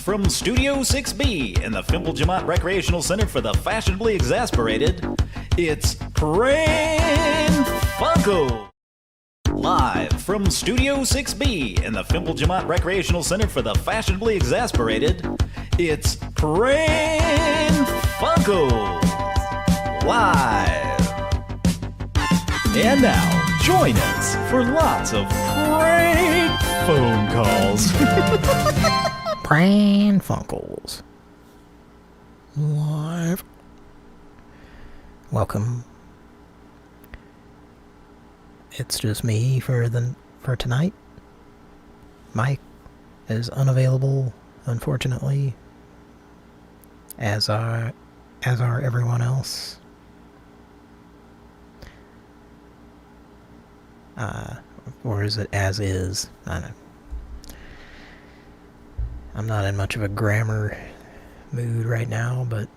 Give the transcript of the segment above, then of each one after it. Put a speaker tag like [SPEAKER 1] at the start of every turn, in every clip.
[SPEAKER 1] from Studio 6B in the Fimbledjamont Recreational Center for the Fashionably Exasperated, it's Pran Funkels. Live from Studio 6B in the Fimbledjamont Recreational Center for the Fashionably Exasperated, it's Pran Funkels. Live. And now, join us for lots of prank phone calls.
[SPEAKER 2] Pran Funkels. Live. Welcome. It's just me for tonight. Mike is unavailable, unfortunately, as are everyone else. Or is it as is? I don't know. I'm not in much of a grammar mood right now, but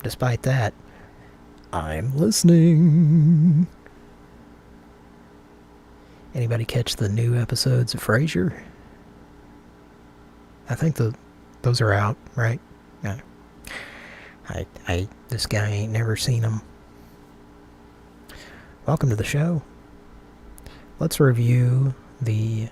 [SPEAKER 2] despite that, I'm listening. Anybody catch the new episodes of Frasier? I think those are out, right? Yeah. This guy ain't never seen them. Welcome to the show. Let's review the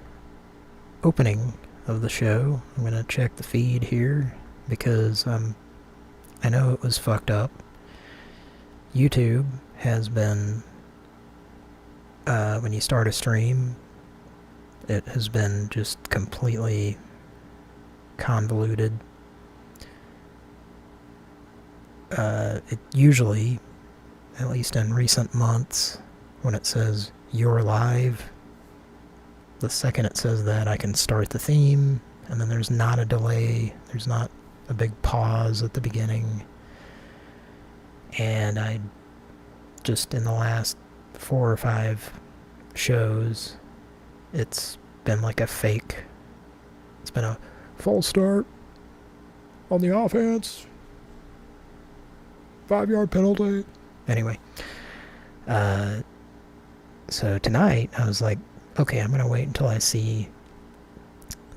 [SPEAKER 2] opening of the show. I'm going to check the feed here because I know it was fucked up. YouTube has been, when you start a stream, it has been just completely convoluted. It usually, at least in recent months, when it says you're live, the second it says that, I can start the theme, and then there's not a delay, there's not a big pause at the beginning. And I just, in the last 4 or 5 shows, it's been like a fake. It's been a false start on the offense, 5-yard penalty. Anyway, so tonight I was like, okay, I'm gonna wait until I see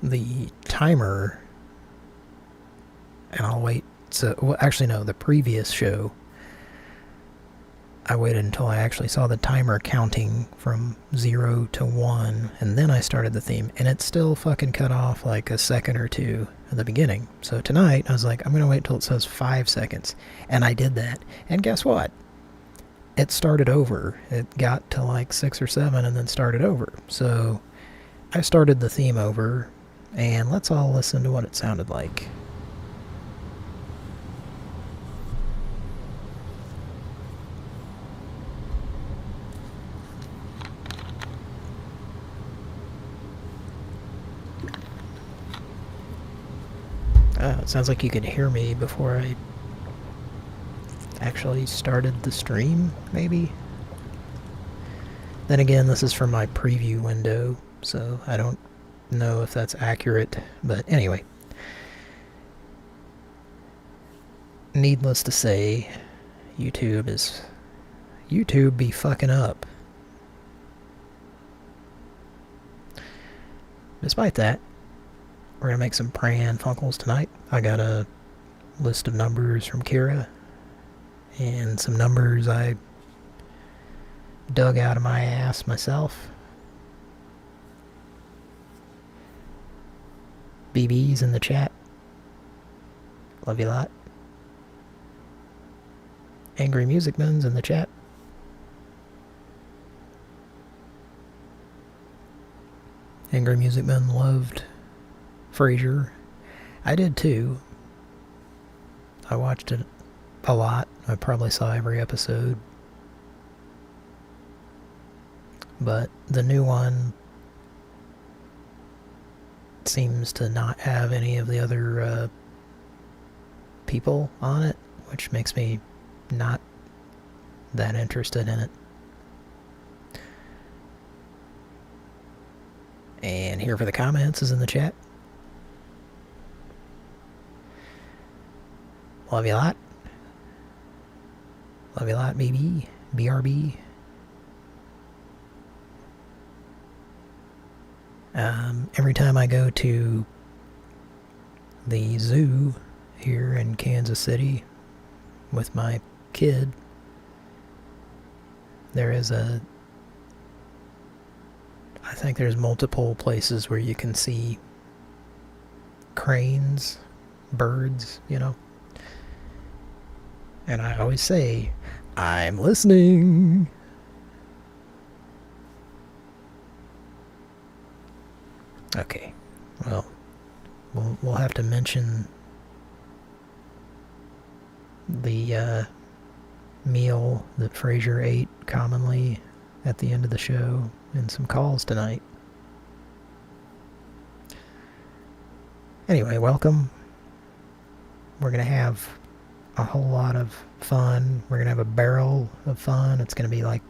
[SPEAKER 2] the timer, and I'll wait. So, well, actually no, the previous show, I waited until I actually saw the timer counting from 0 to 1, and then I started the theme, and it still fucking cut off like a second or two at the beginning. So tonight, I was like, I'm gonna wait till it says 5 seconds, and I did that, and guess what? It started over. It got to like 6 or 7 and then started over. So I started the theme over, and let's all listen to what it sounded like. It sounds like you could hear me before I actually started the stream, maybe? Then again, this is from my preview window, so I don't know if that's accurate, but anyway. Needless to say, YouTube be fucking up. Despite that, we're gonna make some Pran Funkels tonight. I got a list of numbers from Kira, and some numbers I dug out of my ass myself. BB's in the chat. Love you a lot. Angry Music Man's in the chat. Angry Music Man loved Frasier. I did too. I watched it a lot. I probably saw every episode. But the new one seems to not have any of the other people on it, which makes me not that interested in it. And here for the comments is in the chat. Love you a lot. Love you a lot, baby. BRB. Every time I go to the zoo here in Kansas City with my kid, there is I think there's multiple places where you can see cranes, birds, you know. And I always say, I'm listening. Okay, well, we'll have to mention the meal that Frasier ate commonly at the end of the show in some calls tonight. Anyway, welcome. We're going to have a whole lot of fun. We're going to have a barrel of fun. It's going to be like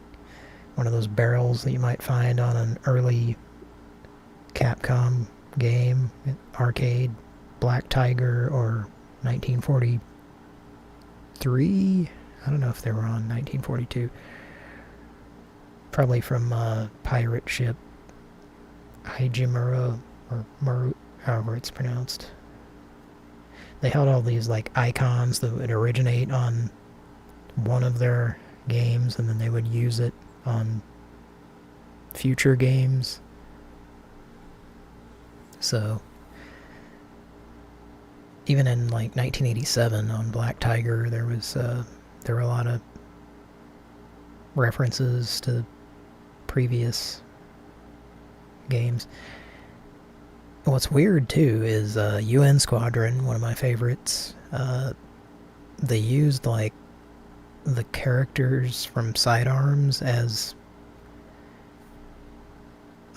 [SPEAKER 2] one of those barrels that you might find on an early Capcom game, arcade, Black Tiger or 1943. I don't know if they were on 1942. Probably from pirate ship Hajimura or Maru, however it's pronounced. They held all these like icons that would originate on one of their games, and then they would use it on future games. So even in like 1987 on Black Tiger, there were a lot of references to previous games. What's weird too is UN Squadron, one of my favorites. They used like the characters from Sidearms as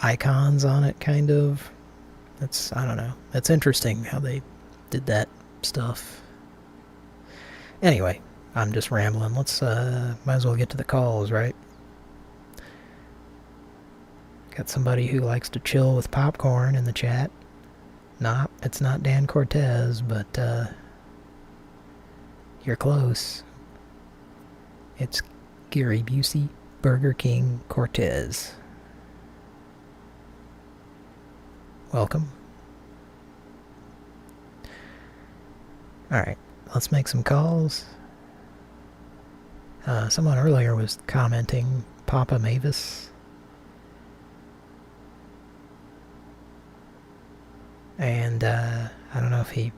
[SPEAKER 2] icons on it, kind of. I don't know. It's interesting how they did that stuff. Anyway, I'm just rambling. Let's might as well get to the calls, right? Got somebody who likes to chill with popcorn in the chat. Nah, it's not Dan Cortez, but you're close. It's Gary Busey, Burger King Cortez. Welcome. Alright, let's make some calls. Someone earlier was commenting Papa Mavis. And I don't know if he...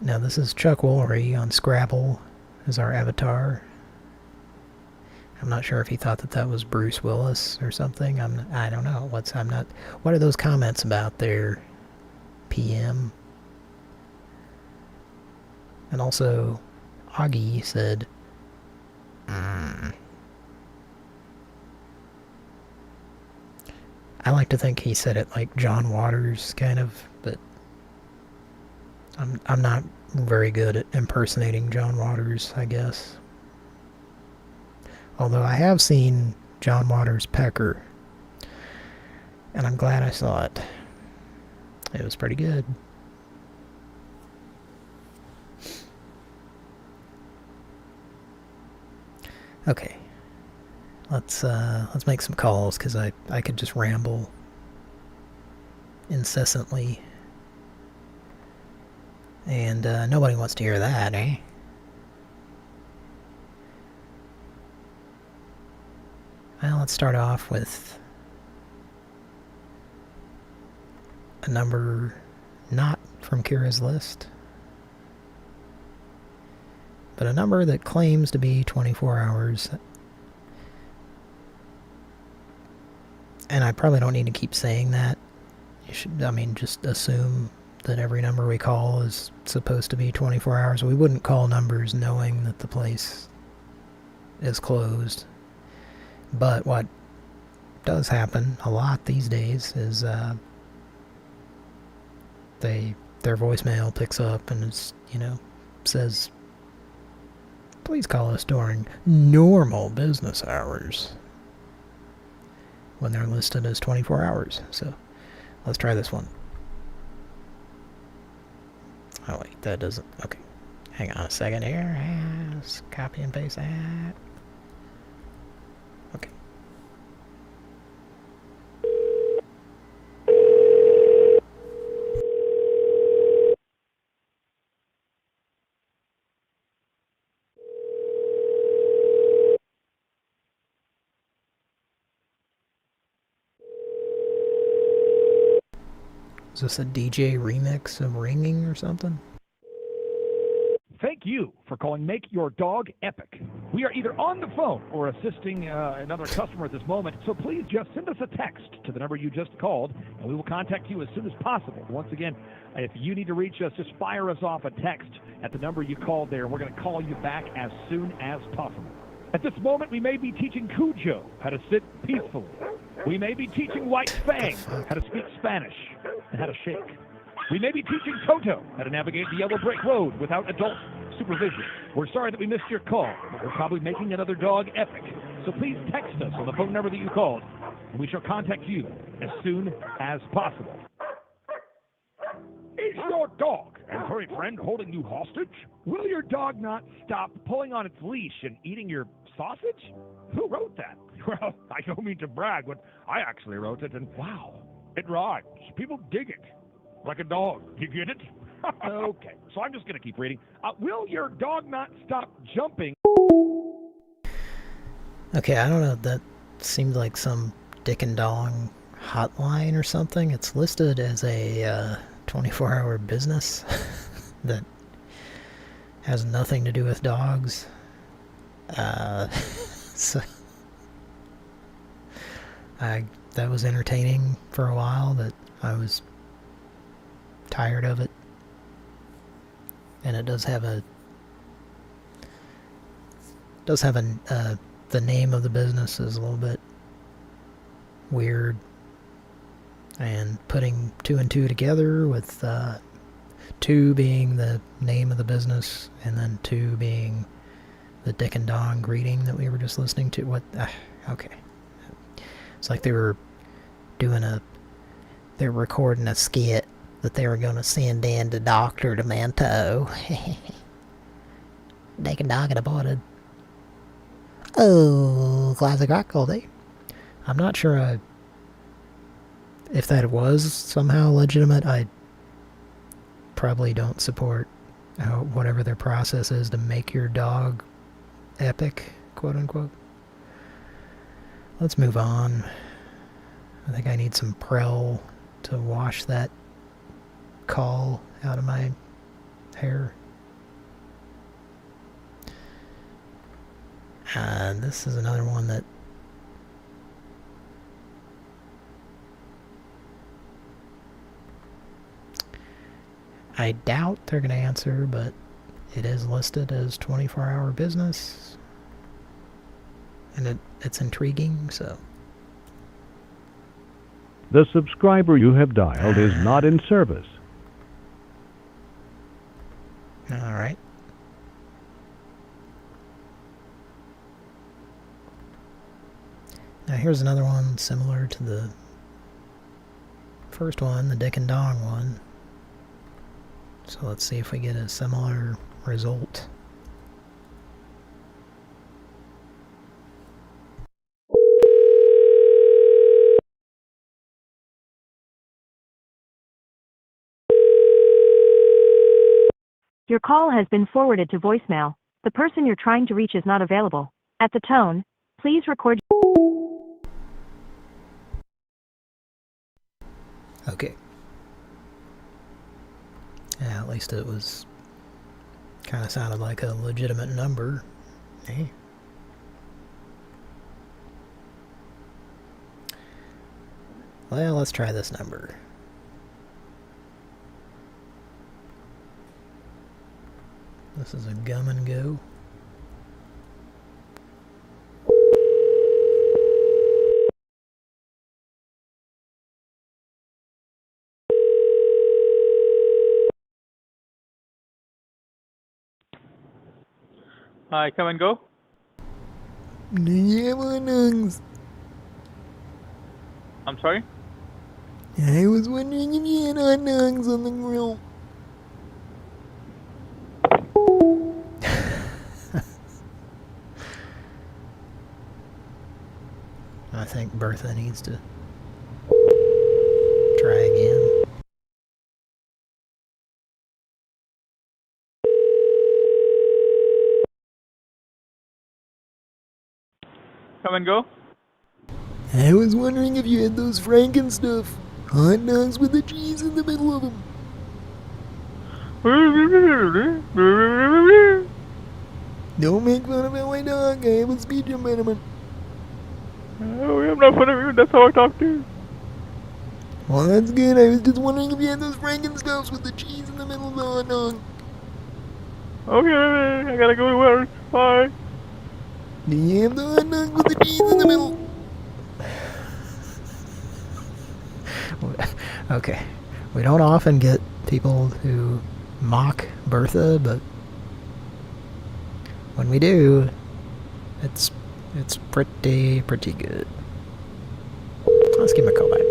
[SPEAKER 2] No, this is Chuck Woolery on Scrabble as our avatar. I'm not sure if he thought that was Bruce Willis or something. I don't know. What are those comments about there, PM? And also, Augie said, I like to think he said it like John Waters, kind of, but I'm not very good at impersonating John Waters, I guess. Although I have seen John Waters' Pecker, and I'm glad I saw it. It was pretty good. Okay, let's make some calls, because I could just ramble incessantly, and nobody wants to hear that, eh? Well, let's start off with a number not from Kira's list, but a number that claims to be 24 hours. And I probably don't need to keep saying that. You should, just assume that every number we call is supposed to be 24 hours. We wouldn't call numbers knowing that the place is closed. But what does happen a lot these days is their voicemail picks up and it's, says, please call us during normal business hours, when they're listed as 24 hours. So let's try this one. Oh wait, that doesn't... Okay. Hang on a second here. Let's copy and paste that. Okay. Is this a DJ remix of Ringing or something?
[SPEAKER 3] Thank you for calling Make Your Dog Epic. We are either on the phone or assisting another customer at this moment, so please just send us a text to the number you just called, and we will contact you as soon as possible. Once again, if you need to reach us, just fire us off a text at the number you called there, and we're going to call you back as soon as possible. At this moment, we may be teaching Cujo how to sit peacefully. We may be teaching White Fang how to speak Spanish and how to shake. We may be teaching Toto how to navigate the yellow brick road without adult supervision. We're sorry that we missed your call, but we're probably making another dog epic. So please text us on the phone number that you called, and we shall contact you as soon as possible. Is your dog and furry friend holding you hostage? Will your dog not stop pulling on its leash and eating your sausage? Who wrote that? Well, I don't mean to brag, but I actually wrote it, and wow, it rhymes. People dig it. Like a dog. You get it? Okay, so I'm just going to keep reading. Will your dog not stop jumping?
[SPEAKER 2] Okay, I don't know. That seemed like some Dick and Dong hotline or something. It's listed as a 24-hour business that has nothing to do with dogs. So that was entertaining for a while, but I was tired of it. And it does have the name of the business is a little bit weird, and putting two and two together with two being the name of the business and then two being the Dick and Dong greeting that we were just listening to. What? Okay. It's like they were recording a skit that they were going to send in to Dr. Demento. Dick and Dog aborted. Oh, classic rock all day. I'm not sure if that was somehow legitimate. I probably don't support whatever their process is to make your dog epic, quote unquote. Let's move on. I think I need some Prel to wash that call out of my hair. And this is another one that I doubt they're going to answer, but it is listed as 24-hour business. And it's intriguing, so.
[SPEAKER 4] The subscriber you have dialed is not in service.
[SPEAKER 2] Alright. Now here's another one similar to the first one, the Dick and Dong one. So let's see if we get a similar result.
[SPEAKER 5] Your call has been forwarded to voicemail. The person you're trying to reach is not available. At the tone, please record.
[SPEAKER 2] Okay. Yeah, at least it was kind of sounded like a legitimate number. Hey. Well, let's try this number. This is a gum and go.
[SPEAKER 6] Hi, come and go. I'm sorry?
[SPEAKER 2] I was wondering if you had hot dogs on the grill. I think Bertha needs to try again.
[SPEAKER 6] Come and go.
[SPEAKER 2] I was wondering if you had those Franken stuff. Hot dogs with the cheese in the middle of them. Don't make fun of LA Dog. I have a speech impediment.
[SPEAKER 6] Oh, I'm not funny. That's how I talk to you.
[SPEAKER 2] Well, that's good. I was just wondering if you had those Frankenstuffs with the cheese in the middle of the hot dog.
[SPEAKER 6] Okay, I gotta go to work. Bye.
[SPEAKER 2] Do you have the hot dogs with the cheese in the middle? Okay. We don't often get people who mock Bertha, but when we do, it's pretty good. Let's give him a call back.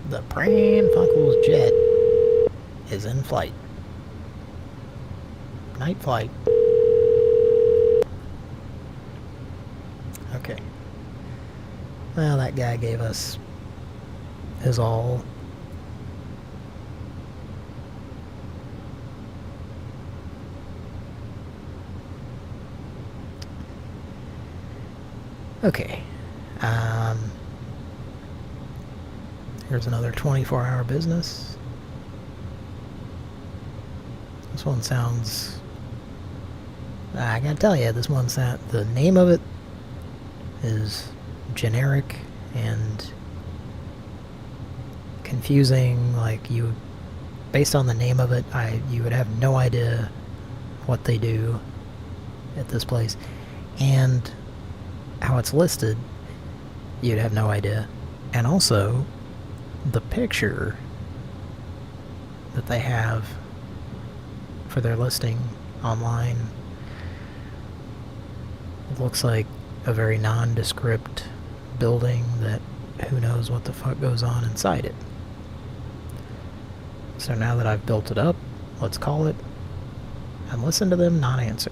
[SPEAKER 2] The Pran Funkels jet is in flight. Night flight. Okay. Well, that guy gave us his all. Okay. Here's another 24-hour business. This one sounds... I gotta tell you, this one sounds... The name of it is generic and confusing. Like, you... Based on the name of it, you would have no idea what they do at this place. And how it's listed, you'd have no idea. And also, the picture that they have for their listing online looks like a very nondescript building that who knows what the fuck goes on inside it. So now that I've built it up, let's call it and listen to them not answer.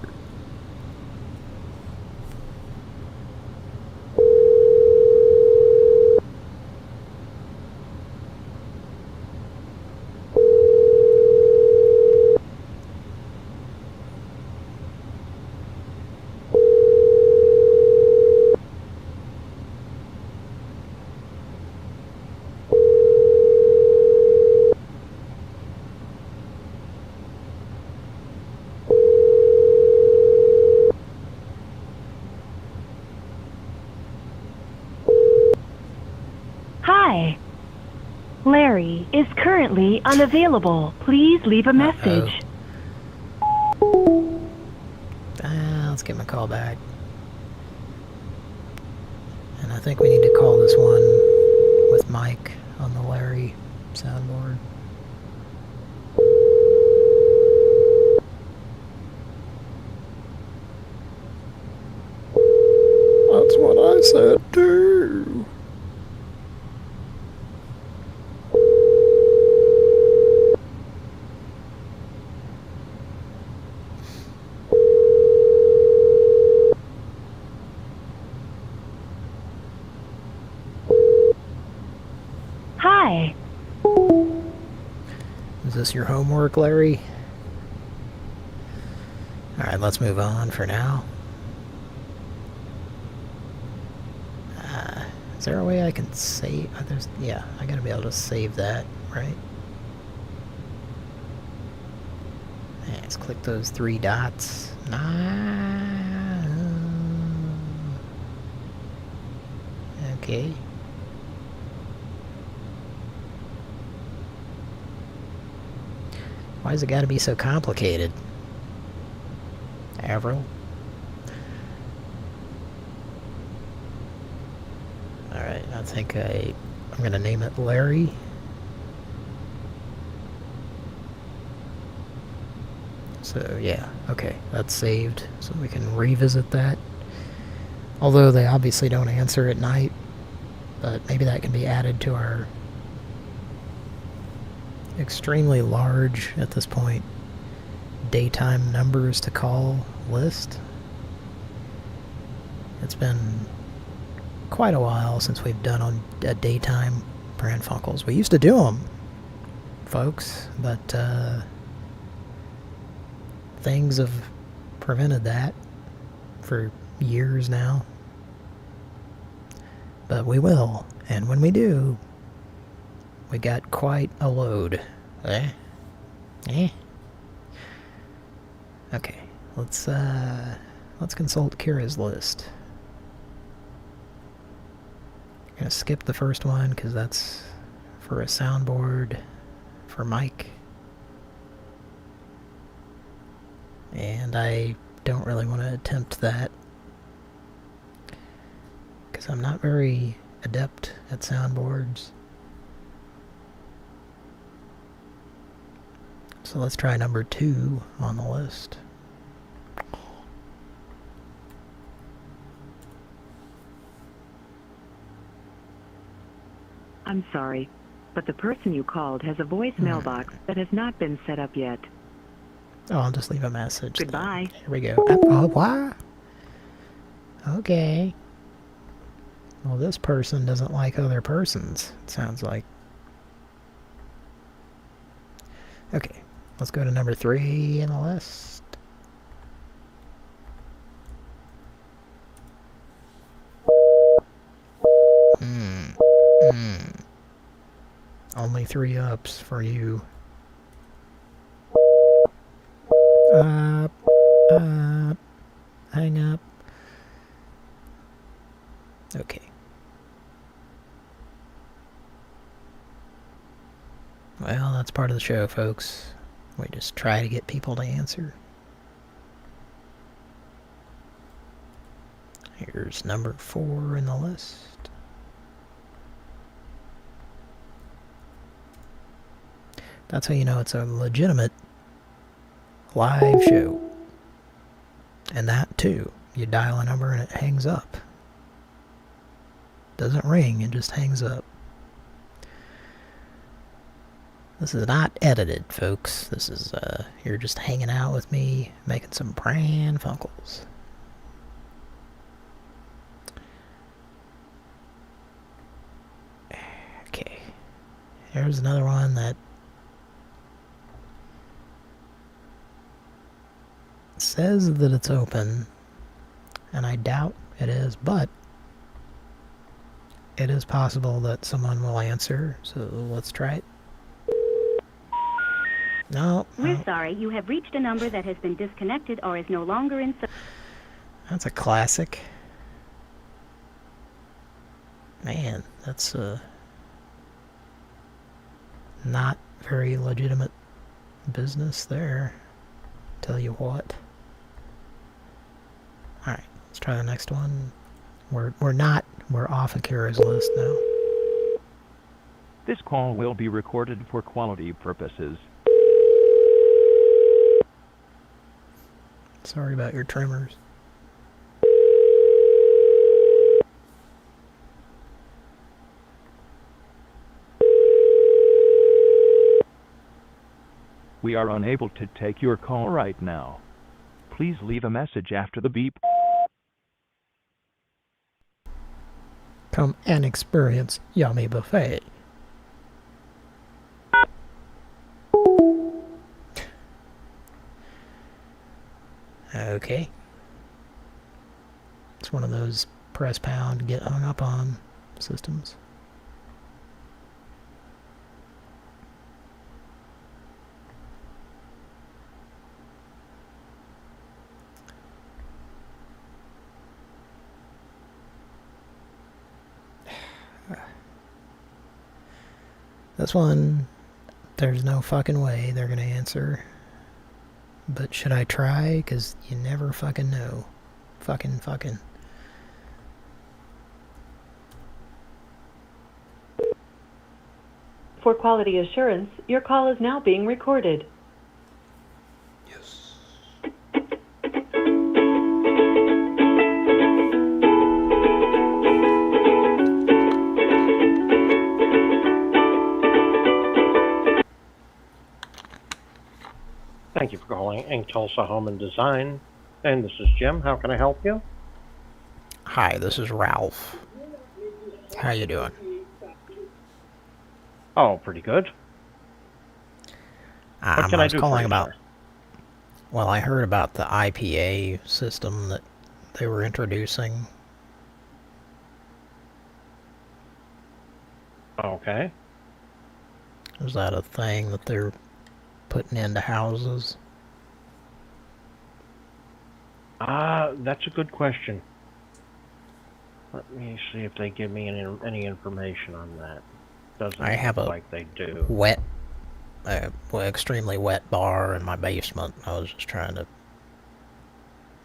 [SPEAKER 5] Hi. Larry is currently unavailable. Please leave a message.
[SPEAKER 2] Let's give him a call back. And I think we need to call this one with Mike on the Larry soundboard. That's what I said too.
[SPEAKER 5] Hi.
[SPEAKER 2] Is this your homework, Larry? Alright, let's move on for now. Is there a way I can save? Yeah, I gotta be able to save that, right? Let's click those three dots. Okay. Why's it gotta be so complicated? Avril? Alright, I think I'm gonna name it Larry. So yeah, okay, that's saved, so we can revisit that. Although they obviously don't answer at night, but maybe that can be added to our extremely large, at this point, daytime numbers to call list. It's been quite a while since we've done a daytime Pran Funkels. We used to do them, folks, but things have prevented that for years now. But we will, and when we do, we got quite a load. Eh? Okay, let's consult Kira's list. I'm gonna skip the first one because that's for a soundboard for Mike. And I don't really want to attempt that because I'm not very adept at soundboards. So let's try number 2 on the list.
[SPEAKER 7] I'm sorry, but the person you called has a voice mailbox that has not been set up yet.
[SPEAKER 2] Oh, I'll just leave a message.
[SPEAKER 7] Goodbye.
[SPEAKER 2] Here we go. Oh, what? Okay. Well, this person doesn't like other persons, it sounds like. Okay, let's go to number 3 in the list. Only 3 ups for you. Up. Hang up. Okay. Well, that's part of the show, folks. We just try to get people to answer. Here's number 4 in the list. That's how you know it's a legitimate live show. And that, too. You dial a number and it hangs up. Doesn't ring, it just hangs up. This is not edited, folks. This is, you're just hanging out with me, making some Pran Funkels. Okay. Here's another one that says that it's open, and I doubt it is, but it is possible that someone will answer, so let's try it. No.
[SPEAKER 8] We're sorry, you have reached a number that has been disconnected or is no longer in service.
[SPEAKER 2] That's a classic. Man, that's not very legitimate business there. Tell you what. Alright, let's try the next one. We're off of Kira's list now.
[SPEAKER 4] This call will be recorded for quality purposes.
[SPEAKER 2] Sorry about your tremors.
[SPEAKER 4] We are unable to take your call right now. Please leave a message after the beep.
[SPEAKER 2] Come and experience Yummy Buffet. Okay. It's one of those press pound, get hung up on systems. This one, there's no fucking way they're gonna answer. But should I try? Because you never fucking know. Fucking.
[SPEAKER 7] For quality assurance, your call is now being recorded.
[SPEAKER 2] Yes.
[SPEAKER 9] calling Tulsa Home and Design, and this is Jim. How can I help you?
[SPEAKER 2] Hi, this is Ralph. How you doing?
[SPEAKER 9] Oh, pretty good. What can
[SPEAKER 2] I
[SPEAKER 9] I
[SPEAKER 2] was
[SPEAKER 9] do for
[SPEAKER 2] calling
[SPEAKER 9] you,
[SPEAKER 2] about...
[SPEAKER 9] sir?
[SPEAKER 2] Well, I heard about the IPA system that they were introducing.
[SPEAKER 9] Okay.
[SPEAKER 2] Is that a thing that they're putting into houses?
[SPEAKER 9] That's a good question. Let me see if they give me any information on that. Doesn't
[SPEAKER 2] I have
[SPEAKER 9] look
[SPEAKER 2] a
[SPEAKER 9] like they do.
[SPEAKER 2] extremely wet bar in my basement. I was just trying to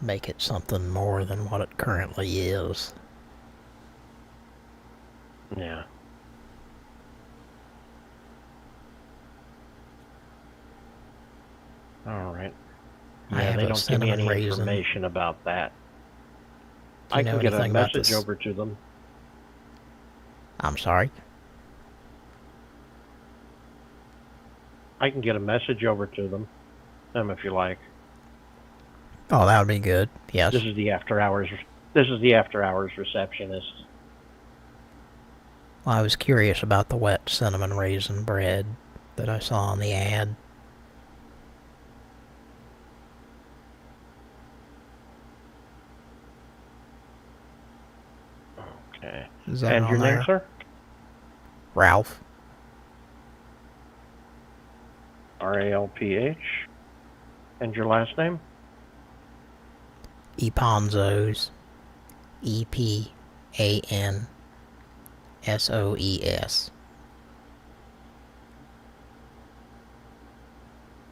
[SPEAKER 2] make it something more than what it currently is.
[SPEAKER 9] Yeah. All right.
[SPEAKER 2] I
[SPEAKER 9] Yeah,
[SPEAKER 2] have
[SPEAKER 9] they
[SPEAKER 2] a
[SPEAKER 9] don't give me
[SPEAKER 2] cinnamon
[SPEAKER 9] any
[SPEAKER 2] raisin.
[SPEAKER 9] information about that.
[SPEAKER 2] Do you
[SPEAKER 9] I
[SPEAKER 2] know
[SPEAKER 9] can get a
[SPEAKER 2] anything about
[SPEAKER 9] message
[SPEAKER 2] this?
[SPEAKER 9] over to them.
[SPEAKER 2] I'm sorry?
[SPEAKER 9] I can get a message over to them, if you like.
[SPEAKER 2] Oh, that would be good. Yes.
[SPEAKER 9] This is the after hours. This is the after hours receptionist.
[SPEAKER 2] Well, I was curious about the wet cinnamon raisin bread that I saw on the ad.
[SPEAKER 9] Okay.
[SPEAKER 2] Is that
[SPEAKER 9] And
[SPEAKER 2] on
[SPEAKER 9] your name,
[SPEAKER 2] there?
[SPEAKER 9] sir?
[SPEAKER 2] Ralph.
[SPEAKER 9] Ralph. And your last name?
[SPEAKER 2] Eponzos. EPANSOES.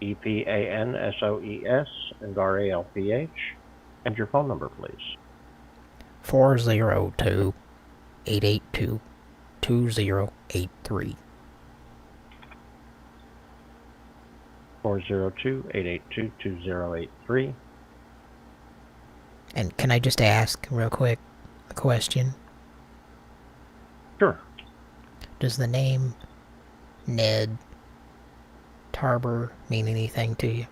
[SPEAKER 9] EPANSOES and RALPH. And your phone number, please.
[SPEAKER 2] 402-882-2083.
[SPEAKER 9] 402-882-2083.
[SPEAKER 2] And can I just ask real quick a question?
[SPEAKER 9] Sure.
[SPEAKER 2] Does the name Ned Tarber mean anything to you?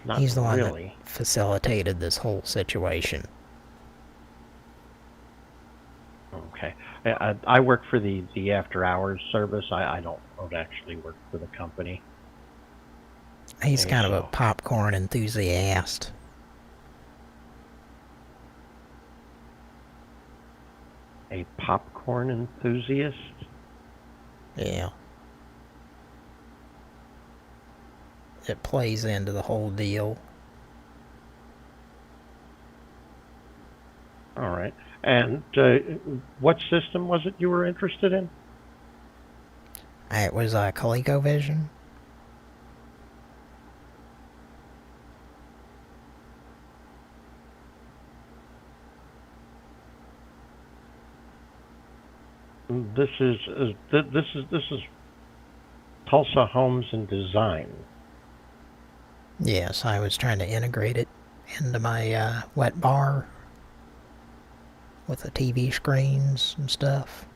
[SPEAKER 9] Not
[SPEAKER 2] He's the one
[SPEAKER 9] really.
[SPEAKER 2] that facilitated this whole situation.
[SPEAKER 9] Okay. I work for the after hours service. I don't actually work for the company.
[SPEAKER 2] He's
[SPEAKER 9] Okay,
[SPEAKER 2] kind of a
[SPEAKER 9] so-
[SPEAKER 2] popcorn enthusiast.
[SPEAKER 9] A popcorn enthusiast?
[SPEAKER 2] Yeah. It plays into the whole deal.
[SPEAKER 9] All right. And what system was it you were interested in?
[SPEAKER 2] It was ColecoVision.
[SPEAKER 9] This is Tulsa Homes and Design.
[SPEAKER 2] Yes, I was trying to integrate it into my wet bar with the TV screens and stuff.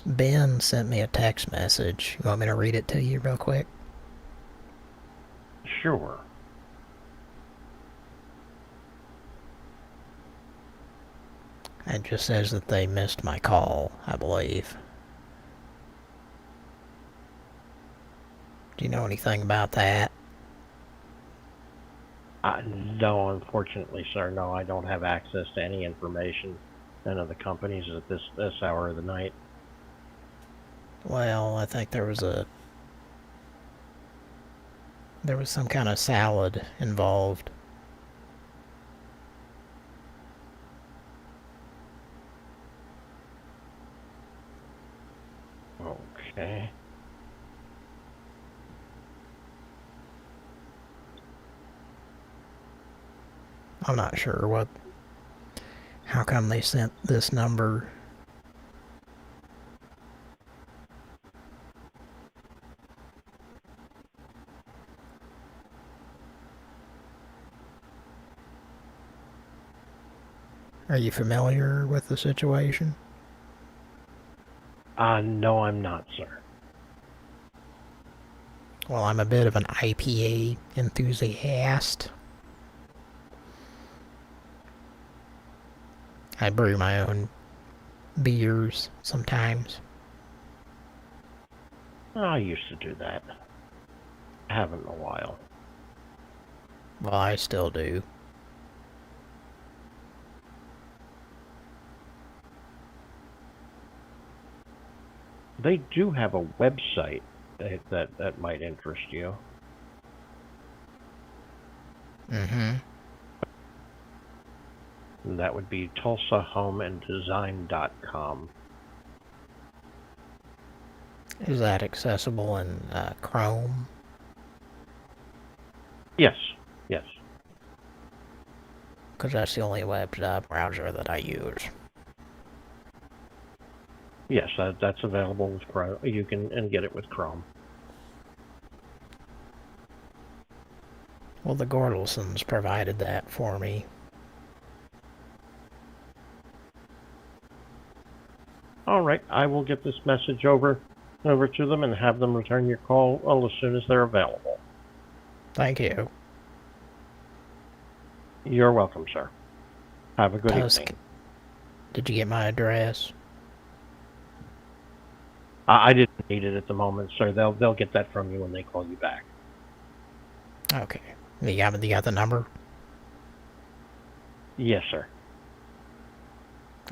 [SPEAKER 2] Ben sent me a text message. You want me to read it to you real quick?
[SPEAKER 9] Sure.
[SPEAKER 2] It just says that they missed my call, I believe. Do you know anything about that?
[SPEAKER 9] No, unfortunately, sir. No, I don't have access to any information. None of the companies at this hour of the night.
[SPEAKER 2] Well, I think there was some kind of salad involved.
[SPEAKER 9] Okay.
[SPEAKER 2] I'm not sure how come they sent this number. Are you familiar with the situation?
[SPEAKER 9] No, I'm not, sir.
[SPEAKER 2] Well, I'm a bit of an IPA enthusiast. I brew my own beers sometimes.
[SPEAKER 9] I used to do that. I haven't in a while.
[SPEAKER 2] Well, I still do.
[SPEAKER 9] They do have a website that might interest you.
[SPEAKER 2] Mm-hmm.
[SPEAKER 9] And that would be TulsaHomeandDesign.com.
[SPEAKER 2] Is that accessible in Chrome?
[SPEAKER 9] Yes, yes.
[SPEAKER 2] Because that's the only web browser that I use.
[SPEAKER 9] Yes, that's available with Chrome. You can get it with Chrome.
[SPEAKER 2] Well, the Gordelsons provided that for me.
[SPEAKER 9] All right, I will get this message over to them and have them return your call as soon as they're available.
[SPEAKER 2] Thank you.
[SPEAKER 9] You're welcome, sir. Have a good evening.
[SPEAKER 2] Did you get my address?
[SPEAKER 9] I didn't need it at the moment, sir. They'll get that from you when they call you back.
[SPEAKER 2] Okay. You got the number?
[SPEAKER 9] Yes, sir.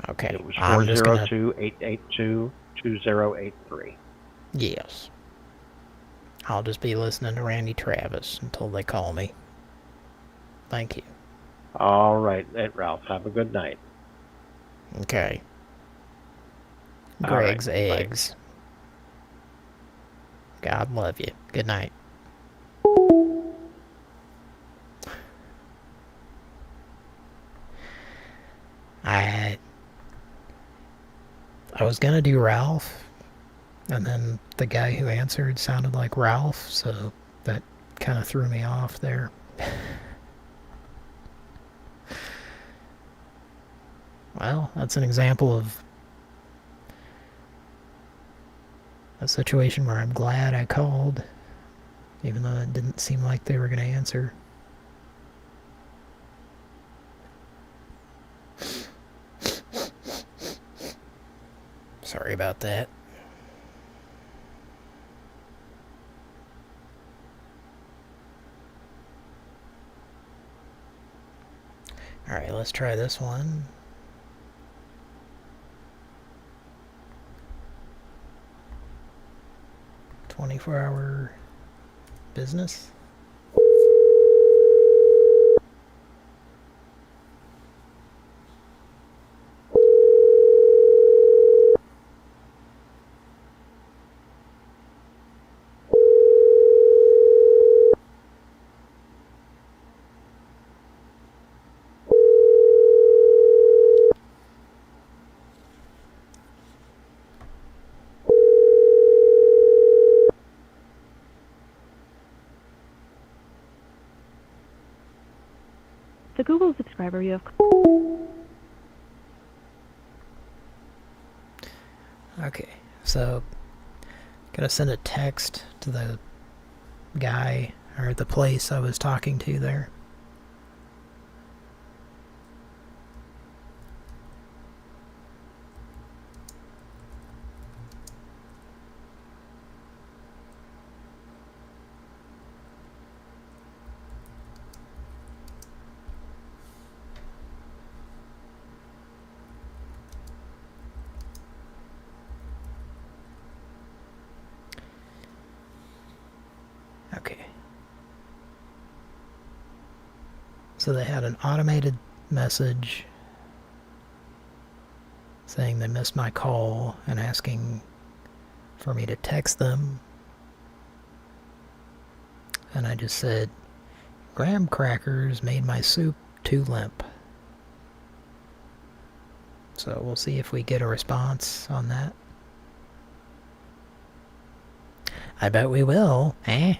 [SPEAKER 2] Okay.
[SPEAKER 9] It was 402-882-2083.
[SPEAKER 2] Yes. I'll just be listening to Randy Travis until they call me. Thank you.
[SPEAKER 9] All right, Ralph. Have a good night.
[SPEAKER 2] Okay.
[SPEAKER 9] All
[SPEAKER 2] Greg's
[SPEAKER 9] right,
[SPEAKER 2] eggs. God love you. Good night. I was gonna do Ralph, and then the guy who answered sounded like Ralph, so that kind of threw me off there. Well, that's an example of a situation where I'm glad I called, even though it didn't seem like they were going to answer. Sorry about that. Alright, let's try this one. "24-hour business?"
[SPEAKER 5] The Google subscriber you have...
[SPEAKER 2] Okay, so gonna send a text to the guy or the place I was talking to there. Okay. So they had an automated message saying they missed my call and asking for me to text them. And I just said, "Graham crackers made my soup too limp." So we'll see if we get a response on that. I bet we will, eh?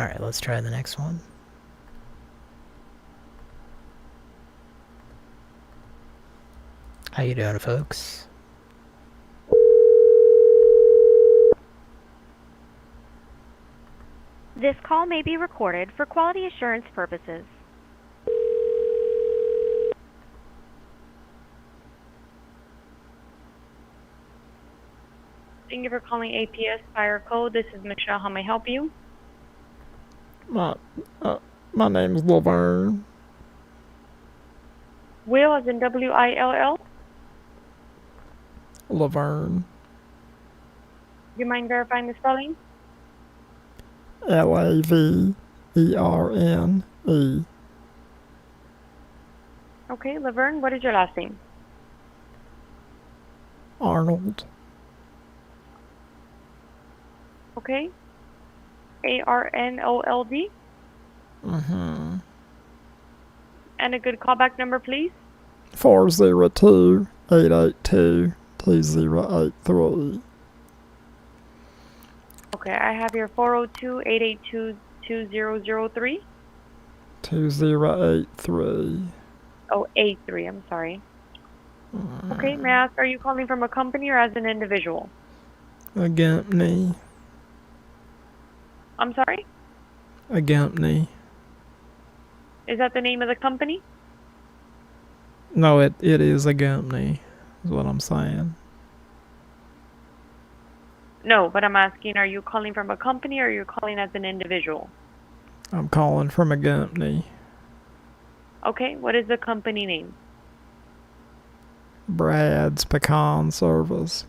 [SPEAKER 2] Alright, let's try the next one. How you doing, folks?
[SPEAKER 10] This call may be recorded for quality assurance purposes. Thank you for calling APS Fire Code. This is Michelle. How may I help you?
[SPEAKER 6] My name's Laverne.
[SPEAKER 10] Will as in W-I-L-L.
[SPEAKER 6] Laverne.
[SPEAKER 10] Do you mind verifying the spelling?
[SPEAKER 6] Laverne.
[SPEAKER 10] Okay, Laverne, what is your last name?
[SPEAKER 6] Arnold.
[SPEAKER 10] Okay. A-R-N-O-L-D.
[SPEAKER 6] Mm-hmm.
[SPEAKER 10] And a good callback number, please?
[SPEAKER 6] 402-882-2083.
[SPEAKER 10] Okay, I have your 402-882-2003.
[SPEAKER 6] 2083.
[SPEAKER 10] Oh, 83, I'm sorry. Okay, may I ask, are you calling from a company or as an individual?
[SPEAKER 6] A company.
[SPEAKER 10] I'm sorry?
[SPEAKER 6] A company.
[SPEAKER 10] Is that the name of the company?
[SPEAKER 6] No, it is a company, is what I'm saying.
[SPEAKER 10] No, but I'm asking, are you calling from a company or are you calling as an individual?
[SPEAKER 6] I'm calling from a company.
[SPEAKER 10] Okay, what is the company name?
[SPEAKER 6] Brad's Pecan Service.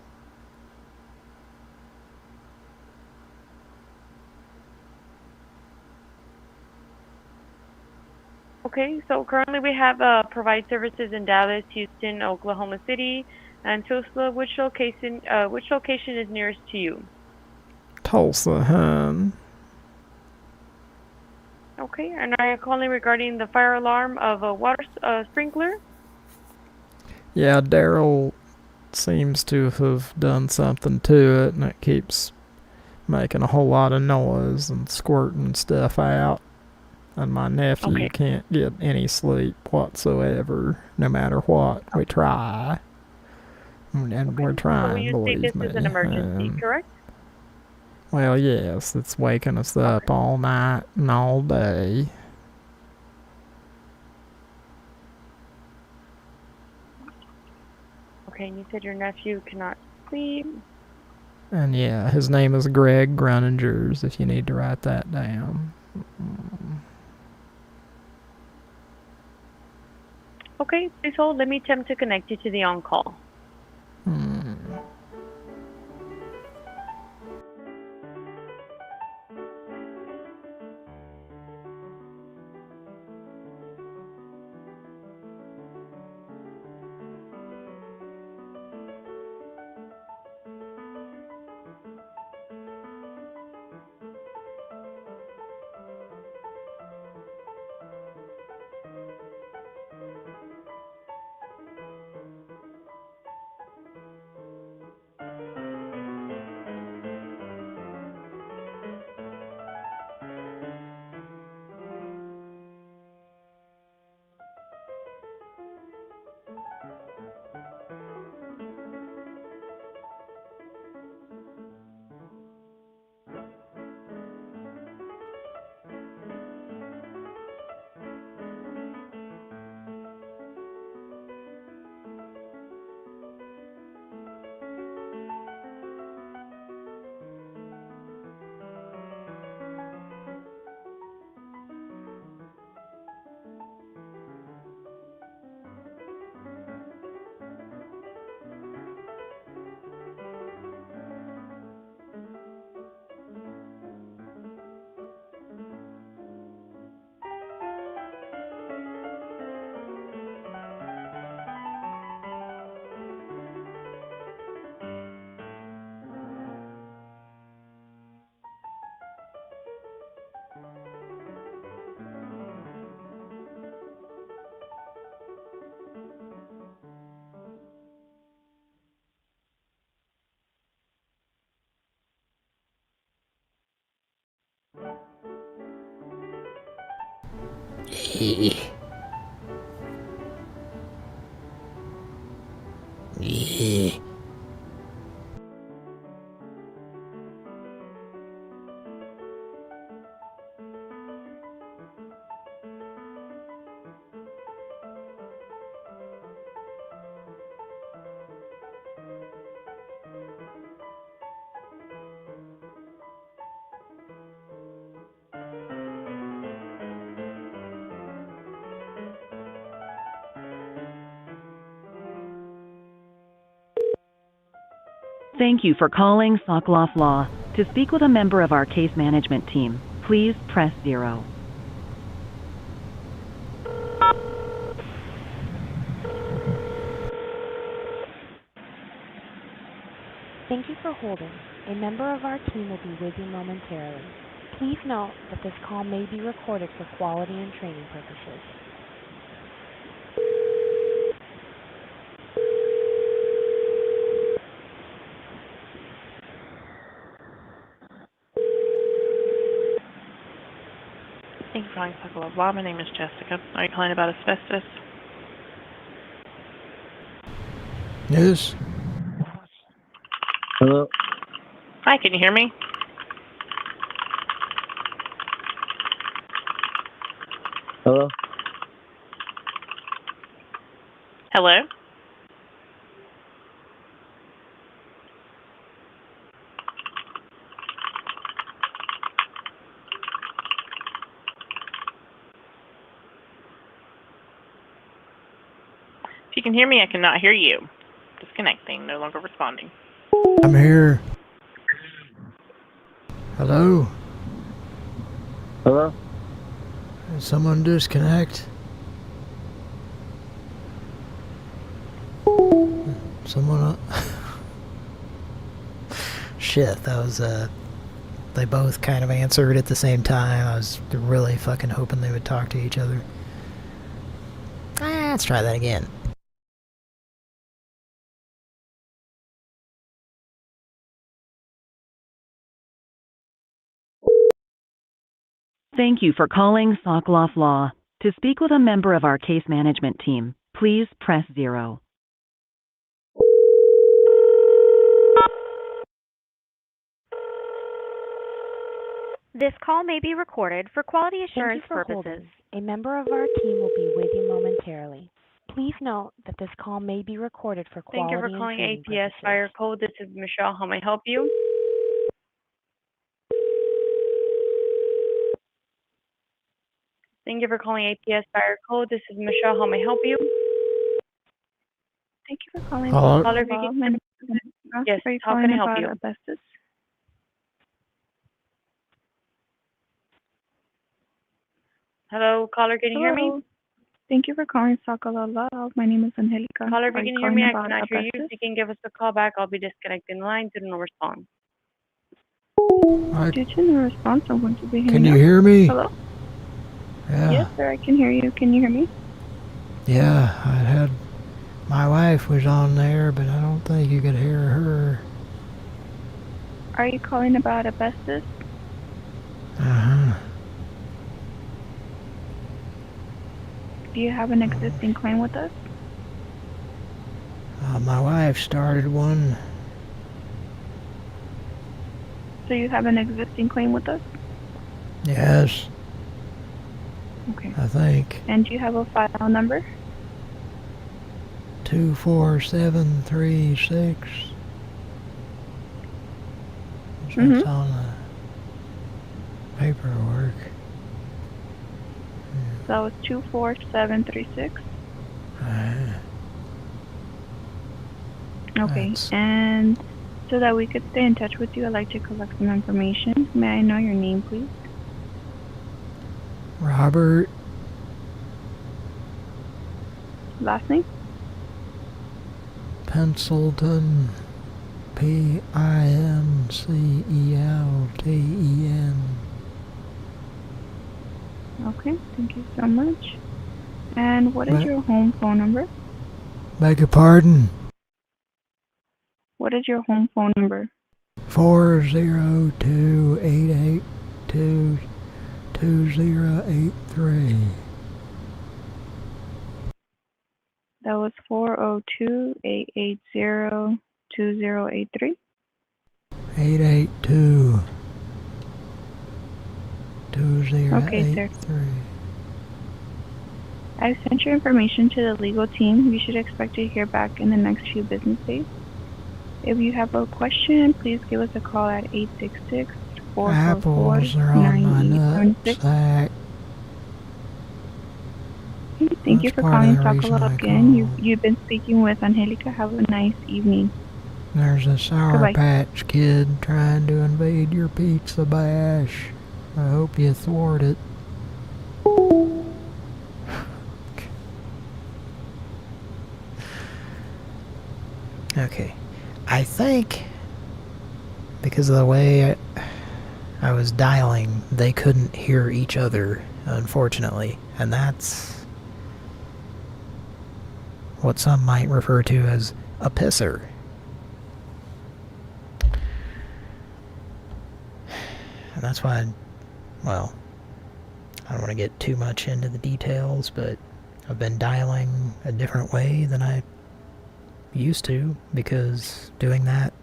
[SPEAKER 10] Okay, so currently we have provide services in Dallas, Houston, Oklahoma City, and Tulsa. Which location is nearest to you?
[SPEAKER 6] Tulsa, hun.
[SPEAKER 10] Okay, and are you calling regarding the fire alarm of a water sprinkler?
[SPEAKER 6] Yeah, Daryl seems to have done something to it, and it keeps making a whole lot of noise and squirting stuff out. And my nephew can't get any sleep whatsoever, no matter what we try. And we're trying,
[SPEAKER 10] so when you say
[SPEAKER 6] believe
[SPEAKER 10] this
[SPEAKER 6] me.
[SPEAKER 10] is an emergency, correct?
[SPEAKER 6] Well, yes, it's waking us up all night and all day.
[SPEAKER 10] Okay, and you said your nephew cannot sleep.
[SPEAKER 6] And yeah, his name is Greg Gruningers, if you need to write that down.
[SPEAKER 10] Okay, please hold. Let me attempt to connect you to the on-call.
[SPEAKER 2] Yeah. Yeah.
[SPEAKER 11] Thank you for calling Sokoloff Law. To speak with a member of our case management team, please press 0.
[SPEAKER 12] Thank you for holding. A member of our team will be with you momentarily. Please note that this call may be recorded for quality and training purposes.
[SPEAKER 10] Thank you for calling Sokoloff Law. My name is Jessica. Are you calling about asbestos?
[SPEAKER 2] Yes.
[SPEAKER 13] Hello?
[SPEAKER 10] Hi, can you hear me?
[SPEAKER 13] Hello?
[SPEAKER 10] Hello? If you can hear me, I cannot hear you. Disconnecting, no longer responding.
[SPEAKER 2] I'm here. Hello?
[SPEAKER 13] Hello?
[SPEAKER 2] Did someone disconnect? Someone... Shit, that was, they both kind of answered at the same time. I was really fucking hoping they would talk to each other. Let's try that again.
[SPEAKER 11] Thank you for calling Sokoloff Law. To speak with a member of our case management team, please press 0.
[SPEAKER 12] This call may be recorded for quality assurance purposes. A member of our team will be with you momentarily. Please note that this call may be recorded for
[SPEAKER 10] Thank
[SPEAKER 12] quality
[SPEAKER 10] you for
[SPEAKER 12] and
[SPEAKER 10] calling
[SPEAKER 12] training
[SPEAKER 10] APS
[SPEAKER 12] purposes.
[SPEAKER 10] Fire Code. This is Michelle. How may I help you? Thank you for calling APS Fire Code. This is Michelle. How may I help you?
[SPEAKER 14] Thank you for calling.
[SPEAKER 2] Hello?
[SPEAKER 10] Caller, if you can... Yes,
[SPEAKER 14] Are you
[SPEAKER 10] how
[SPEAKER 14] calling
[SPEAKER 10] can I help
[SPEAKER 14] about
[SPEAKER 10] you?
[SPEAKER 14] asbestos?
[SPEAKER 10] Hello, caller, can you hear me?
[SPEAKER 14] Hello. Thank you for calling Sokoloff Law. My name is Angelica.
[SPEAKER 10] Caller, if
[SPEAKER 14] Are
[SPEAKER 10] you
[SPEAKER 14] you
[SPEAKER 10] can hear
[SPEAKER 14] calling
[SPEAKER 10] me, I
[SPEAKER 14] about
[SPEAKER 10] cannot hear you.
[SPEAKER 14] asbestos?
[SPEAKER 10] If you can give us a call back, I'll be disconnecting the line to no response.
[SPEAKER 14] Due to no response, I'm going to be hanging
[SPEAKER 2] Can you
[SPEAKER 14] up.
[SPEAKER 2] hear me?
[SPEAKER 14] Hello?
[SPEAKER 2] Yeah.
[SPEAKER 14] Yes, sir, I can hear you. Can you hear me?
[SPEAKER 2] Yeah, I had... My wife was on there, but I don't think you could hear her.
[SPEAKER 14] Are you calling about asbestos?
[SPEAKER 2] Uh-huh.
[SPEAKER 14] Do you have an existing claim with us?
[SPEAKER 2] My wife started one.
[SPEAKER 14] So you have an existing claim with us?
[SPEAKER 2] Yes,
[SPEAKER 14] Okay.
[SPEAKER 2] I think.
[SPEAKER 14] And do you have a file number?
[SPEAKER 2] 24736. That's
[SPEAKER 14] Mm-hmm.
[SPEAKER 2] on the paperwork.
[SPEAKER 14] That was 24736. Okay,
[SPEAKER 2] That's-
[SPEAKER 14] and so that we could stay in touch with you, I'd like to collect some information. May I know your name, please?
[SPEAKER 2] Robert
[SPEAKER 14] Last name?
[SPEAKER 2] Penselton. Pincelten.
[SPEAKER 14] Okay, thank you so much. And what is your home phone number?
[SPEAKER 2] Beg your pardon?
[SPEAKER 14] What is your home phone number?
[SPEAKER 2] 402-882-2083.
[SPEAKER 14] That was 402-880-2083.
[SPEAKER 2] 882
[SPEAKER 14] Okay, sir.
[SPEAKER 2] 2083.
[SPEAKER 14] I've sent your information to the legal team. You should expect to hear back in the next few business days. If you have a question, please give us a call at 866-444-9876.
[SPEAKER 2] Apples are on my nutsack.
[SPEAKER 14] Thank you
[SPEAKER 2] That's
[SPEAKER 14] for
[SPEAKER 2] part of
[SPEAKER 14] calling
[SPEAKER 2] the reason
[SPEAKER 14] Socolo
[SPEAKER 2] I
[SPEAKER 14] again.
[SPEAKER 2] called.
[SPEAKER 14] You've been speaking with Angelica. Have a nice evening.
[SPEAKER 2] There's a Sour
[SPEAKER 14] Goodbye.
[SPEAKER 2] Patch Kid trying to invade your pizza bash. I hope you thwart it. Okay. I think because of the way I was dialing, they couldn't hear each other, unfortunately. And that's what some might refer to as a pisser. And that's why, well, I don't want to get too much into the details, but I've been dialing a different way than I used to, because doing that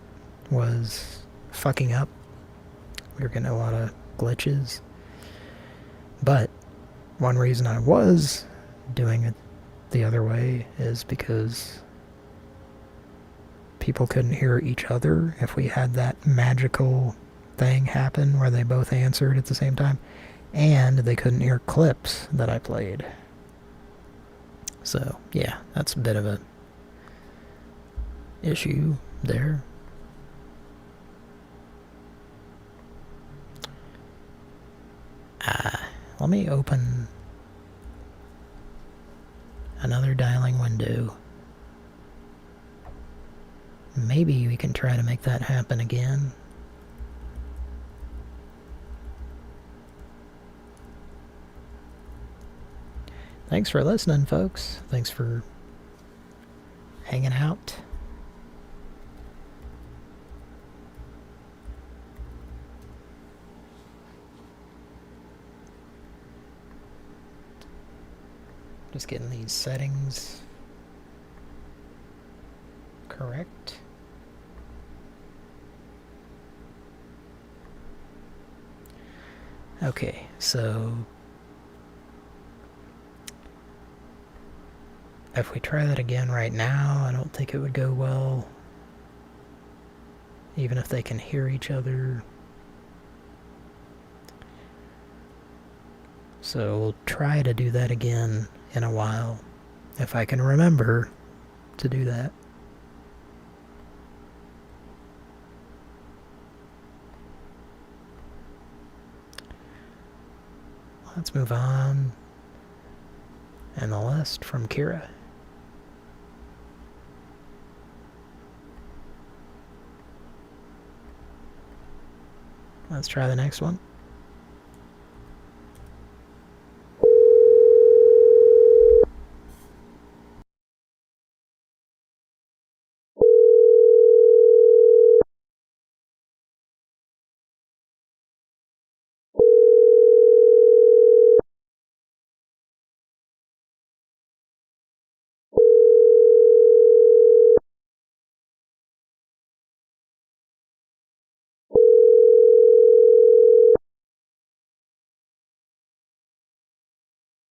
[SPEAKER 2] was fucking up. We were getting a lot of glitches. But one reason I was doing it the other way is because people couldn't hear each other if we had that magical thing happen where they both answered at the same time, and they couldn't hear clips that I played. So yeah, that's a bit of a issue there. Let me open another dialing window. Maybe we can try to make that happen again. Thanks for listening, folks. Thanks for hanging out. Just getting these settings correct. Okay, so if we try that again right now, I don't think it would go well. Even if they can hear each other. So we'll try to do that again in a while, if I can remember to do that. Let's move on. And the list from Kira. Let's try the next one.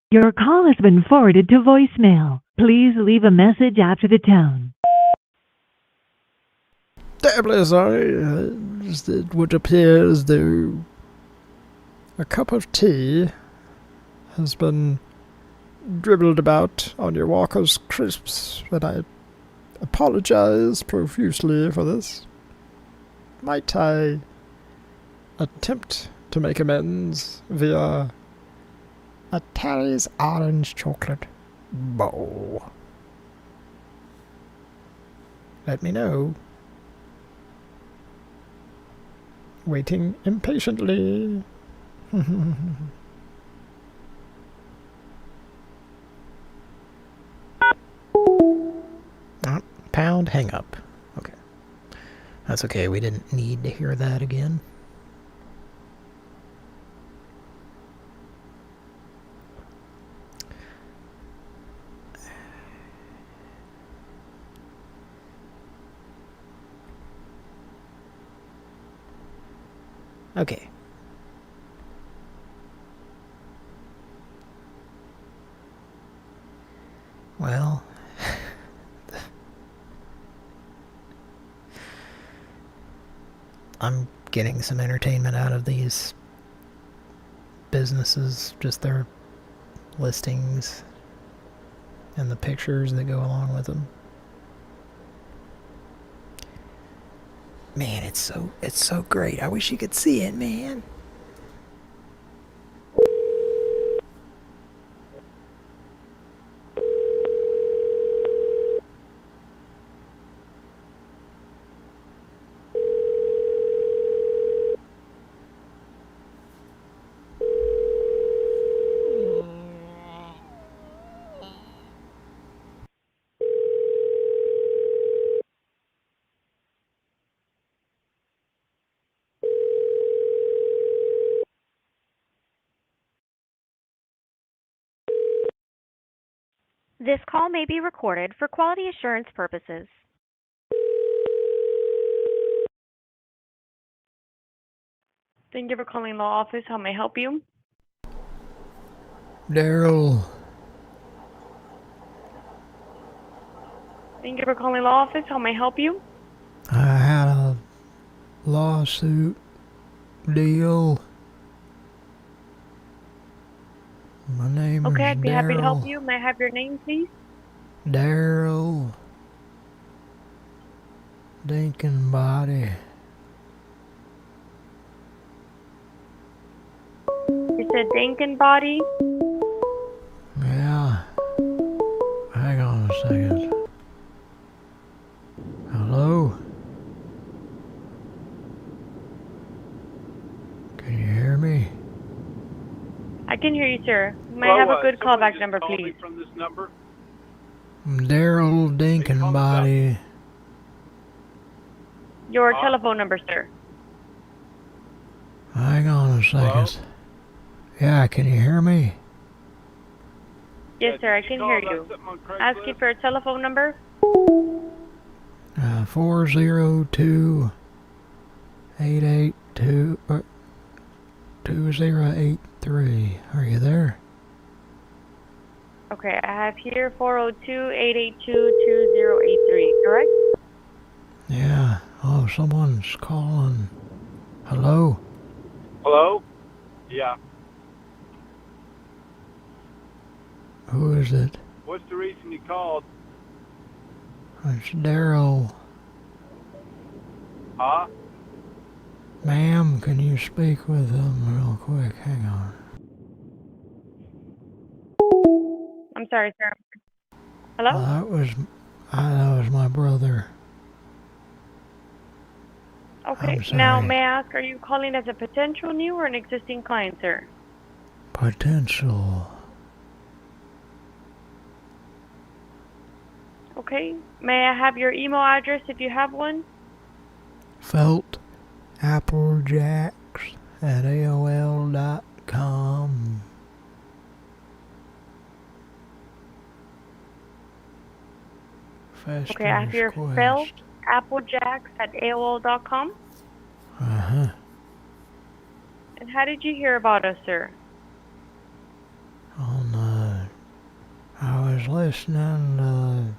[SPEAKER 11] Your call has been forwarded to voicemail. Please leave a message after the tone.
[SPEAKER 6] Terribly sorry. It would appear as though a cup of tea has been dribbled about on your Walker's crisps, and I apologize profusely for this. Might I attempt to make amends via a Terry's orange chocolate bowl? Let me know. Waiting impatiently.
[SPEAKER 2] Pound hang up. Okay. That's okay, we didn't need to hear that again. Okay. Well, I'm getting some entertainment out of these businesses, just their listings and the pictures that go along with them. Man, it's so great. I wish you could see it, man.
[SPEAKER 12] This call may be recorded for quality assurance purposes.
[SPEAKER 10] Thank you for calling law office. How may I help you?
[SPEAKER 2] Daryl.
[SPEAKER 10] Thank you for calling law office. How may I help you?
[SPEAKER 2] I had a lawsuit deal. My name is
[SPEAKER 10] Okay, I'd be happy to help
[SPEAKER 2] Daryl.
[SPEAKER 10] you. May I have your name, please?
[SPEAKER 2] Daryl Dinkenbody.
[SPEAKER 10] You said Dankin Body.
[SPEAKER 2] Yeah. Hang on a second. Hello? Can you hear me?
[SPEAKER 10] I can hear you, sir. May I have a good callback number, please?
[SPEAKER 15] From this number?
[SPEAKER 2] Daryl Dinkenbody.
[SPEAKER 10] Your telephone number, sir.
[SPEAKER 2] Hang on a second. Yeah, can you hear me?
[SPEAKER 10] Yes, sir, I can hear you. Asking for a telephone number?
[SPEAKER 2] 402 882 2083. Are you there?
[SPEAKER 10] Okay, I have here 402-882-2083, correct?
[SPEAKER 2] Yeah. Oh, someone's calling. Hello?
[SPEAKER 15] Hello? Yeah.
[SPEAKER 2] Who is it?
[SPEAKER 15] What's the reason you called?
[SPEAKER 2] It's Daryl.
[SPEAKER 15] Huh?
[SPEAKER 2] Ma'am, can you speak with him real quick? Hang on.
[SPEAKER 10] I'm sorry, sir. Hello?
[SPEAKER 2] That was my brother.
[SPEAKER 10] Okay,
[SPEAKER 2] I'm sorry.
[SPEAKER 10] now may I ask, are you calling as a potential new or an existing client, sir?
[SPEAKER 2] Potential.
[SPEAKER 10] Okay, may I have your email address if you have one?
[SPEAKER 2] Felt Applejacks at AOL.com.
[SPEAKER 10] Okay, I have your felt applejacks at AOL.com.
[SPEAKER 2] Uh-huh.
[SPEAKER 10] And how did you hear about us, sir?
[SPEAKER 2] I was listening to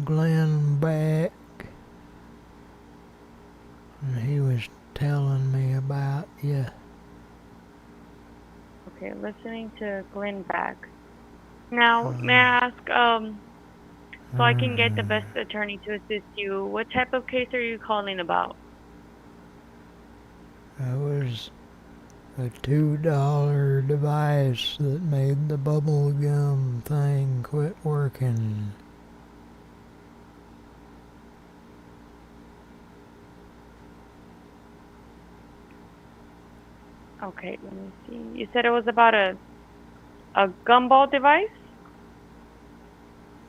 [SPEAKER 2] Glenn Beck, and he was telling me about you.
[SPEAKER 10] Okay, listening to Glenn Beck. Now, may I ask, so I can get the best attorney to assist you, what type of case are you calling about?
[SPEAKER 2] It was a $2 device that made the bubble gum thing quit working.
[SPEAKER 10] Okay, let me see. You said it was about a gumball device?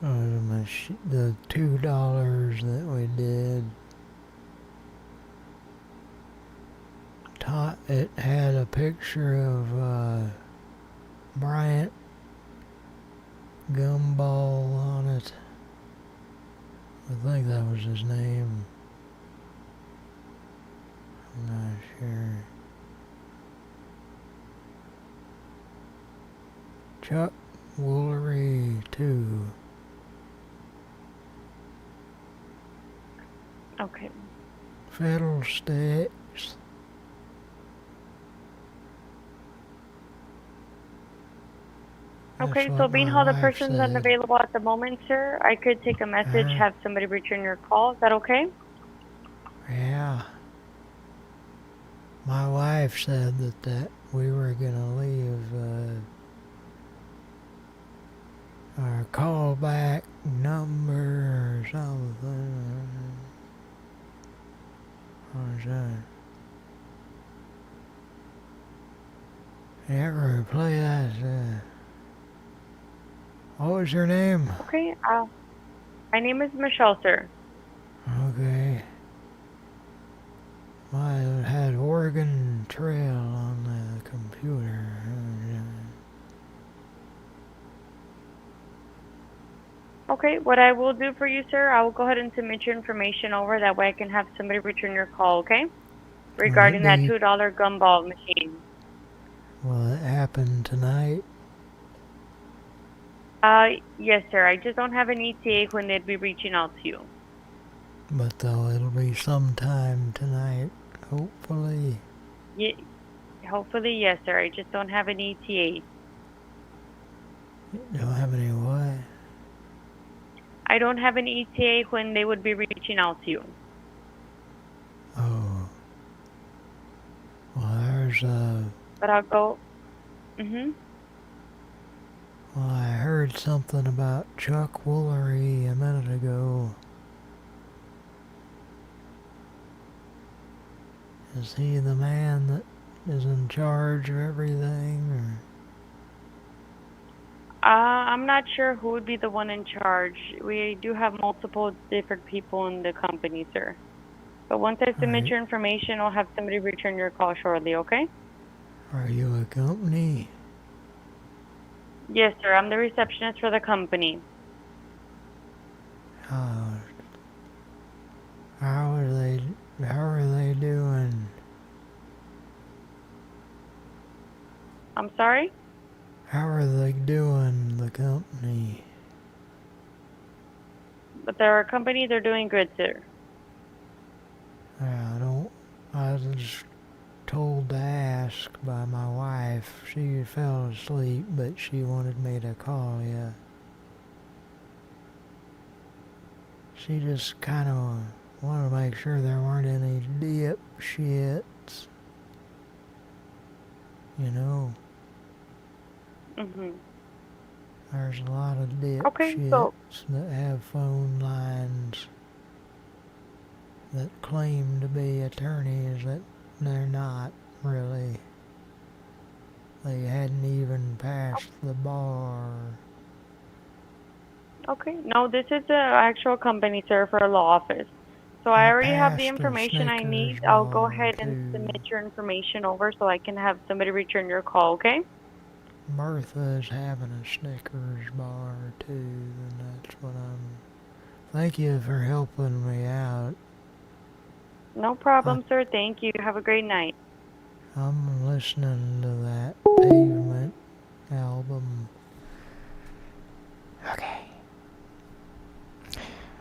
[SPEAKER 2] The $2 that we did. It had a picture of Bryant Gumball on it. I think that was his name.
[SPEAKER 6] I'm not sure. Chuck Woolery 2.
[SPEAKER 10] Okay.
[SPEAKER 6] Fiddlesticks.
[SPEAKER 10] Okay,
[SPEAKER 6] That's
[SPEAKER 10] so
[SPEAKER 6] what
[SPEAKER 10] being
[SPEAKER 6] my
[SPEAKER 10] how the
[SPEAKER 6] wife
[SPEAKER 10] person's
[SPEAKER 6] said.
[SPEAKER 10] unavailable at the moment, sir, I could take a message, have somebody return your call. Is that okay?
[SPEAKER 6] Yeah. My wife said that we were gonna leave our callback number or something. What was that? You ever play that? What was your name?
[SPEAKER 10] Okay, my name is Michelle, sir.
[SPEAKER 6] Okay. Mine had Oregon Trail on the computer.
[SPEAKER 10] Okay, what I will do for you, sir, I will go ahead and submit your information over. That way I can have somebody return your call, okay? Regarding that $2 gumball machine.
[SPEAKER 6] Will it happen tonight?
[SPEAKER 10] Yes, sir. I just don't have an ETA when they'd be reaching out to you.
[SPEAKER 6] But though it'll be sometime tonight, hopefully.
[SPEAKER 10] Yeah, hopefully, yes, sir. I just don't have an ETA.
[SPEAKER 6] Don't have any what?
[SPEAKER 10] I don't have an ETA when they would be reaching out to you.
[SPEAKER 6] Oh. Well, there's
[SPEAKER 10] But I'll go. Well,
[SPEAKER 6] I heard something about Chuck Woolery a minute ago. Is he the man that is in charge of everything, or?
[SPEAKER 10] I'm not sure who would be the one in charge. We do have multiple different people in the company, sir. But once I submit your information, I'll have somebody return your call shortly, okay?
[SPEAKER 6] Are you a company?
[SPEAKER 10] Yes, sir. I'm the receptionist for the company.
[SPEAKER 6] How are they doing?
[SPEAKER 10] I'm sorry?
[SPEAKER 6] How are they doing, the company?
[SPEAKER 10] But they're a company, they're doing good, sir.
[SPEAKER 6] I was just told to ask by my wife. She fell asleep, but she wanted me to call you. She just kind of wanted to make sure there weren't any dipshits. You know? There's a lot of dipshits that have phone lines that claim to be attorneys that they're not really. They hadn't even passed the bar.
[SPEAKER 10] Okay. No, this is the actual company, sir, for a law office. So I already have the information I need. I'll go ahead and submit your information over so I can have somebody return your call, okay?
[SPEAKER 6] Martha's having a Snickers bar too, and that's what Thank you for helping me out.
[SPEAKER 10] No problem, sir. Thank you. Have a great night.
[SPEAKER 6] I'm listening to that Pavement album.
[SPEAKER 2] Okay.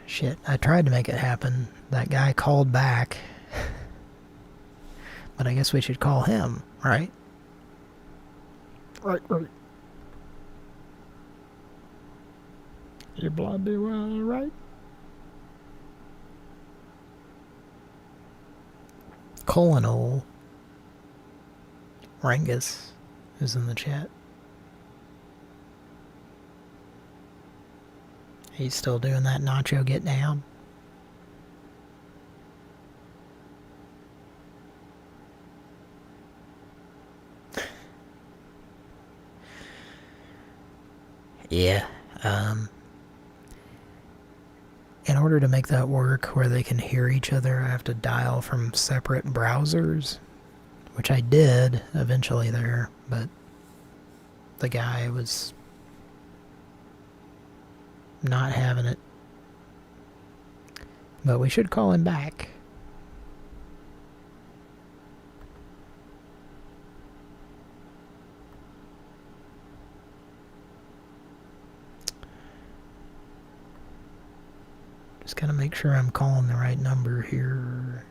[SPEAKER 2] Shit, I tried to make it happen. That guy called back. But I guess we should call him, right? Right.
[SPEAKER 6] You bloody well, right?
[SPEAKER 2] Colonel Rangus is in the chat. He's still doing that nacho get down. Yeah, in order to make that work where they can hear each other, I have to dial from separate browsers, which I did eventually there, but the guy was not having it. But we should call him back. Just gotta make sure I'm calling the right number here.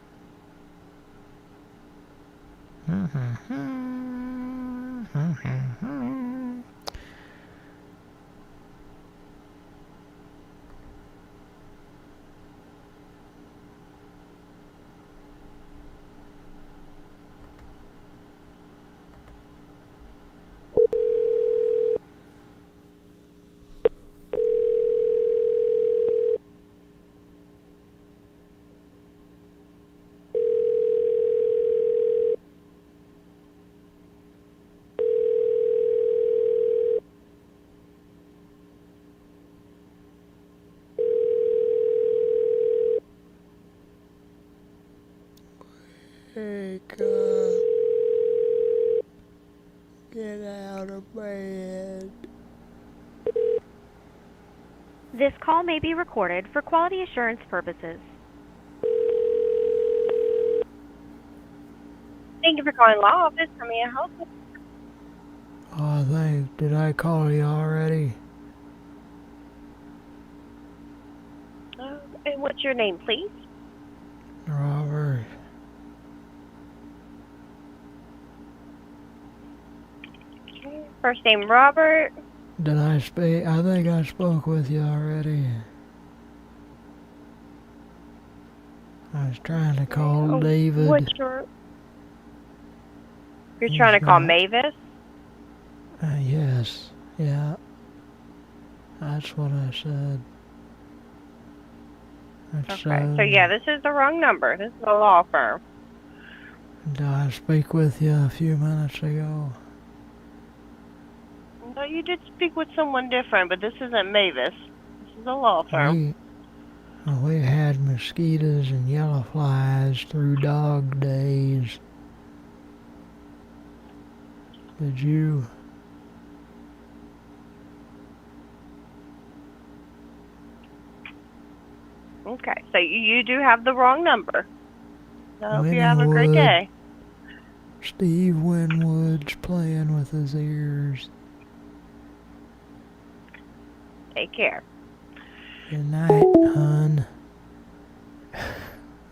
[SPEAKER 2] Hey, God. Get out of bed.
[SPEAKER 12] This call may be recorded for quality assurance purposes.
[SPEAKER 16] Thank you for calling Law Office. How may I help you?
[SPEAKER 2] Oh, thanks. Did I call you already?
[SPEAKER 16] And what's your name, please?
[SPEAKER 2] Robert.
[SPEAKER 16] Okay. First name, Robert.
[SPEAKER 2] Did I speak? I think I spoke with you already. I was trying to call David.
[SPEAKER 16] What's your... You're trying to call Mavis?
[SPEAKER 2] Yes. Yeah. That's what I said.
[SPEAKER 16] Okay, so yeah, this is the wrong number. This is a law firm.
[SPEAKER 2] Did I speak with you a few minutes ago?
[SPEAKER 16] No, you did speak with someone different, but this isn't Mavis. This is a law firm.
[SPEAKER 2] We had mosquitoes and yellow flies through dog days. Did you?
[SPEAKER 16] Okay, so you do have the wrong number. I hope you have a great day.
[SPEAKER 2] Steve Winwood's playing with his ears.
[SPEAKER 16] Take care.
[SPEAKER 2] Good night, hon.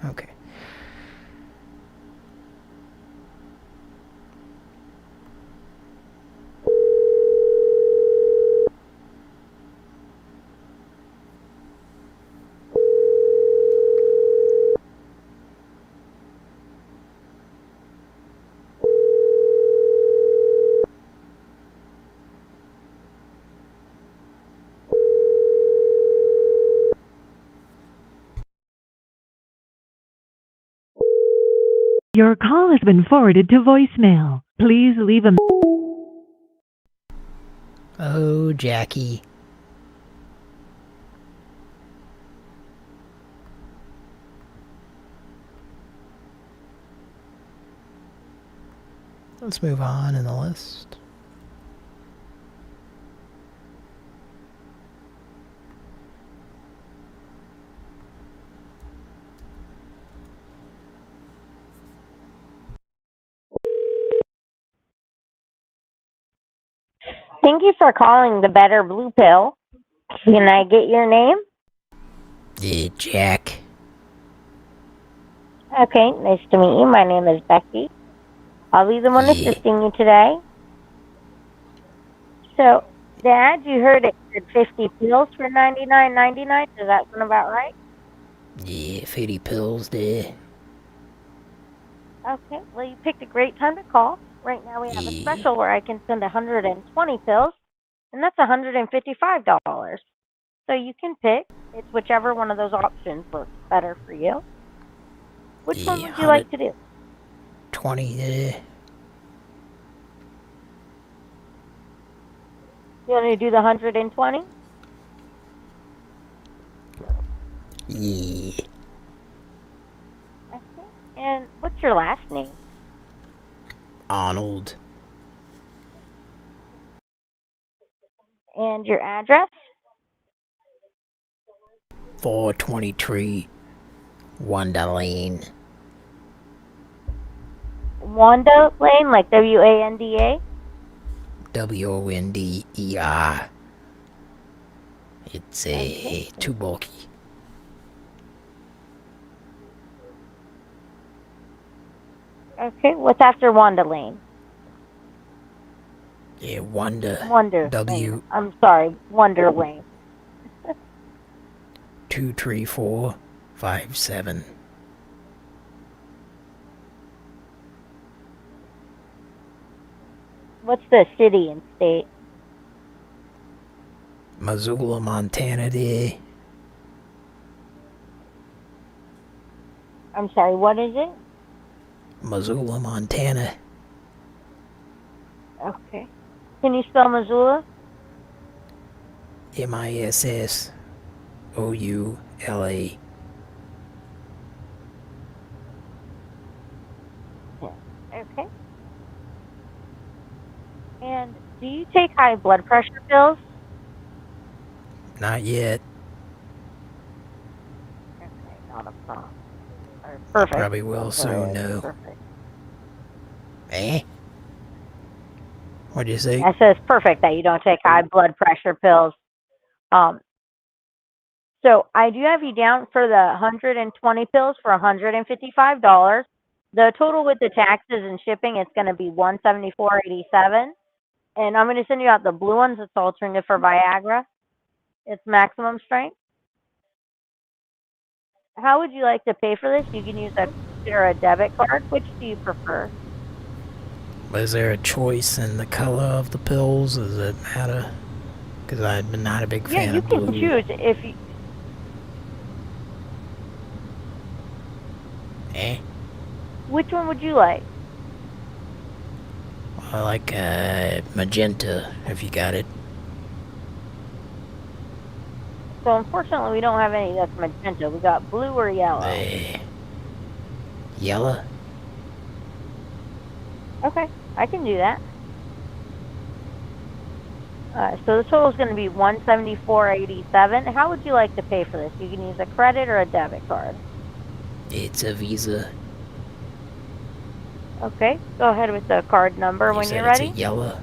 [SPEAKER 2] Okay.
[SPEAKER 11] Your call has been forwarded to voicemail. Please leave a...
[SPEAKER 2] Oh, Jackie. Let's move on in the list.
[SPEAKER 17] Thank you for calling the Better Blue Pill. Can I get your name?
[SPEAKER 2] Jack.
[SPEAKER 17] Okay, nice to meet you. My name is Becky. I'll be the one assisting you today. So, the ad you heard, it said 50 pills for $99.99. Does that sound about right?
[SPEAKER 2] Yeah, 50 pills there.
[SPEAKER 17] Okay, well, you picked a great time to call. Right now we have a special where I can send 120 pills, and that's $155. So you can pick. It's whichever one of those options works better for you. Which one would you like to do?
[SPEAKER 2] 20 there.
[SPEAKER 17] You want to do the 120?
[SPEAKER 2] Yeah.
[SPEAKER 17] Okay. And what's your last name?
[SPEAKER 2] Arnold.
[SPEAKER 17] And your address?
[SPEAKER 2] 423 Wanda Lane.
[SPEAKER 17] Wanda Lane, like W-A-N-D-A?
[SPEAKER 2] W-O-N-D-E-R. It's too bulky.
[SPEAKER 17] Okay, what's after Wanda Lane?
[SPEAKER 2] Yeah, Wonder.
[SPEAKER 17] Wonder
[SPEAKER 2] W.
[SPEAKER 17] Lane. I'm sorry, Wonder Lane.
[SPEAKER 2] 23457.
[SPEAKER 17] What's the city and state?
[SPEAKER 2] Missoula, Montana, there.
[SPEAKER 17] I'm sorry, what is it?
[SPEAKER 2] Missoula, Montana.
[SPEAKER 17] Okay. Can you spell Missoula?
[SPEAKER 2] MISSOULA.
[SPEAKER 17] Okay. And do you take high blood pressure pills?
[SPEAKER 2] Not yet.
[SPEAKER 17] Okay, not a problem. Perfect.
[SPEAKER 2] Probably will soon, though.
[SPEAKER 17] Perfect.
[SPEAKER 2] Eh? What'd you say?
[SPEAKER 17] I said it's perfect that you don't take high blood pressure pills. So I do have you down for the 120 pills for $155. The total with the taxes and shipping, it's going to be $174.87. And I'm going to send you out the blue ones. It's alternative for Viagra. It's maximum strength. How would you like to pay for this? You can use a credit or a debit card. Which do you prefer?
[SPEAKER 2] Was there a choice in the color of the pills? Does it matter? Because I'm not a big fan of blue.
[SPEAKER 17] Yeah, you can choose if you...
[SPEAKER 2] Eh?
[SPEAKER 17] Which one would you like?
[SPEAKER 2] I like magenta, if you got it.
[SPEAKER 17] So unfortunately, we don't have any that's magenta. We got blue or yellow.
[SPEAKER 2] Yellow?
[SPEAKER 17] Okay, I can do that. So the total is going to be $174.87. How would you like to pay for this? You can use a credit or a debit card.
[SPEAKER 2] It's a Visa.
[SPEAKER 17] Okay, go ahead with the card number when you're ready.
[SPEAKER 2] It's a yellow.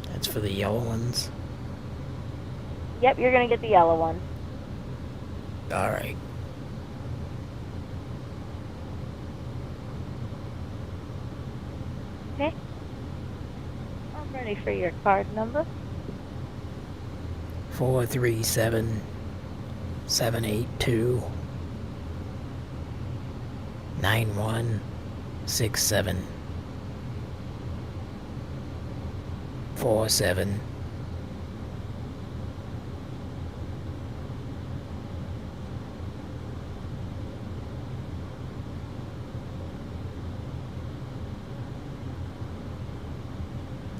[SPEAKER 2] That's for the yellow ones.
[SPEAKER 17] Yep, you're going to get the yellow one.
[SPEAKER 2] All right.
[SPEAKER 17] Okay. I'm ready for your card number.
[SPEAKER 2] 437-782-9167. 47.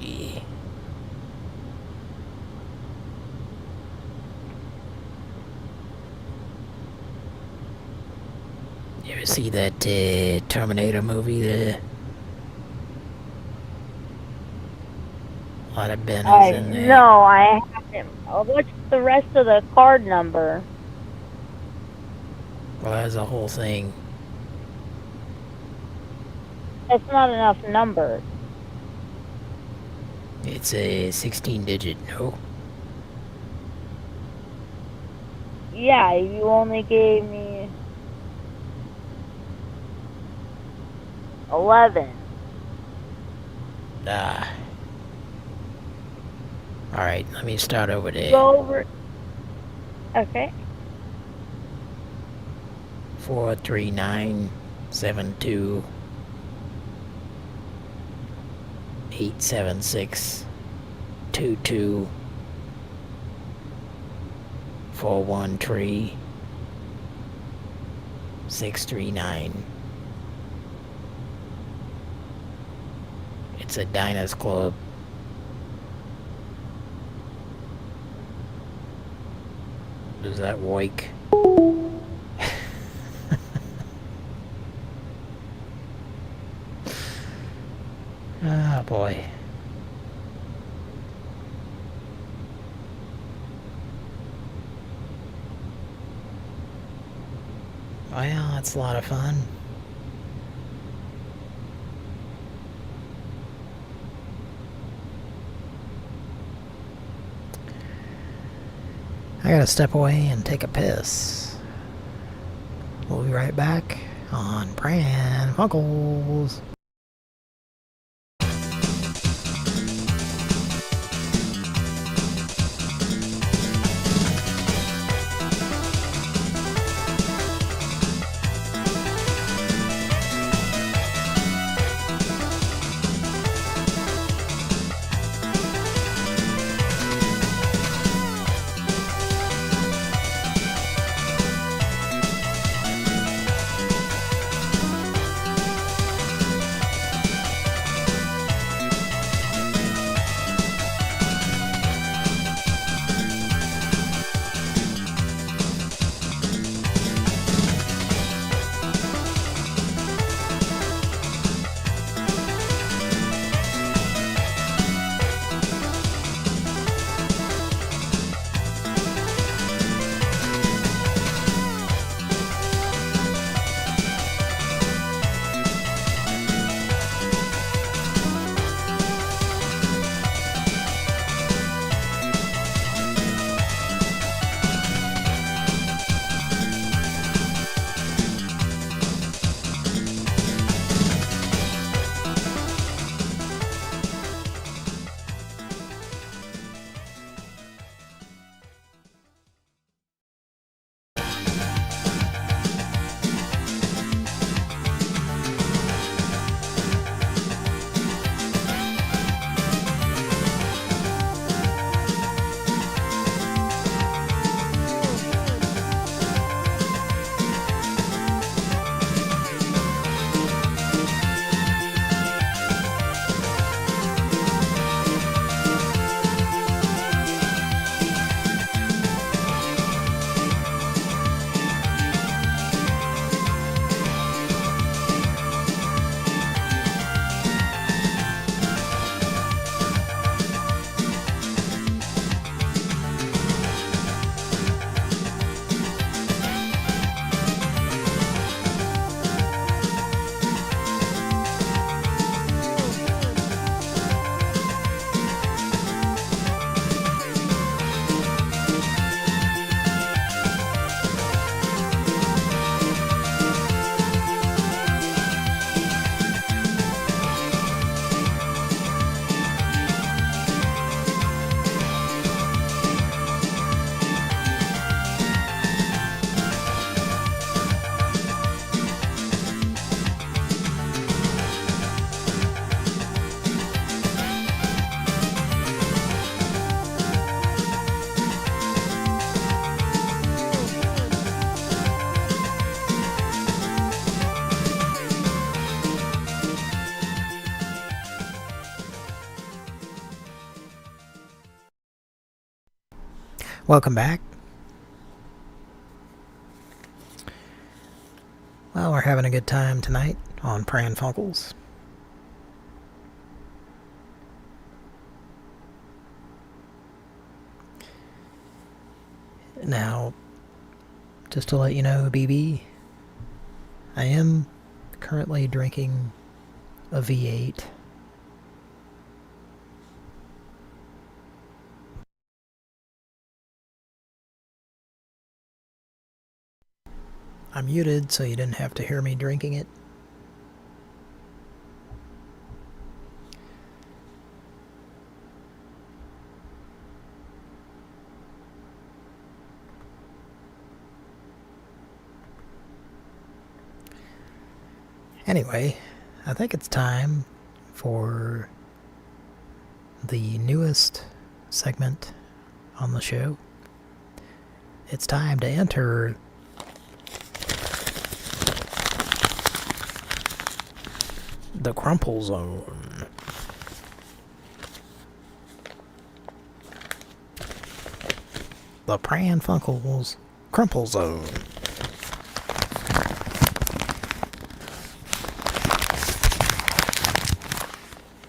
[SPEAKER 2] Yeah. You ever see that Terminator movie there? A lot of Benners in there.
[SPEAKER 17] No, I haven't. What's the rest of the card number?
[SPEAKER 2] Well, that's the whole thing.
[SPEAKER 17] That's not enough numbers.
[SPEAKER 2] It's a 16-digit, no?
[SPEAKER 17] Yeah, you only gave me 11.
[SPEAKER 2] Ah. Alright, let me start over there.
[SPEAKER 17] Go over. Okay.
[SPEAKER 2] 43972 876 22 413 639. It's a Diners Club. Does that wake? Ah, boy. Well, it's a lot of fun. I gotta step away and take a piss. We'll be right back. on Pran Funkels. Welcome back. Well, we're having a good time tonight on Pran Funkels. Now, just to let you know, BB, I am currently drinking a V8. I'm muted, so you didn't have to hear me drinking it. Anyway, I think it's time for the newest segment on the show. It's time to enter the Crumple Zone. The Pran Funkels Crumple Zone.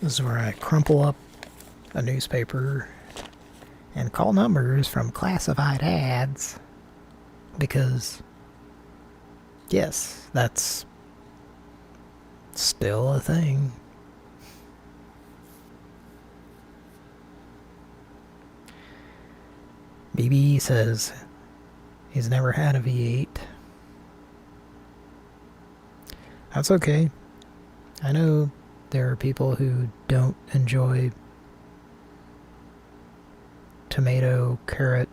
[SPEAKER 2] This is where I crumple up a newspaper and call numbers from classified ads, because, yes, that's still a thing. BB says he's never had a V8. That's okay. I know there are people who don't enjoy tomato, carrot,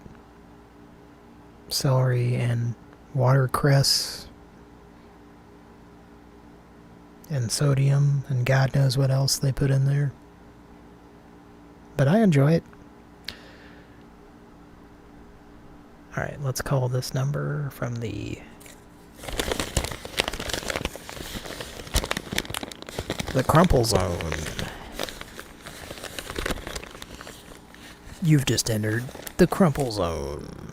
[SPEAKER 2] celery, and watercress, and sodium, and God knows what else they put in there. But I enjoy it. Alright, let's call this number from the Crumple Zone. You've just entered the Crumple Zone.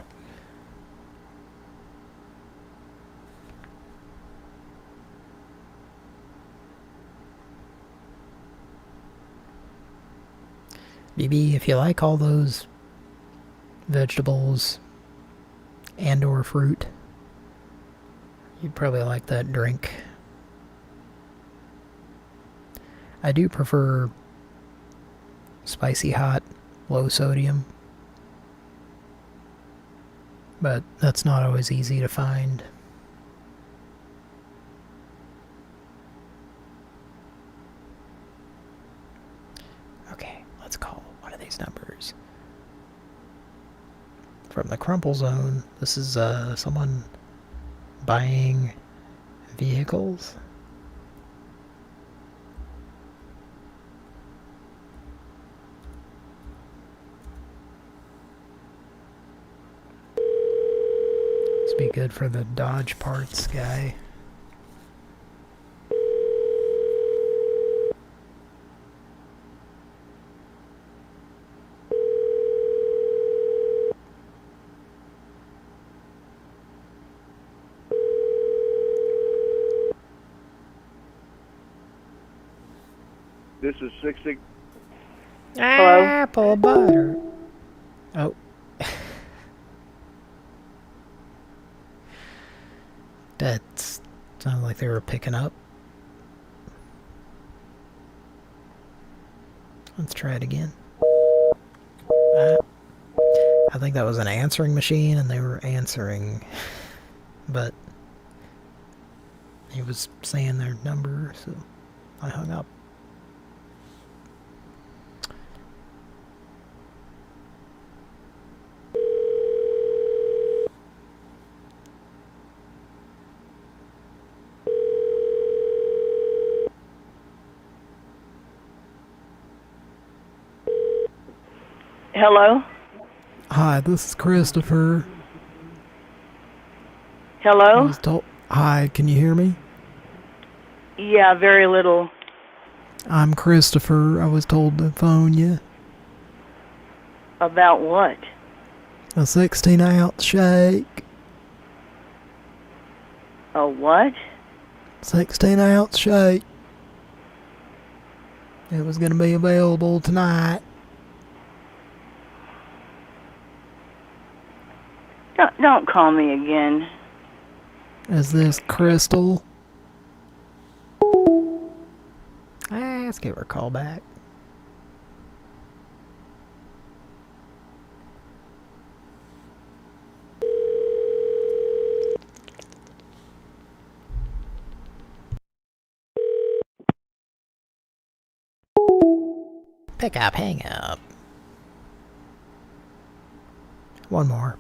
[SPEAKER 2] BB, if you like all those vegetables and or fruit, you'd probably like that drink. I do prefer spicy hot, low sodium, but that's not always easy to find. Okay, let's call one of these numbers. From the Crumple Zone, this is someone buying vehicles. This would be good for the Dodge parts guy.
[SPEAKER 15] This is 66.
[SPEAKER 2] Apple butter. Oh. That sounded like they were picking up. Let's try it again. I think that was an answering machine and they were answering, but he was saying their number, so I hung up.
[SPEAKER 18] Hello?
[SPEAKER 6] Hi, this is Christopher.
[SPEAKER 18] Hello?
[SPEAKER 6] Hi, can you hear me?
[SPEAKER 18] Yeah, very little.
[SPEAKER 6] I'm Christopher. I was told to phone you.
[SPEAKER 18] About what?
[SPEAKER 6] A 16-ounce shake.
[SPEAKER 18] A what?
[SPEAKER 6] 16-ounce shake. It was going to be available tonight.
[SPEAKER 18] Don't call me again.
[SPEAKER 6] Is this Crystal? Let's give her a call back. Pick up, hang up. One more.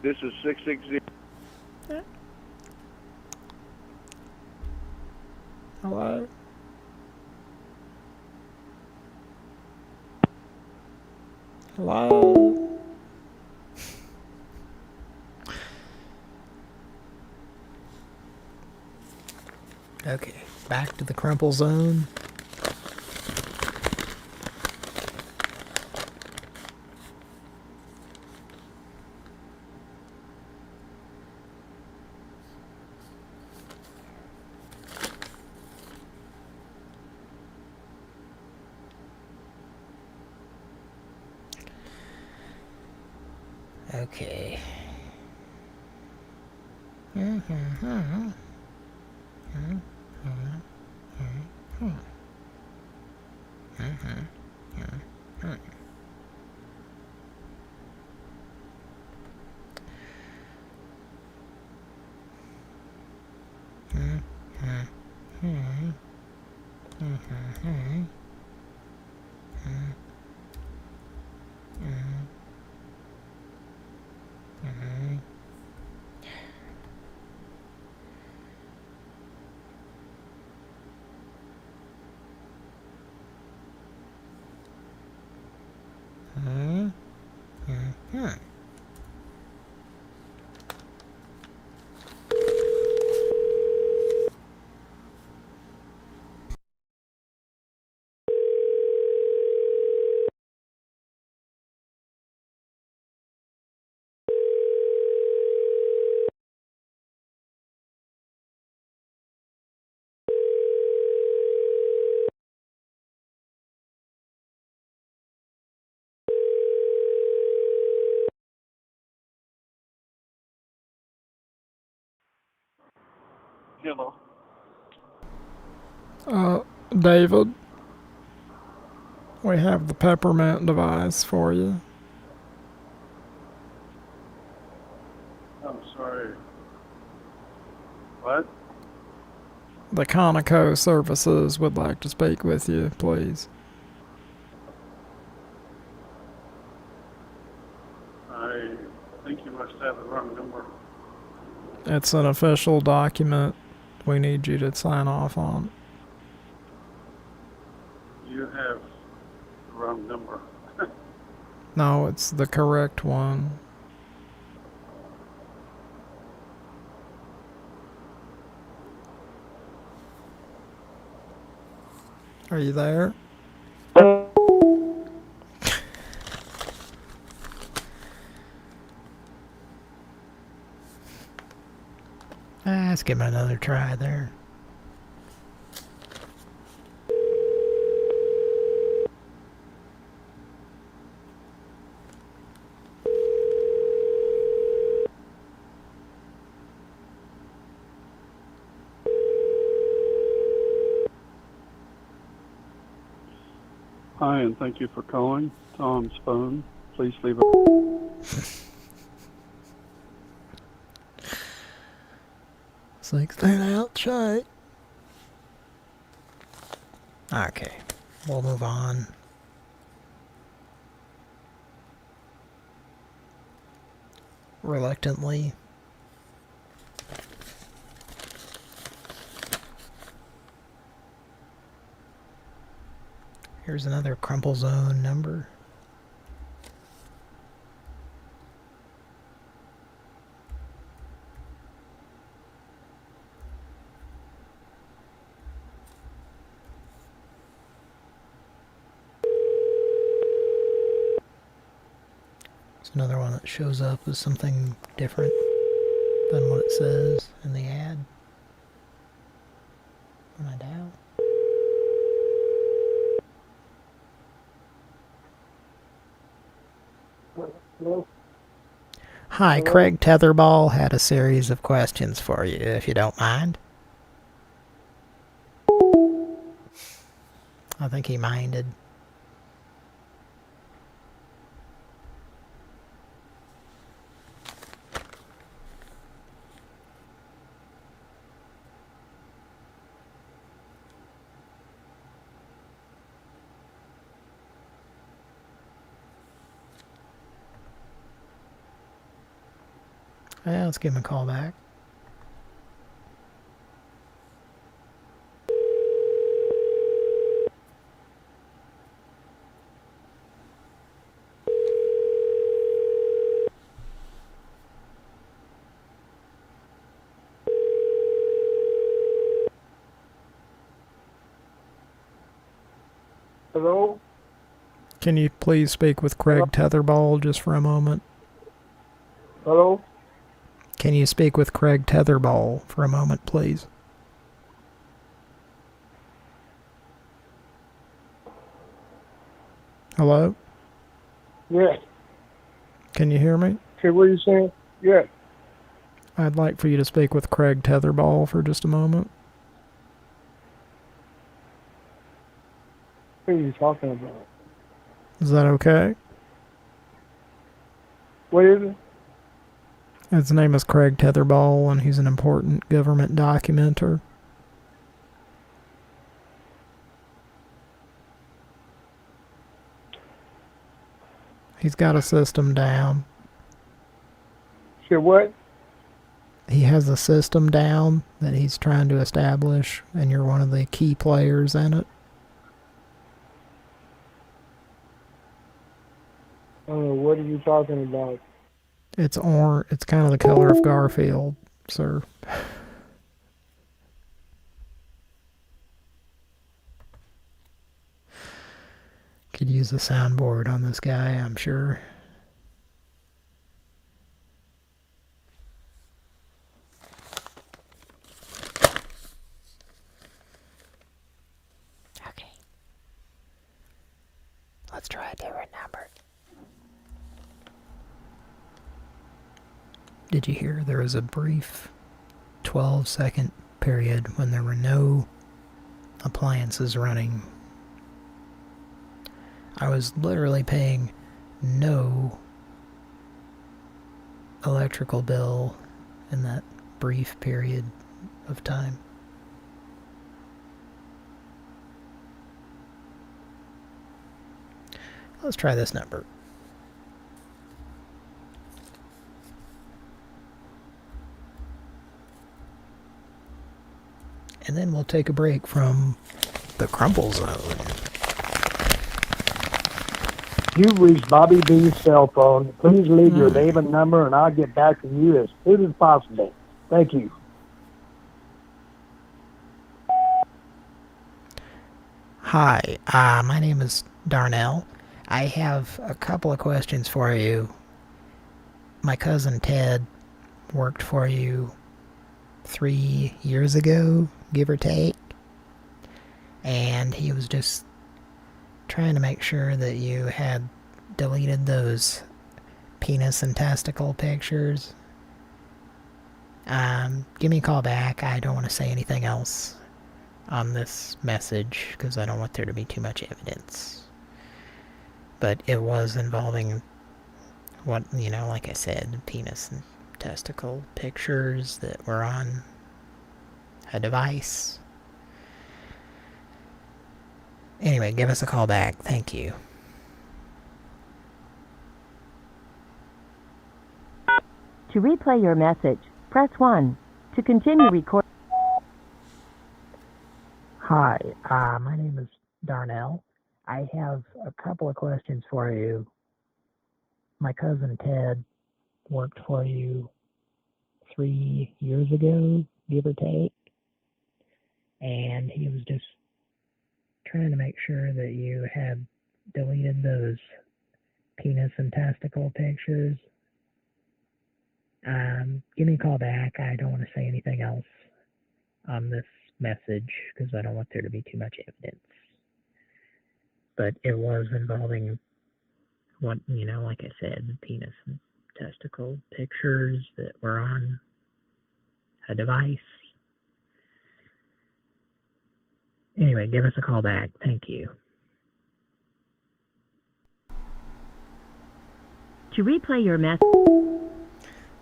[SPEAKER 15] This is 660.
[SPEAKER 6] Hello? Hello?
[SPEAKER 2] Okay, back to the Crumple Zone. Okay.
[SPEAKER 15] Hello.
[SPEAKER 6] David, we have the peppermint device for you.
[SPEAKER 15] I'm sorry. What?
[SPEAKER 6] The Conoco services would like to speak with you, please.
[SPEAKER 15] I think you must have the wrong number.
[SPEAKER 6] It's an official document we need you to sign off on.
[SPEAKER 15] You have the wrong number.
[SPEAKER 6] No, it's the correct one. Are you there?
[SPEAKER 2] Let's give him another try there.
[SPEAKER 15] Hi, and thank you for calling Tom's phone. Please leave a...
[SPEAKER 2] It's like, stand outside. Okay, we'll move on. Reluctantly. Here's another Crumple Zone number. There's another one that shows up as something different than what it says in the ad. When I dial.
[SPEAKER 15] Hello?
[SPEAKER 2] Hi, Craig Tetherball had a series of questions for you, if you don't mind. I think he minded. Yeah, let's give him a call back.
[SPEAKER 15] Hello?
[SPEAKER 6] Can you please speak with Craig Tetherball just for a moment?
[SPEAKER 15] Hello?
[SPEAKER 2] Can you speak with Craig Tetherball for a moment, please? Hello?
[SPEAKER 15] Yes.
[SPEAKER 6] Can you hear me?
[SPEAKER 19] Okay, what are you saying? Yeah.
[SPEAKER 6] I'd like for you to speak with Craig Tetherball for just a moment.
[SPEAKER 19] What are you talking about?
[SPEAKER 6] Is that okay?
[SPEAKER 19] What is it?
[SPEAKER 6] His name is Craig Tetherball, and he's an important government documenter. He's got a system down.
[SPEAKER 19] Say what?
[SPEAKER 6] He has a system down that he's trying to establish, and you're one of the key players in it.
[SPEAKER 19] What are you talking about?
[SPEAKER 6] It's kind of the color of Garfield, sir. Could use a soundboard on this guy, I'm sure.
[SPEAKER 2] Okay. Let's try a different number. Did you hear there was a brief 12-second period when there were no appliances running? I was literally paying no electrical bill in that brief period of time. Let's try this number. And then we'll take a break from the crumble zone.
[SPEAKER 19] You've reached Bobby B's cell phone. Please leave your name and number, and I'll get back to you as soon as possible. Thank you.
[SPEAKER 2] Hi, my name is Darnell. I have a couple of questions for you. My cousin Ted worked for you 3 years ago, give or take. And he was just trying to make sure that you had deleted those penis and testicle pictures. Give me a call back. I don't want to say anything else on this message because I don't want there to be too much evidence. But it was involving what, like I said, penis and testicle pictures that were on a device. Anyway, give us a call back. Thank you.
[SPEAKER 11] To replay your message, press 1. To continue recording.
[SPEAKER 2] Hi, my name is Darnell. I have a couple of questions for you. My cousin Ted worked for you 3 years ago, give or take. And he was just trying to make sure that you had deleted those penis and testicle pictures. Give me a call back. I don't want to say anything else on this message because I don't want there to be too much evidence. But it was involving what, like I said, penis and testicle pictures that were on a device. Anyway, give us a call back. Thank you.
[SPEAKER 11] To replay your message.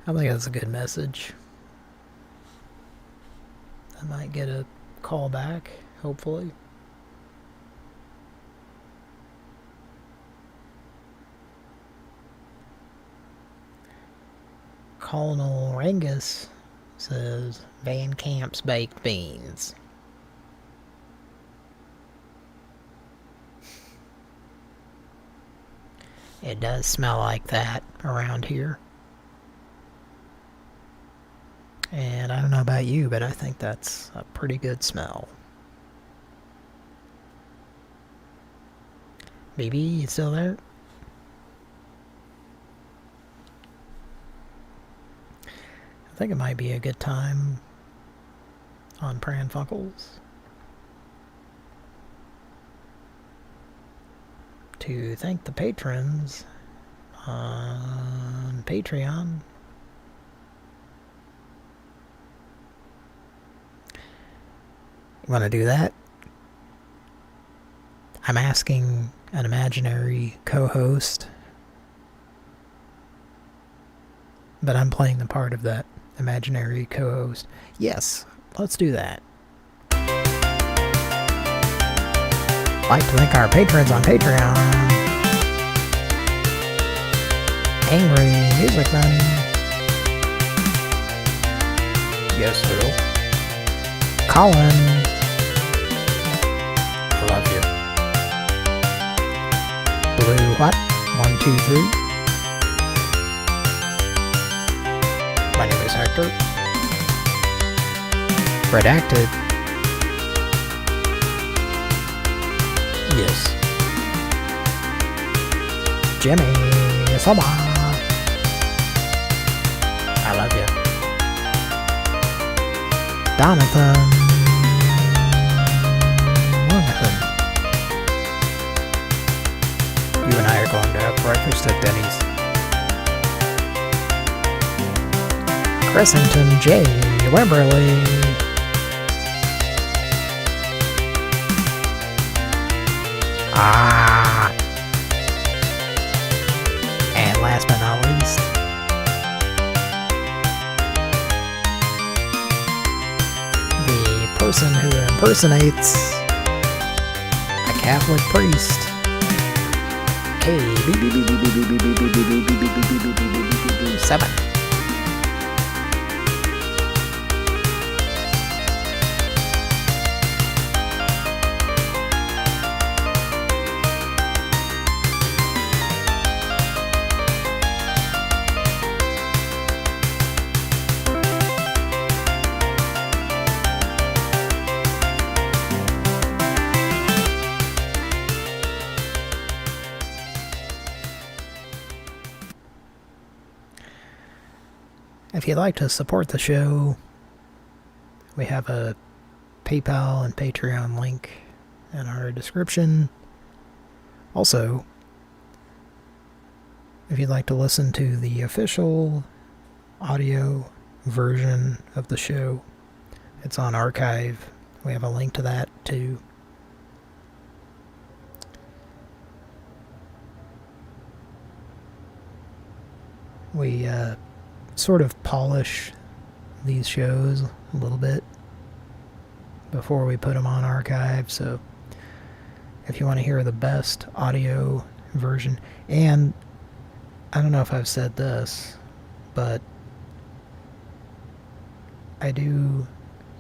[SPEAKER 2] I think that's a good message. I might get a call back, hopefully. Colonel Rangus says Van Camp's baked beans. It does smell like that around here. And I don't know about you, but I think that's a pretty good smell. BB, you still there? I think it might be a good time on Pran Funkels to thank the patrons on Patreon. You want to do that? I'm asking an imaginary co-host, but I'm playing the part of that imaginary co-host. Yes, let's do that. I'd like to thank our patrons on Patreon. Angry Music Man. Yes, sir. Colin. I love you. Blue what? 1, 2, 3. My name is Hector. Redacted. Yes. Jimmy Sama. I love you. Donathan. You and I are going to have breakfast at Denny's. Cressington J. Wimberly. And last but not least, the person who impersonates a Catholic priest. K7. If you'd like to support the show, we have a PayPal and Patreon link in our description. Also, if you'd like to listen to the official audio version of the show, it's on Archive. We have a link to that too. We sort of polish these shows a little bit before we put them on Archive, so if you want to hear the best audio version, and I don't know if I've said this, but I do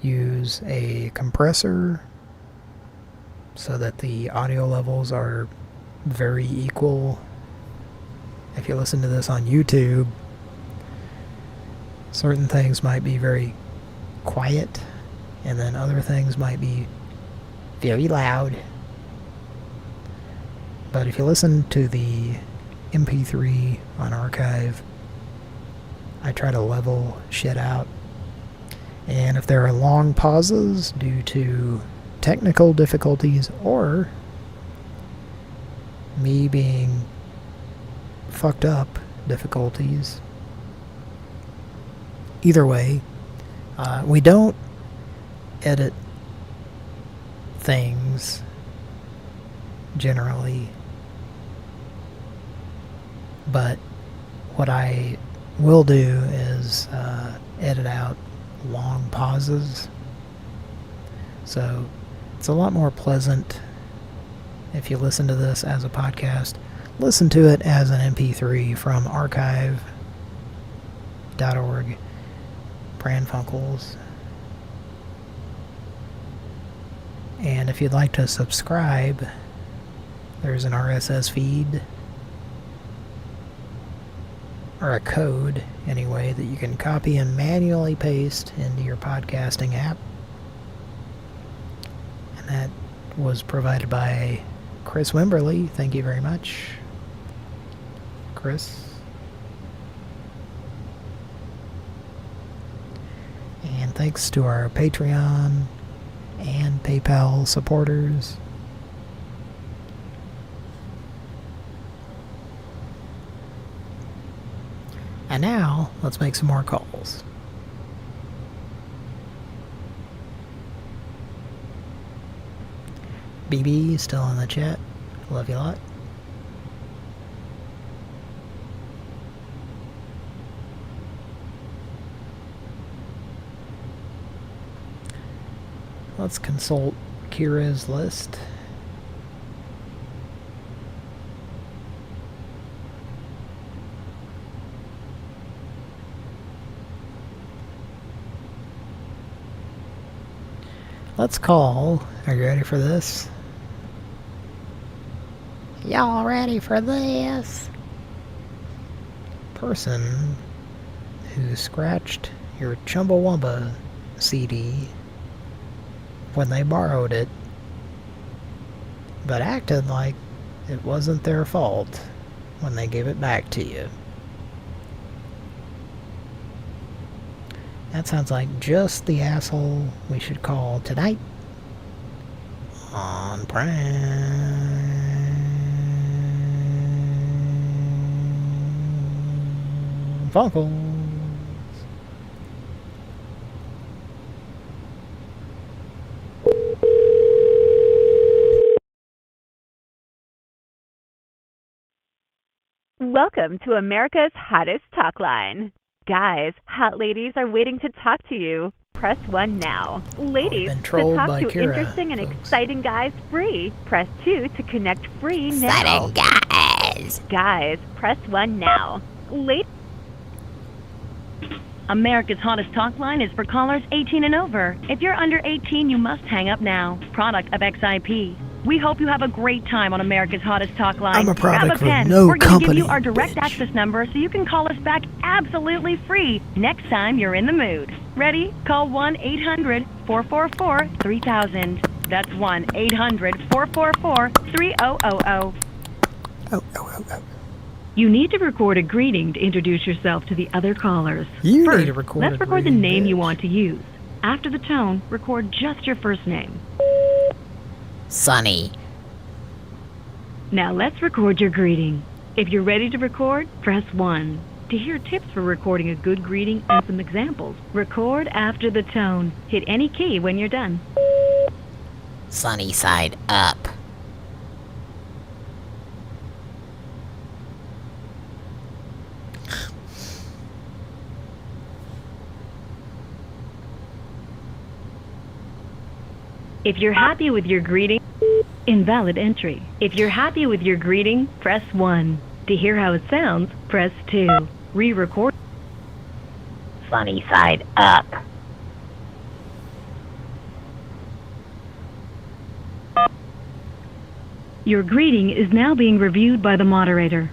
[SPEAKER 2] use a compressor so that the audio levels are very equal. If you listen to this on YouTube, certain things might be very quiet, and then other things might be very loud. But if you listen to the MP3 on Archive, I try to level shit out. And if there are long pauses due to technical difficulties or me being fucked up difficulties, either way, we don't edit things generally, but what I will do is edit out long pauses, so it's a lot more pleasant if you listen to this as a podcast. Listen to it as an MP3 from archive.org. Pran Funkels. And if you'd like to subscribe, there's an RSS feed, or a code anyway, that you can copy and manually paste into your podcasting app. And that was provided by Chris Wimberly. Thank you very much, Chris. And thanks to our Patreon and PayPal supporters. And now, let's make some more calls. BB, still in the chat. Love you a lot. Let's consult Kira's list. Let's call. Are you ready for this? Y'all ready for this? Person who scratched your Chumbawamba CD when they borrowed it, but acted like it wasn't their fault when they gave it back to you. That sounds like just the asshole we should call tonight on Pran Funkels.
[SPEAKER 20] Welcome to America's hottest talk line. Guys, hot ladies are waiting to talk to you. Press 1 now. Ladies, to talk to
[SPEAKER 2] Kira,
[SPEAKER 20] interesting and exciting guys free. Press 2 to connect free now.
[SPEAKER 2] Exciting guys.
[SPEAKER 20] Guys, press 1 now.
[SPEAKER 11] America's hottest talk line is for callers 18 and over. If you're under 18, you must hang up now. Product of XIP. We hope you have a great time on America's hottest talk line.
[SPEAKER 2] I'm a product
[SPEAKER 11] Grab a pen.
[SPEAKER 2] from no
[SPEAKER 11] We're going to give
[SPEAKER 2] company,
[SPEAKER 11] you our direct
[SPEAKER 2] bitch.
[SPEAKER 11] access number so you can call us back absolutely free next time you're in the mood. Ready? Call 1-800-444-3000. That's 1-800-444-3000. You need to record a greeting to introduce yourself to the other callers.
[SPEAKER 2] You
[SPEAKER 11] First,
[SPEAKER 2] need to record
[SPEAKER 11] let's
[SPEAKER 2] a
[SPEAKER 11] record the
[SPEAKER 2] greeting,
[SPEAKER 11] name you
[SPEAKER 2] bitch.
[SPEAKER 11] want to use. After the tone, record just your first name.
[SPEAKER 2] Sunny.
[SPEAKER 11] Now let's record your greeting. If you're ready to record, press 1. To hear tips for recording a good greeting and some examples, record after the tone. Hit any key when you're done.
[SPEAKER 2] Sunny side up.
[SPEAKER 11] If you're happy with your greeting, invalid entry. If you're happy with your greeting, press 1. To hear how it sounds, press 2. Re-record.
[SPEAKER 2] Sunny side up.
[SPEAKER 11] Your greeting is now being reviewed by the moderator.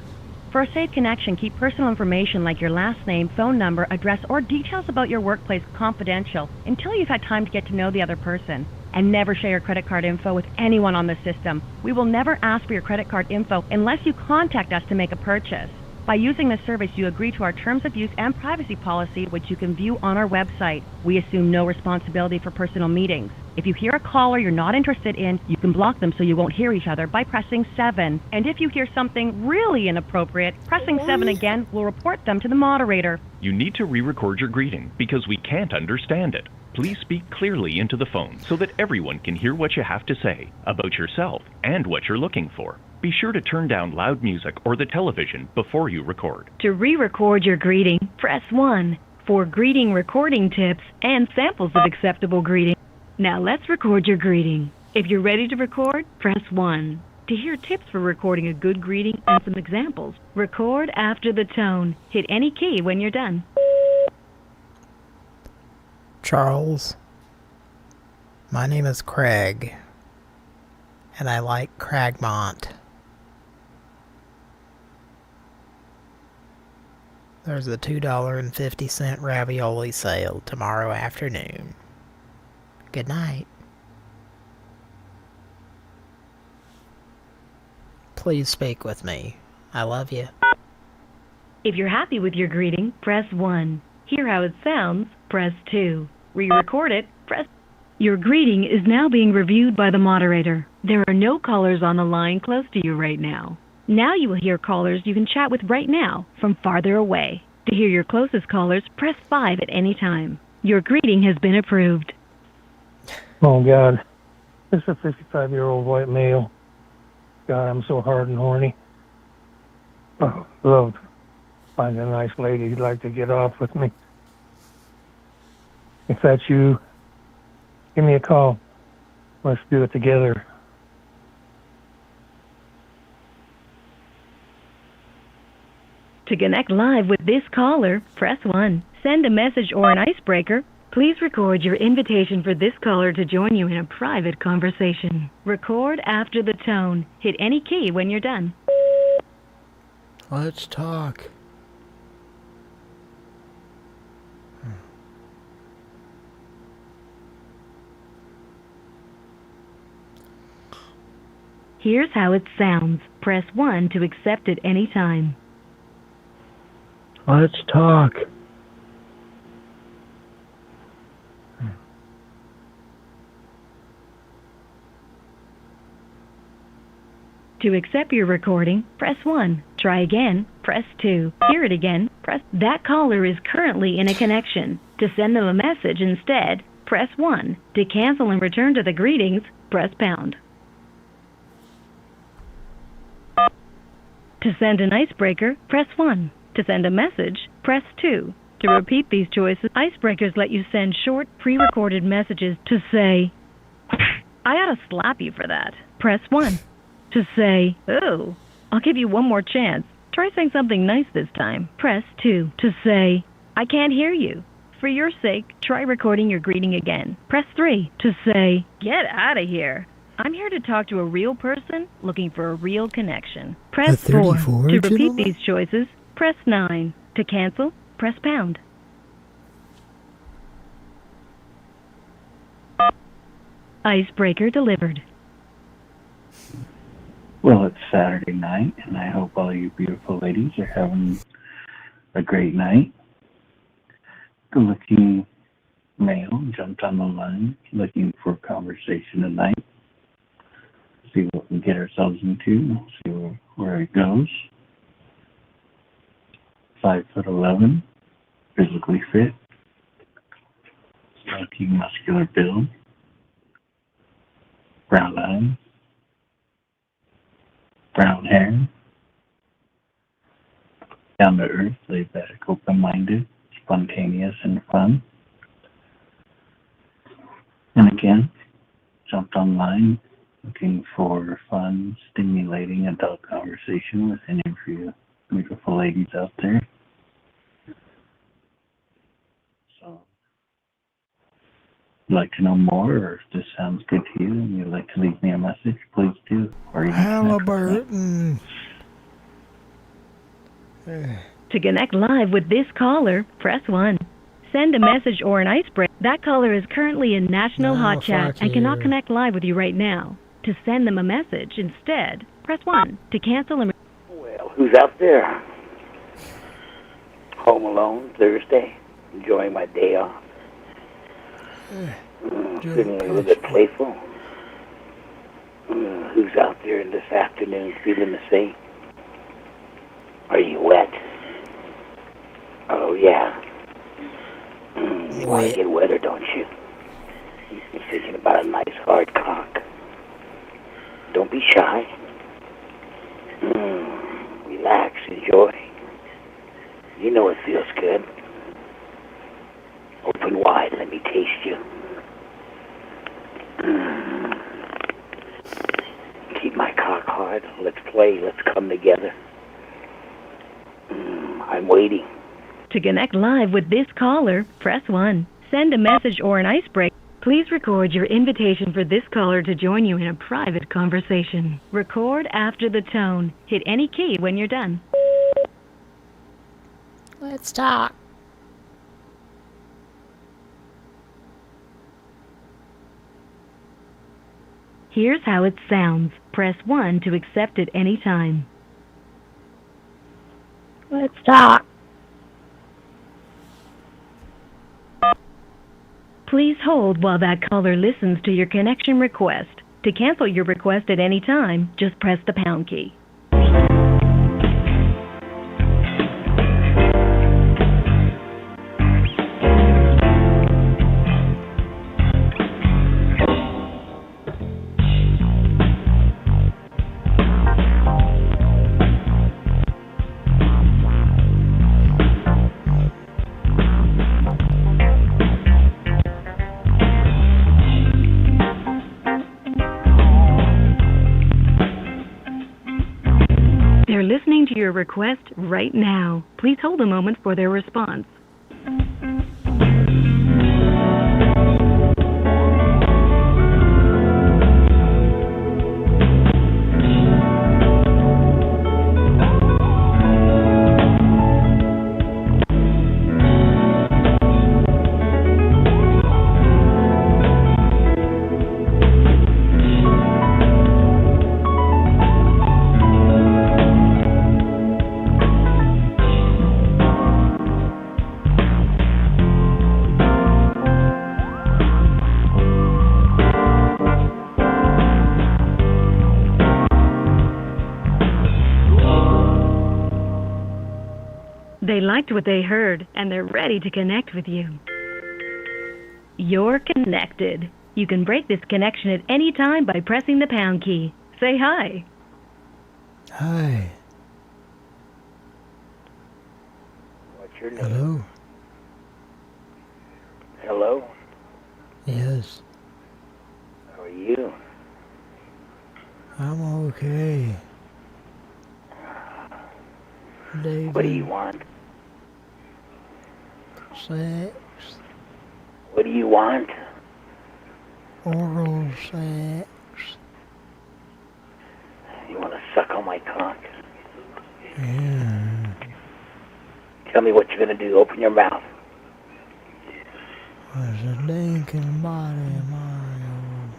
[SPEAKER 11] For a safe connection, keep personal information like your last name, phone number, address, or details about your workplace confidential until you've had time to get to know the other person. And never share your credit card info with anyone on the system. We will never ask for your credit card info unless you contact us to make a purchase. By using this service, you agree to our terms of use and privacy policy, which you can view on our website. We assume no responsibility for personal meetings. If you hear a caller you're not interested in, you can block them so you won't hear each other by pressing 7. And if you hear something really inappropriate, pressing 7 again will report them to the moderator.
[SPEAKER 21] You need to re-record your greeting because we can't understand it. Please speak clearly into the phone so that everyone can hear what you have to say about yourself and what you're looking for. Be sure to turn down loud music or the television before you record.
[SPEAKER 11] To re-record your greeting, press 1. For greeting recording tips and samples of acceptable greeting. Now let's record your greeting. If you're ready to record, press 1. To hear tips for recording a good greeting and some examples, record after the tone. Hit any key when you're done.
[SPEAKER 2] Charles. My name is Craig. And I like Cragmont. There's a $2.50 ravioli sale tomorrow afternoon. Good night. Please speak with me. I love you.
[SPEAKER 11] If you're happy with your greeting, press 1. Hear how it sounds, press 2. Re-record it, press... Your greeting is now being reviewed by the moderator. There are no callers on the line close to you right now. Now you will hear callers you can chat with right now from farther away. To hear your closest callers, press 5 at any time. Your greeting has been approved.
[SPEAKER 19] Oh, God. This is a 55-year-old white male. God, I'm so hard and horny. Oh, love finding a nice lady who'd like to get off with me. If that's you, give me a call. Let's do it together.
[SPEAKER 11] To connect live with this caller, press 1. Send a message or an icebreaker. Please record your invitation for this caller to join you in a private conversation. Record after the tone. Hit any key when you're done.
[SPEAKER 2] Let's talk.
[SPEAKER 11] Here's how it sounds. Press 1 to accept at any time.
[SPEAKER 19] Let's talk.
[SPEAKER 11] To accept your recording, press 1. Try again, press 2. Hear it again, press... That caller is currently in a connection. To send them a message instead, press 1. To cancel and return to the greetings, press pound. To send an icebreaker, press 1. To send a message, press 2. To repeat these choices, icebreakers let you send short, pre-recorded messages to say, I ought to slap you for that. Press 1. To say, oh, I'll give you one more chance. Try saying something nice this time. Press 2. To say, I can't hear you. For your sake, try recording your greeting again. Press 3. To say, get out of here. I'm here to talk to a real person looking for a real connection. Press 4. To repeat these choices, press 9. To cancel, press pound. Icebreaker delivered.
[SPEAKER 13] Well, it's Saturday night, and I hope all you beautiful ladies are having a great night. Good-looking male jumped on the line, looking for a conversation tonight. See what we can get ourselves into, see where it goes. 5'11", physically fit, stocky, muscular build, brown eyes, brown hair, down to earth, laid back, open-minded, spontaneous, and fun. And again, jumped online looking for fun, stimulating adult conversation with any of you beautiful ladies out there. So, if you'd like to know more, or if this sounds good to you and you'd like to leave me a message, please do. Or you can
[SPEAKER 2] Halliburton.
[SPEAKER 11] To connect live with this caller, press 1. Send a message or an icebreaker. That caller is currently in National Hot Chat and cannot connect live with you right now. To send them a message instead, press 1. To cancel and...
[SPEAKER 1] Well, who's out there? Home alone, Thursday, enjoying my day off. Feeling a little bit playful. Who's out there this afternoon feeling the same? Are you wet? Oh, yeah. You want to get wetter, don't you? You're thinking about a nice hard cock. Don't be shy. Relax, enjoy. You know it feels good. Open wide, let me taste you. Keep my cock hard. Let's play, let's come together. I'm waiting.
[SPEAKER 11] To connect live with this caller, press 1. Send a message or an icebreaker. Please record your invitation for this caller to join you in a private conversation. Record after the tone. Hit any key when you're done.
[SPEAKER 17] Let's talk.
[SPEAKER 11] Here's how it sounds. Press 1 to accept at any time.
[SPEAKER 17] Let's talk.
[SPEAKER 11] Please hold while that caller listens to your connection request. To cancel your request at any time, just press the pound key. They're listening to your request right now. Please hold a moment for their response. They liked what they heard, and they're ready to connect with you. You're connected. You can break this connection at any time by pressing the pound key. Say hi.
[SPEAKER 2] Hi.
[SPEAKER 1] What's your name?
[SPEAKER 2] Hello.
[SPEAKER 1] Hello?
[SPEAKER 2] Yes.
[SPEAKER 1] How are you?
[SPEAKER 2] I'm okay. David.
[SPEAKER 1] What do you want?
[SPEAKER 2] Sex.
[SPEAKER 1] What do you want?
[SPEAKER 2] Oral sex.
[SPEAKER 1] You want to suck on my cock?
[SPEAKER 2] Yeah.
[SPEAKER 1] Tell me what you're going to do. Open your mouth.
[SPEAKER 2] There's a dinking body, Mario.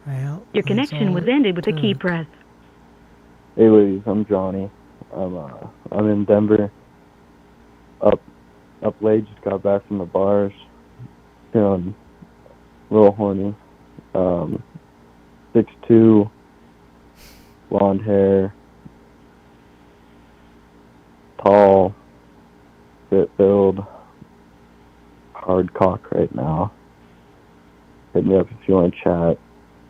[SPEAKER 2] Well,
[SPEAKER 11] Your connection was ended with a key press.
[SPEAKER 3] Hey ladies, I'm Johnny. I'm in Denver. Up late, just got back from the bars. Feeling a little horny. 6'2", blonde hair, tall, fit build, hard cock right now. Hit me up if you want to chat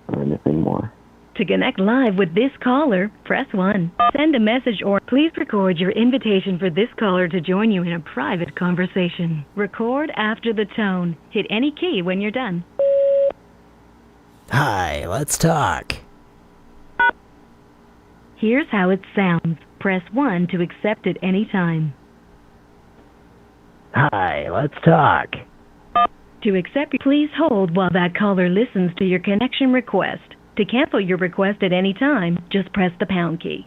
[SPEAKER 3] or anything more.
[SPEAKER 11] To connect live with this caller, press 1. Send a message or please record your invitation for this caller to join you in a private conversation. Record after the tone. Hit any key when you're done.
[SPEAKER 2] Hi, let's talk.
[SPEAKER 11] Here's how it sounds. Press 1 to accept at any time.
[SPEAKER 2] Hi, let's talk.
[SPEAKER 11] To accept, please hold while that caller listens to your connection request. To cancel your request at any time, just press the pound key.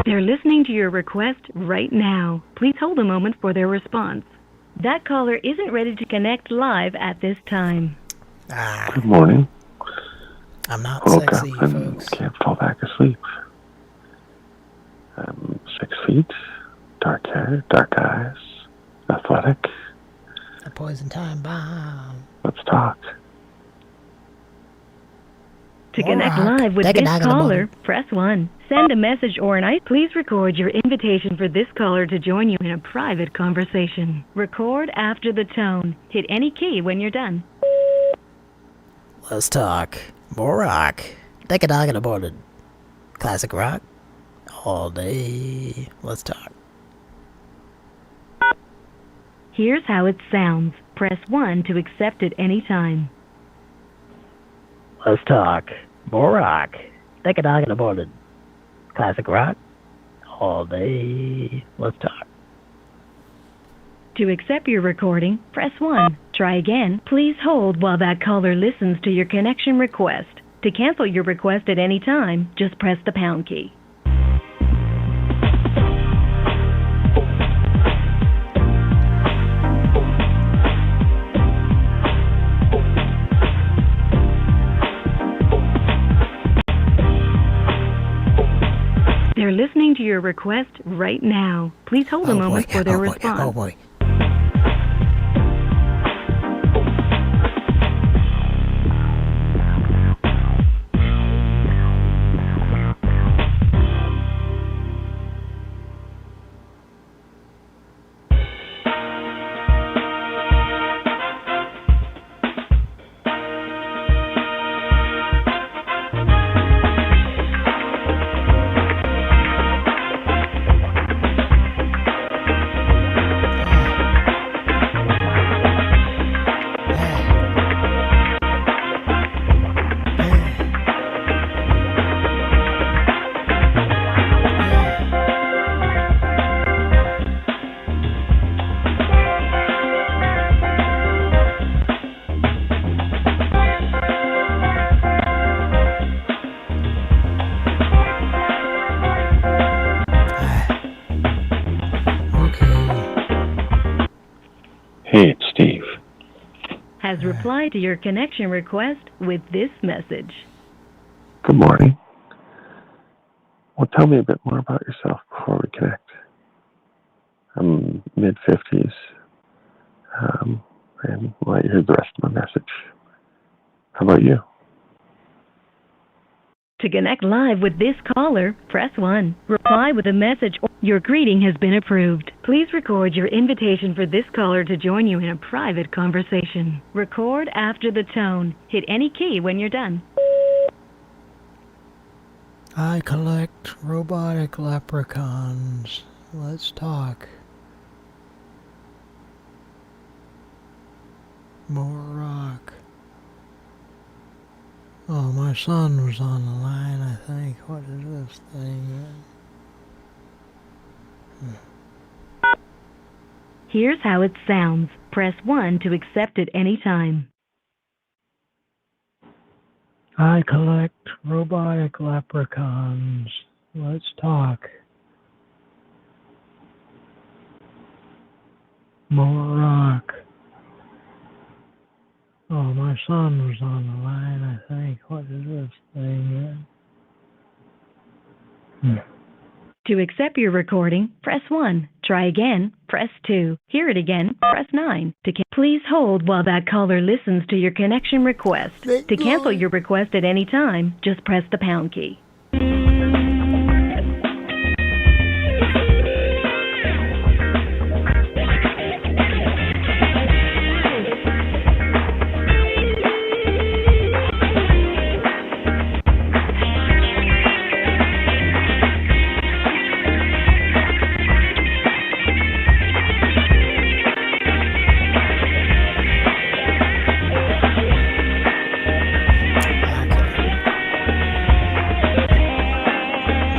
[SPEAKER 11] They're listening to your request right now. Please hold a moment for their response. That caller isn't ready to connect live at this time.
[SPEAKER 3] Good morning.
[SPEAKER 2] I'm not
[SPEAKER 3] Woke
[SPEAKER 2] sexy,
[SPEAKER 3] up and
[SPEAKER 2] folks.
[SPEAKER 3] can't fall back asleep. I'm 6 feet, dark hair, dark eyes, athletic.
[SPEAKER 2] A poison time bomb.
[SPEAKER 3] Let's talk.
[SPEAKER 11] To connect live with this caller, press 1. Send a message or please record your invitation for this caller to join you in a private conversation. Record after the tone. Hit any key when you're done.
[SPEAKER 2] Let's talk. More rock. Take a dog in the morning. Classic rock. All day. Let's talk.
[SPEAKER 11] Here's how it sounds. Press 1 to accept at any time.
[SPEAKER 2] Let's talk. More rock. Take a dog in the morning. Classic rock. All day. Let's talk.
[SPEAKER 11] To accept your recording, press 1. Try again. Please hold while that caller listens to your connection request. To cancel your request at any time, just press the pound key. They're listening to your request right now. Please hold a moment for their response.
[SPEAKER 2] Oh boy.
[SPEAKER 3] Hey, it's Steve.
[SPEAKER 11] Has replied to your connection request with this message.
[SPEAKER 3] Good morning. Well, tell me a bit more about yourself before we connect. I'm mid-50s, and I'll let you hear the rest of my message. How about you?
[SPEAKER 11] To connect live with this caller, press 1. Reply with a message or your greeting has been approved. Please record your invitation for this caller to join you in a private conversation. Record after the tone. Hit any key when you're done.
[SPEAKER 2] I collect robotic leprechauns. Let's talk. More rock. Oh, my son was on the line, I think. What is this thing?
[SPEAKER 11] Here's how it sounds. Press 1 to accept at any time.
[SPEAKER 2] I collect robotic leprechauns. Let's talk. More rock. Oh, my son was on the line, I think. What is this thing?
[SPEAKER 11] To accept your recording, press 1. Try again, press 2. Hear it again, press 9. Please hold while that caller listens to your connection request. To cancel your request at any time, just press the pound key.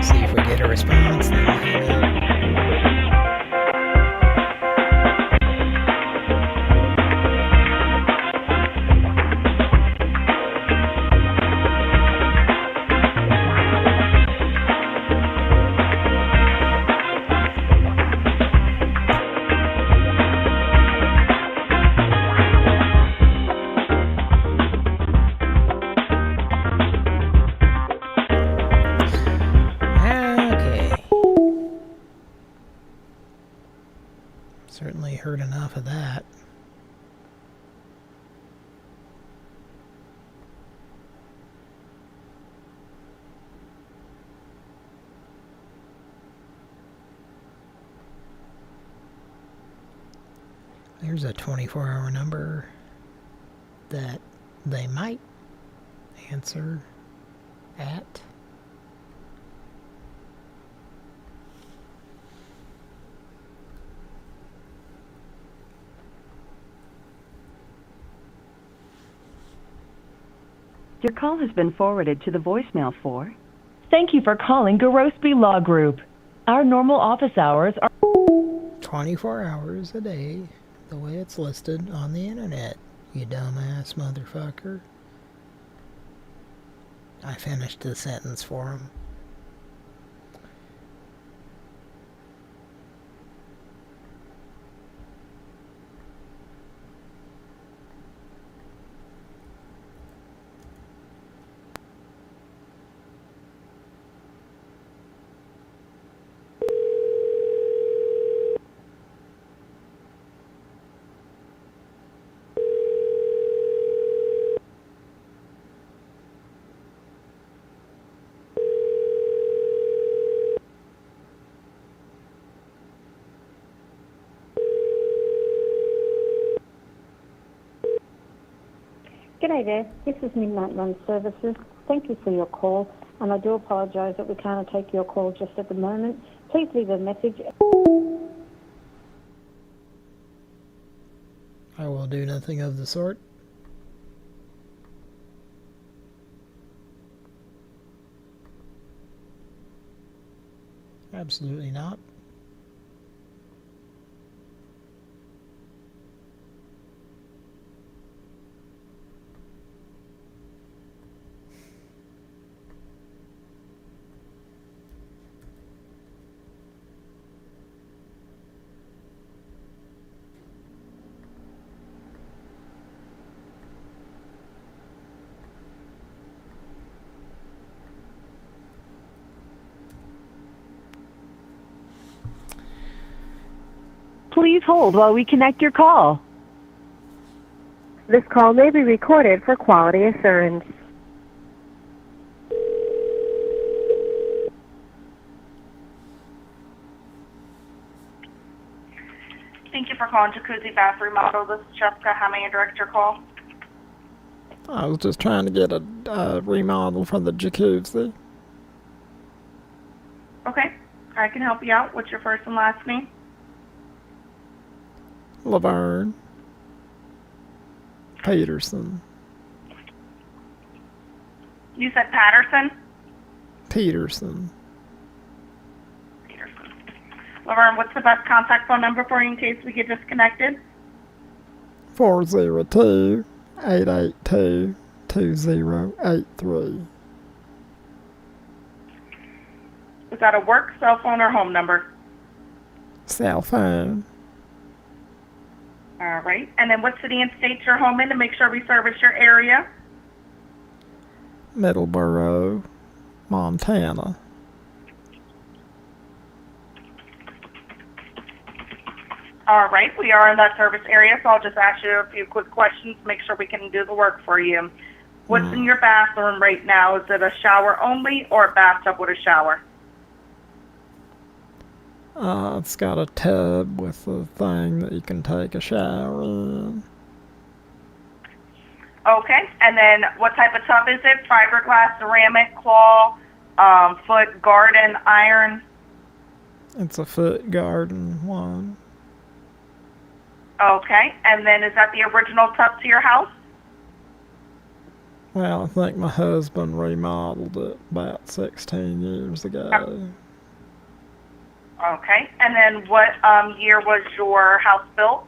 [SPEAKER 2] See if we get a response, then we'll hang up. Certainly heard enough of that. There's a 24-hour number that they might answer at.
[SPEAKER 8] Your call has been forwarded to the voicemail for. Thank you for calling Gorospe Law Group. Our normal office hours are
[SPEAKER 2] 24 hours a day, the way it's listed on the internet, you dumbass motherfucker. I finished the sentence for him.
[SPEAKER 22] G'day there, this is Midnight Run Services. Thank you for your call, and I do apologise that we can't take your call just at the moment. Please leave a message.
[SPEAKER 2] I will do nothing of the sort. Absolutely not.
[SPEAKER 8] Please hold while we connect your call.
[SPEAKER 12] This call may be recorded for quality assurance.
[SPEAKER 4] Thank you for calling Jacuzzi Bath Remodel. This is Jessica. How may I direct your call?
[SPEAKER 6] I was just trying to get a remodel for the jacuzzi.
[SPEAKER 4] Okay, I can help you out. What's your first and last name?
[SPEAKER 6] Laverne Peterson.
[SPEAKER 4] You said Patterson?
[SPEAKER 6] Peterson.
[SPEAKER 4] Laverne, what's the best contact phone number for you in case we get disconnected?
[SPEAKER 6] 402-882-2083.
[SPEAKER 4] Is that a work, cell phone, or home number?
[SPEAKER 6] Cell phone.
[SPEAKER 4] All right. And then what city and state you're home in to make sure we service your area?
[SPEAKER 6] Middleborough, Montana.
[SPEAKER 4] All right. We are in that service area, so I'll just ask you a few quick questions to make sure we can do the work for you. What's in your bathroom right now? Is it a shower only or a bathtub with a shower?
[SPEAKER 6] It's got a tub with a thing that you can take a shower in.
[SPEAKER 4] Okay. And then what type of tub is it? Fiberglass, ceramic, claw, foot, garden, iron?
[SPEAKER 6] It's a foot garden one.
[SPEAKER 4] Okay. And then is that the original tub to your house?
[SPEAKER 6] Well, I think my husband remodeled it about 16 years ago.
[SPEAKER 4] Okay. And then what year was your house built?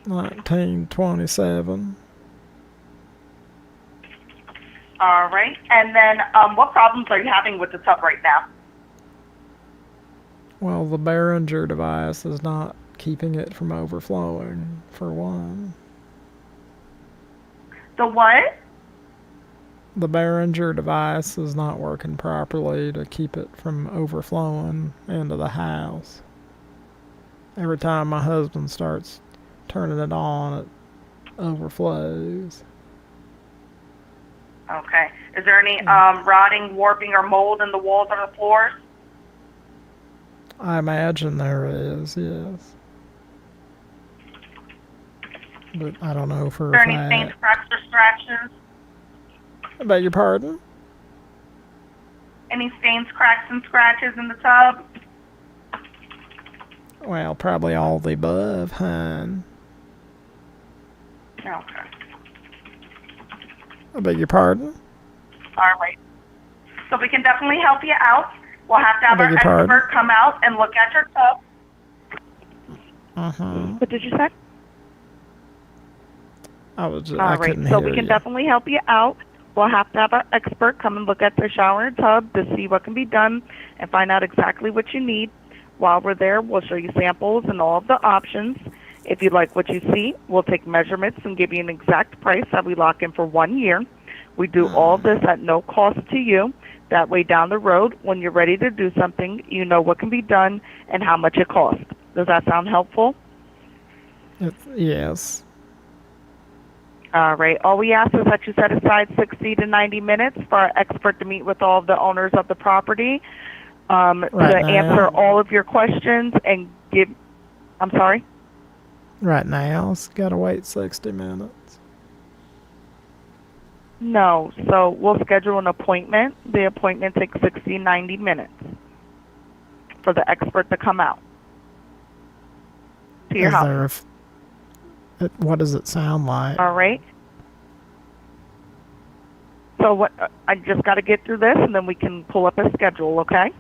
[SPEAKER 6] 1927.
[SPEAKER 4] All right. And then what problems are you having with the tub right now?
[SPEAKER 6] Well, the Behringer device is not keeping it from overflowing, for one.
[SPEAKER 4] The what?
[SPEAKER 6] The Behringer device is not working properly to keep it from overflowing into the house. Every time my husband starts turning it on, it overflows.
[SPEAKER 4] Okay. Is there any rotting, warping, or mold in the walls or the floors?
[SPEAKER 6] I imagine there is, yes. But I don't know for a
[SPEAKER 4] Is there
[SPEAKER 6] fact.
[SPEAKER 4] any stains, cracks, or scratches?
[SPEAKER 6] I beg your pardon?
[SPEAKER 4] Any stains, cracks, and scratches in the tub?
[SPEAKER 6] Well, probably all the above, hon.
[SPEAKER 4] Okay.
[SPEAKER 6] I beg your pardon?
[SPEAKER 4] All right. So we can definitely help you out. We'll have to have our expert come out and look at your tub. What did you say?
[SPEAKER 6] I
[SPEAKER 4] All right.
[SPEAKER 6] couldn't
[SPEAKER 4] So
[SPEAKER 6] hear
[SPEAKER 4] we can
[SPEAKER 6] you.
[SPEAKER 4] definitely help you out. We'll have to have our expert come and look at the shower and tub to see what can be done and find out exactly what you need. While we're there, we'll show you samples and all of the options. If you like what you see, we'll take measurements and give you an exact price that we lock in for 1 year. We do all this at no cost to you. That way down the road, when you're ready to do something, you know what can be done and how much it costs. Does that sound helpful?
[SPEAKER 6] Yes.
[SPEAKER 4] All right. All we ask is that you set aside 60 to 90 minutes for our expert to meet with all of the owners of the property to answer all of your questions and give... I'm sorry?
[SPEAKER 6] Right now, it's got to wait 60 minutes.
[SPEAKER 4] No. So we'll schedule an appointment. The appointment takes 60, 90 minutes for the expert to come out to your house.
[SPEAKER 6] What does it sound like?
[SPEAKER 4] All right. So what? I just got to get through this, and then we can pull up a schedule, okay?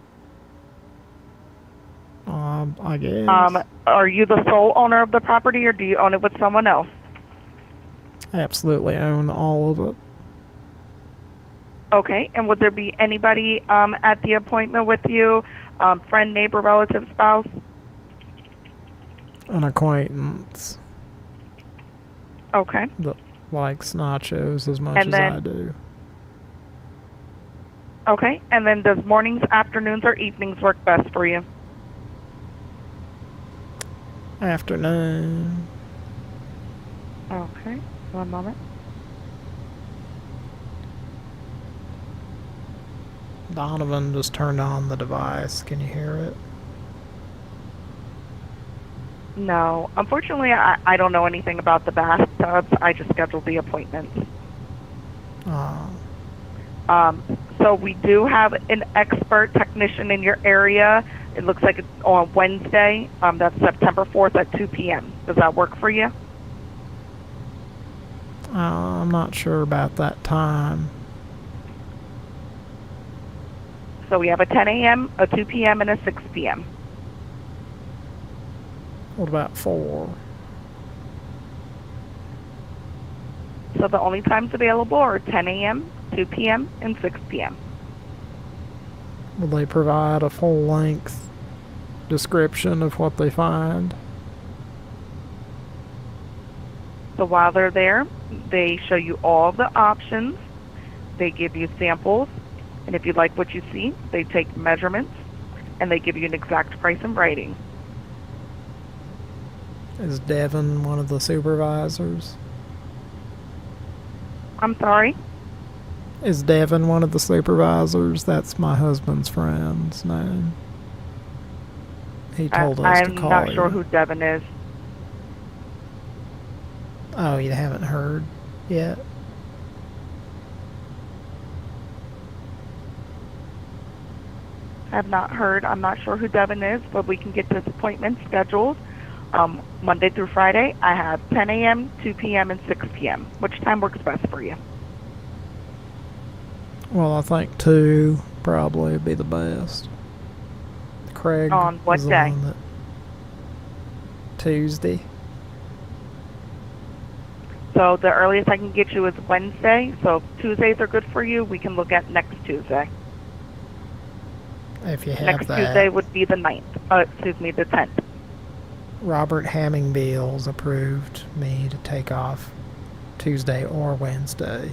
[SPEAKER 6] I guess.
[SPEAKER 4] Are you the sole owner of the property, or do you own it with someone else?
[SPEAKER 6] Absolutely own all of it.
[SPEAKER 4] Okay. And would there be anybody at the appointment with you? Friend, neighbor, relative, spouse?
[SPEAKER 6] An acquaintance.
[SPEAKER 4] Okay.
[SPEAKER 6] That likes nachos as much
[SPEAKER 4] And
[SPEAKER 6] as
[SPEAKER 4] then-
[SPEAKER 6] I do.
[SPEAKER 4] Okay. And then does mornings, afternoons, or evenings work best for you?
[SPEAKER 6] Afternoon.
[SPEAKER 4] Okay, 1 moment.
[SPEAKER 6] Donovan just turned on the device. Can you hear it?
[SPEAKER 4] No, unfortunately, I don't know anything about the bathtubs. I just scheduled the appointments. So we do have an expert technician in your area. It looks like it's on Wednesday. That's September 4th at 2 p.m. Does that work for you?
[SPEAKER 6] I'm not sure about that time.
[SPEAKER 4] So we have a 10 a.m., a 2 p.m., and a 6 p.m.
[SPEAKER 6] What about 4?
[SPEAKER 4] So the only times available are 10 a.m., 2 p.m., and 6 p.m.
[SPEAKER 6] Will they provide a full-length description of what they find?
[SPEAKER 4] So while they're there, they show you all the options. They give you samples. And if you like what you see, they take measurements. And they give you an exact price in writing.
[SPEAKER 6] Is Devin one of the supervisors?
[SPEAKER 4] I'm sorry?
[SPEAKER 6] Is Devin one of the supervisors? That's my husband's friend's name. He told us to call you.
[SPEAKER 4] I'm not sure who Devin is.
[SPEAKER 6] Oh, you haven't heard yet?
[SPEAKER 4] I have not heard. I'm not sure who Devin is, but we can get this appointment scheduled. Monday through Friday, I have 10 a.m., 2 p.m., and 6 p.m. Which time works best for you?
[SPEAKER 6] Well, I think 2 probably would be the best. Craig
[SPEAKER 4] on what
[SPEAKER 6] is the
[SPEAKER 4] day?
[SPEAKER 6] one that Tuesday.
[SPEAKER 4] So the earliest I can get you is Wednesday. So if Tuesdays are good for you, we can look at next Tuesday.
[SPEAKER 6] If you have
[SPEAKER 4] next
[SPEAKER 6] that.
[SPEAKER 4] Tuesday would be the 9th. The 10th.
[SPEAKER 6] Robert Hammingbeals approved me to take off Tuesday or Wednesday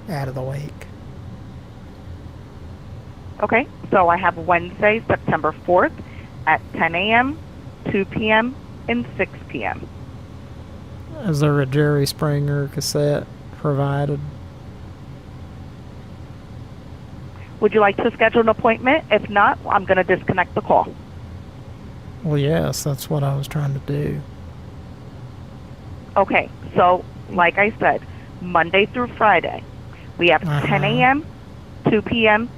[SPEAKER 6] out of the week.
[SPEAKER 4] Okay, so I have Wednesday, September 4th at 10 a.m., 2 p.m., and 6 p.m.
[SPEAKER 6] Is there a Jerry Springer cassette provided?
[SPEAKER 4] Would you like to schedule an appointment? If not, I'm going to disconnect the call.
[SPEAKER 6] Well, yes, that's what I was trying to do.
[SPEAKER 4] Okay, so like I said, Monday through Friday, we have 10 a.m., 2 p.m.,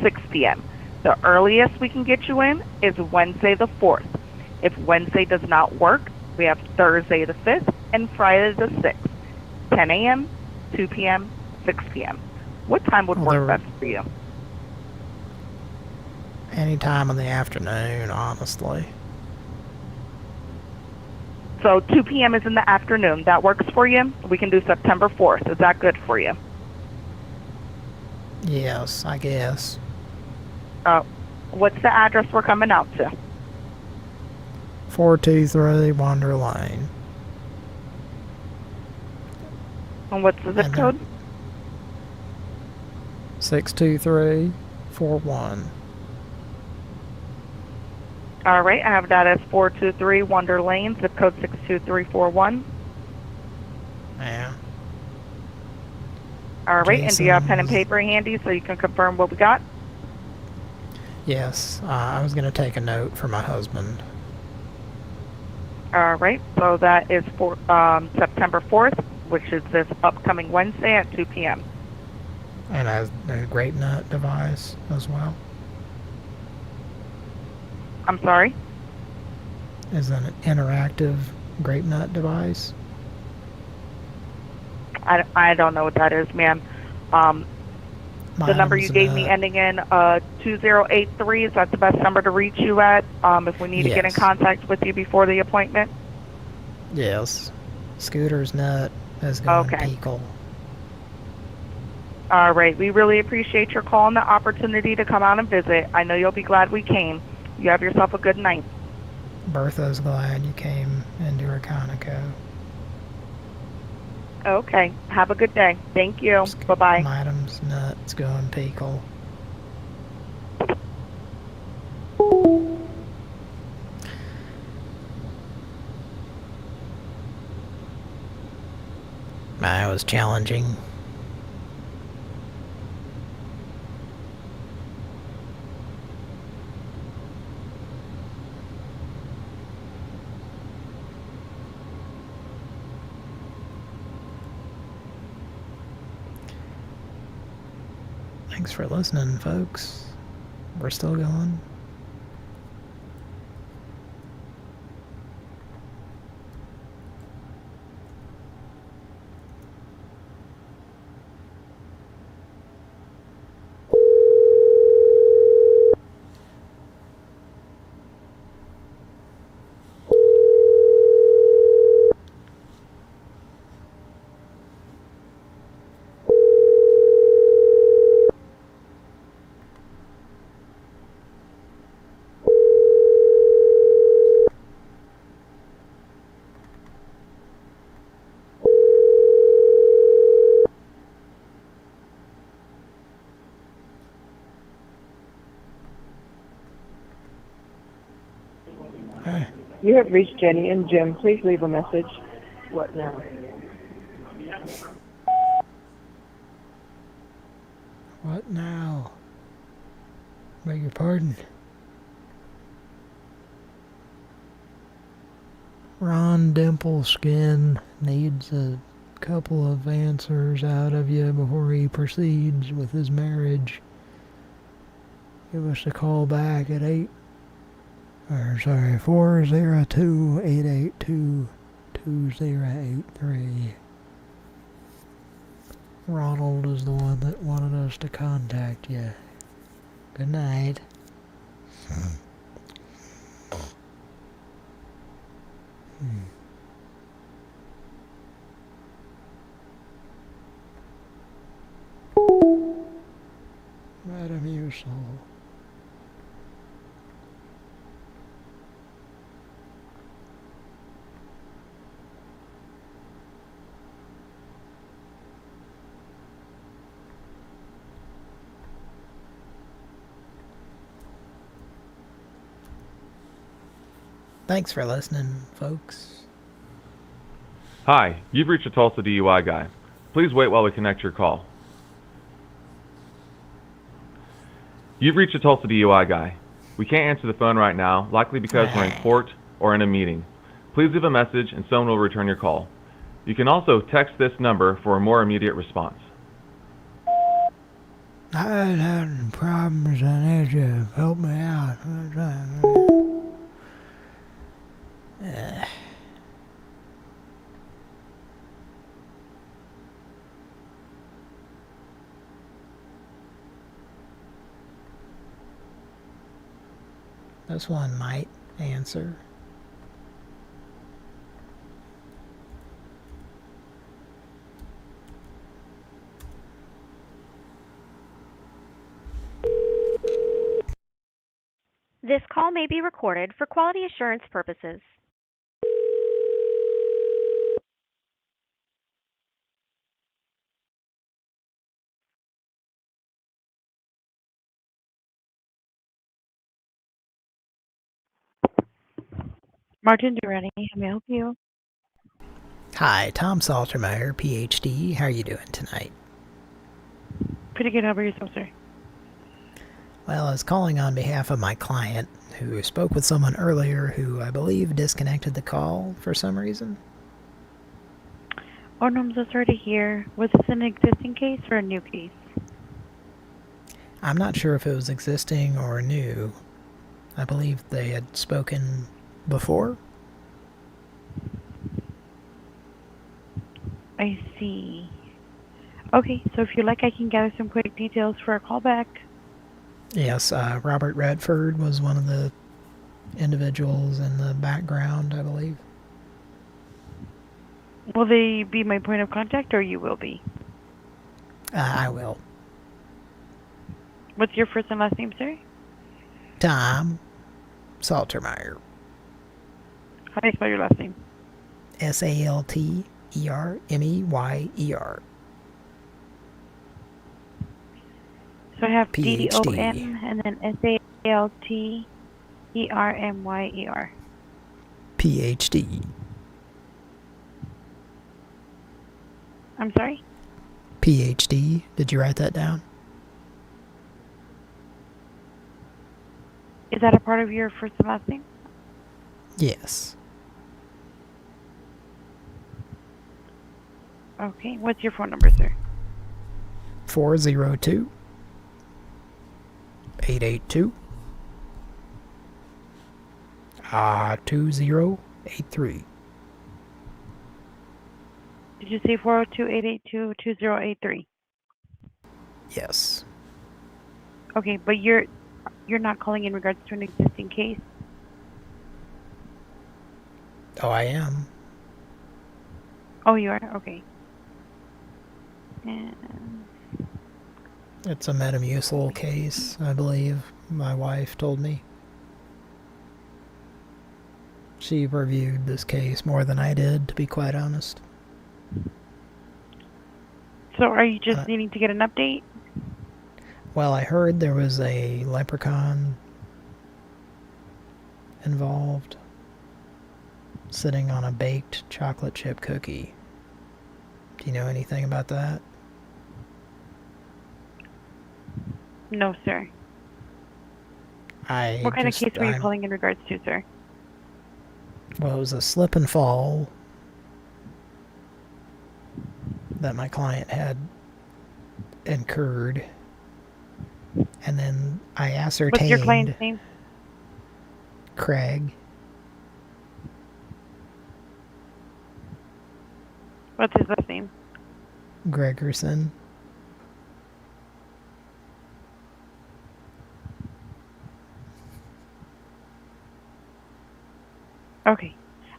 [SPEAKER 4] 6 p.m. The earliest we can get you in is Wednesday the 4th. If Wednesday does not work, we have Thursday the 5th and Friday the 6th. 10 a.m., 2 p.m., 6 p.m. What time would work best for you?
[SPEAKER 6] Any time in the afternoon, honestly.
[SPEAKER 4] So 2 p.m. is in the afternoon. That works for you? We can do September 4th. Is that good for you?
[SPEAKER 6] Yes, I guess.
[SPEAKER 4] What's the address we're coming out to?
[SPEAKER 6] 423 Wander Lane.
[SPEAKER 4] And what's the zip code?
[SPEAKER 6] 62341.
[SPEAKER 4] All right, I have that as 423 Wonder Lane, zip code 62341.
[SPEAKER 6] Yeah.
[SPEAKER 4] All right, and do you have pen and paper handy so you can confirm what we got?
[SPEAKER 6] Yes, I was going to take a note for my husband.
[SPEAKER 4] All right, so that is for September 4th, which is this upcoming Wednesday at 2 p.m.
[SPEAKER 6] And a grape nut device as well.
[SPEAKER 4] I'm sorry?
[SPEAKER 6] Is an interactive grape nut device?
[SPEAKER 4] I don't know what that is, ma'am. The number you gave me ending in 2083, is that the best number to reach you at if we need to get in contact with you before the appointment?
[SPEAKER 6] Yes. Scooter's nut is going Peakle.
[SPEAKER 4] All right. We really appreciate your call and the opportunity to come out and visit. I know you'll be glad we came. You have yourself a good night.
[SPEAKER 6] Bertha's glad you came into her Conoco.
[SPEAKER 4] Okay. Have a good day. Thank you. Bye-bye.
[SPEAKER 6] Madam's nuts going Peakle.
[SPEAKER 2] That was challenging. Thanks for listening, folks. We're still going.
[SPEAKER 7] You have reached Jenny and Jim. Please leave a message. What now?
[SPEAKER 2] What now? Beg your pardon? Ron Dimpleskin needs a couple of answers out of you before he proceeds with his marriage. Give us a call back at 402-882-2083. Ronald is the one that wanted us to contact you. Good night. Madam Usel. Thanks for listening, folks.
[SPEAKER 9] Hi, you've reached a Tulsa DUI guy. Please wait while we connect your call. You've reached a Tulsa DUI guy. We can't answer the phone right now, likely because we're in court or in a meeting. Please leave a message and someone will return your call. You can also text this number for a more immediate response.
[SPEAKER 2] I was having problems. I need you to help me out. This one might answer.
[SPEAKER 12] This call may be recorded for quality assurance purposes.
[SPEAKER 23] Martin Durrani, how may I help you?
[SPEAKER 2] Hi, Tom Saltermeyer, PhD. How are you doing tonight?
[SPEAKER 23] Pretty good. How about yourself, sir?
[SPEAKER 2] Well, I was calling on behalf of my client, who spoke with someone earlier who I believe disconnected the call for some reason.
[SPEAKER 23] Oh, no, I'm so sorry to hear. Was this an existing case or a new case?
[SPEAKER 2] I'm not sure if it was existing or new. I believe they had spoken before.
[SPEAKER 23] I see. Okay, so if you like, I can gather some quick details for a callback.
[SPEAKER 2] Yes, Robert Redford was one of the individuals in the background, I believe.
[SPEAKER 23] Will they be my point of contact, or you will be?
[SPEAKER 2] I will.
[SPEAKER 23] What's your first and last name, sir?
[SPEAKER 2] Tom Saltermeyer.
[SPEAKER 23] How do you spell your last name?
[SPEAKER 2] Saltermeyer.
[SPEAKER 23] So I have
[SPEAKER 2] PhD.
[SPEAKER 23] D-O-M and then S-A-L-T-E-R-M-Y-E-R.
[SPEAKER 2] PhD.
[SPEAKER 23] I'm sorry?
[SPEAKER 2] PhD. Did you write that down?
[SPEAKER 23] Is that a part of your first and last name?
[SPEAKER 2] Yes.
[SPEAKER 23] Okay. What's your phone number, sir?
[SPEAKER 2] 402 882 2083.
[SPEAKER 23] Did you say 402-882-2083?
[SPEAKER 2] Yes.
[SPEAKER 23] Okay, but you're not calling in regards to an existing case?
[SPEAKER 2] Oh, I am.
[SPEAKER 23] Oh, you are? Okay. And
[SPEAKER 2] It's a Metamucil case, I believe. My wife told me. She reviewed this case more than I did, to be quite honest.
[SPEAKER 23] so are you just needing to get an update?
[SPEAKER 2] Well, I heard there was a leprechaun involved sitting on a baked chocolate chip cookie. Do you know anything about that?
[SPEAKER 23] No, sir. What kind of case were you calling in regards to, sir?
[SPEAKER 2] Well, it was a slip and fall that my client had incurred. And then I ascertained...
[SPEAKER 23] What's your client's name?
[SPEAKER 2] Craig.
[SPEAKER 23] What's his last name?
[SPEAKER 2] Gregerson.
[SPEAKER 23] Okay.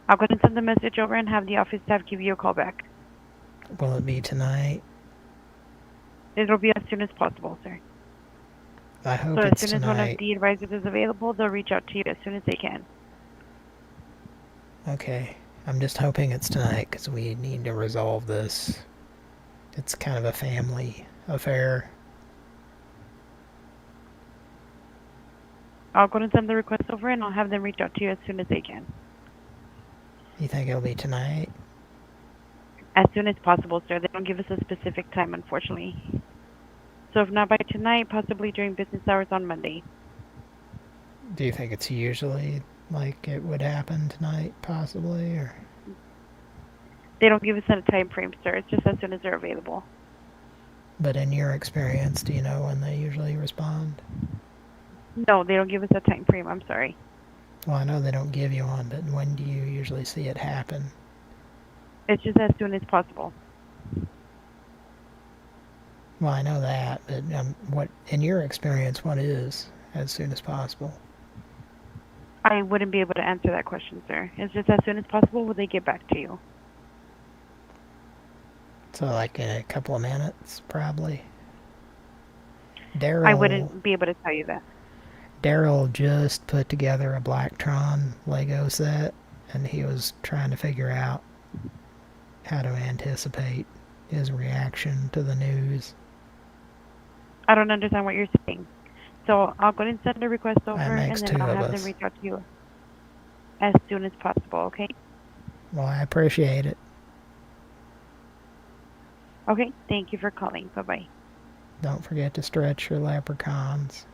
[SPEAKER 23] I'll go ahead and send the message over and have the office staff give you a call back.
[SPEAKER 2] Will it be tonight?
[SPEAKER 23] It'll be as soon as possible, sir.
[SPEAKER 2] I hope
[SPEAKER 23] so
[SPEAKER 2] it's
[SPEAKER 23] as soon as
[SPEAKER 2] tonight.
[SPEAKER 23] one of the advisors is available, they'll reach out to you as soon as they can.
[SPEAKER 2] Okay. I'm just hoping it's tonight because we need to resolve this. It's kind of a family affair.
[SPEAKER 23] I'll go and send the request over and I'll have them reach out to you as soon as they can.
[SPEAKER 2] You think it'll be tonight?
[SPEAKER 23] As soon as possible, sir. They don't give us a specific time, unfortunately. So if not by tonight, possibly during business hours on Monday.
[SPEAKER 2] Do you think it's usually like it would happen tonight, possibly, or?
[SPEAKER 23] They don't give us a time frame, sir. It's just as soon as they're available.
[SPEAKER 2] But in your experience, do you know when they usually respond?
[SPEAKER 23] No, they don't give us a time frame. I'm sorry.
[SPEAKER 2] Well, I know they don't give you one, but when do you usually see it happen?
[SPEAKER 23] It's just as soon as possible.
[SPEAKER 2] Well, I know that, but what, in your experience, what is as soon as possible?
[SPEAKER 23] I wouldn't be able to answer that question, sir. It's just as soon as possible will they get back to you.
[SPEAKER 2] So like in a couple of minutes, probably. Daryl...
[SPEAKER 23] I wouldn't be able to tell you that.
[SPEAKER 2] Daryl just put together a Blacktron Lego set, and he was trying to figure out how to anticipate his reaction to the news.
[SPEAKER 23] I don't understand what you're saying. So I'll go ahead and send a request over, and then I'll have them reach out to you as soon as possible, okay?
[SPEAKER 2] Well, I appreciate it.
[SPEAKER 23] Okay, thank you for calling. Bye-bye.
[SPEAKER 2] Don't forget to stretch your leprechauns.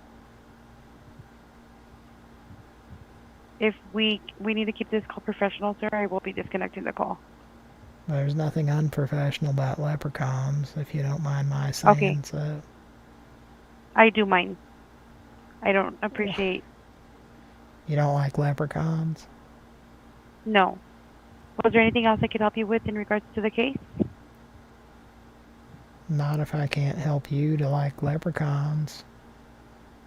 [SPEAKER 23] If we need to keep this call professional, sir, I will be disconnecting the call.
[SPEAKER 2] There's nothing unprofessional about leprechauns, if you don't mind my saying so.
[SPEAKER 23] I do mind. I don't appreciate...
[SPEAKER 2] You don't like leprechauns?
[SPEAKER 23] No. Was there anything else I could help you with in regards to the case?
[SPEAKER 2] Not if I can't help you to like leprechauns.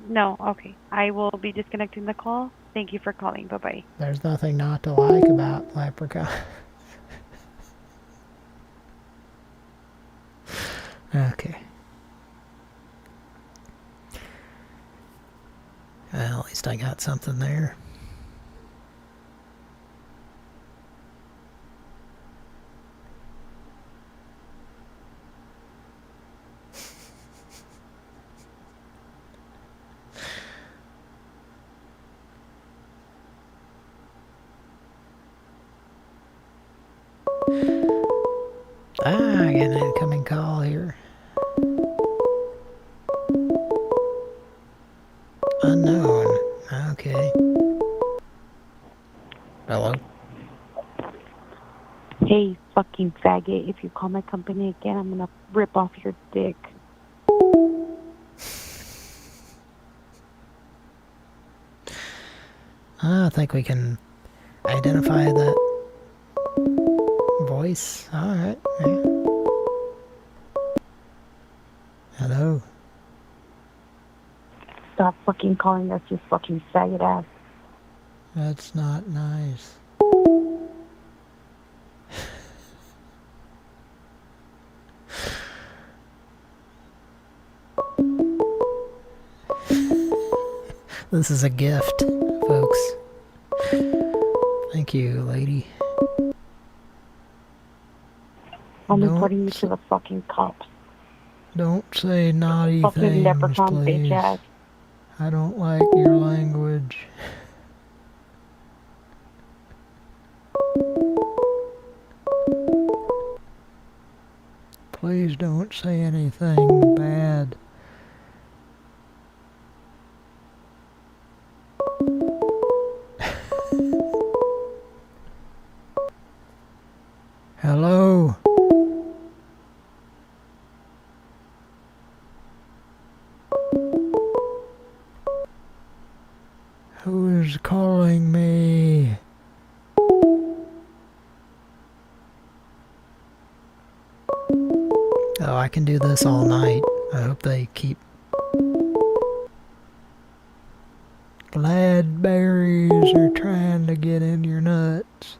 [SPEAKER 23] No, okay. I will be disconnecting the call. Thank you for calling. Bye-bye.
[SPEAKER 2] There's nothing not to like about leprechauns. Okay. Well, at least I got something there. Again. an incoming call here. Unknown. Okay. Hello?
[SPEAKER 23] Hey, fucking faggot, if you call my company again, I'm gonna rip off your dick.
[SPEAKER 2] I think we can identify that voice. Alright. Yeah. Hello?
[SPEAKER 23] Stop fucking calling us, you fucking faggot ass.
[SPEAKER 2] That's not nice. This is a gift, folks. Thank you, lady.
[SPEAKER 23] I'm reporting you to the fucking cops.
[SPEAKER 2] Don't say naughty
[SPEAKER 23] fucking
[SPEAKER 2] things,
[SPEAKER 23] leprechaun
[SPEAKER 2] please.
[SPEAKER 23] bitch ass.
[SPEAKER 2] I don't like your language. Please don't say anything bad. Hello? Who is calling me? Oh, I can do this all night. I hope they keep... Gladberries are trying to get in your nuts.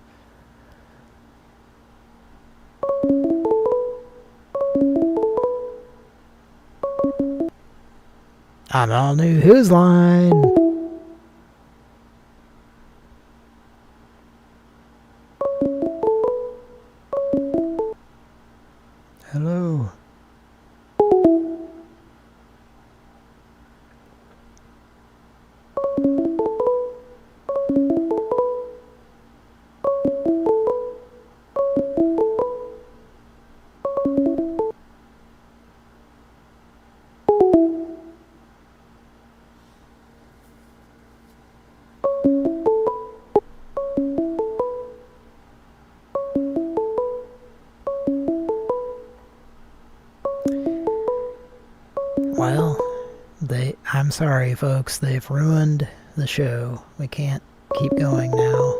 [SPEAKER 2] I'm all new Who's Line. Hello. Well, I'm sorry, folks. They've ruined the show. We can't keep going now.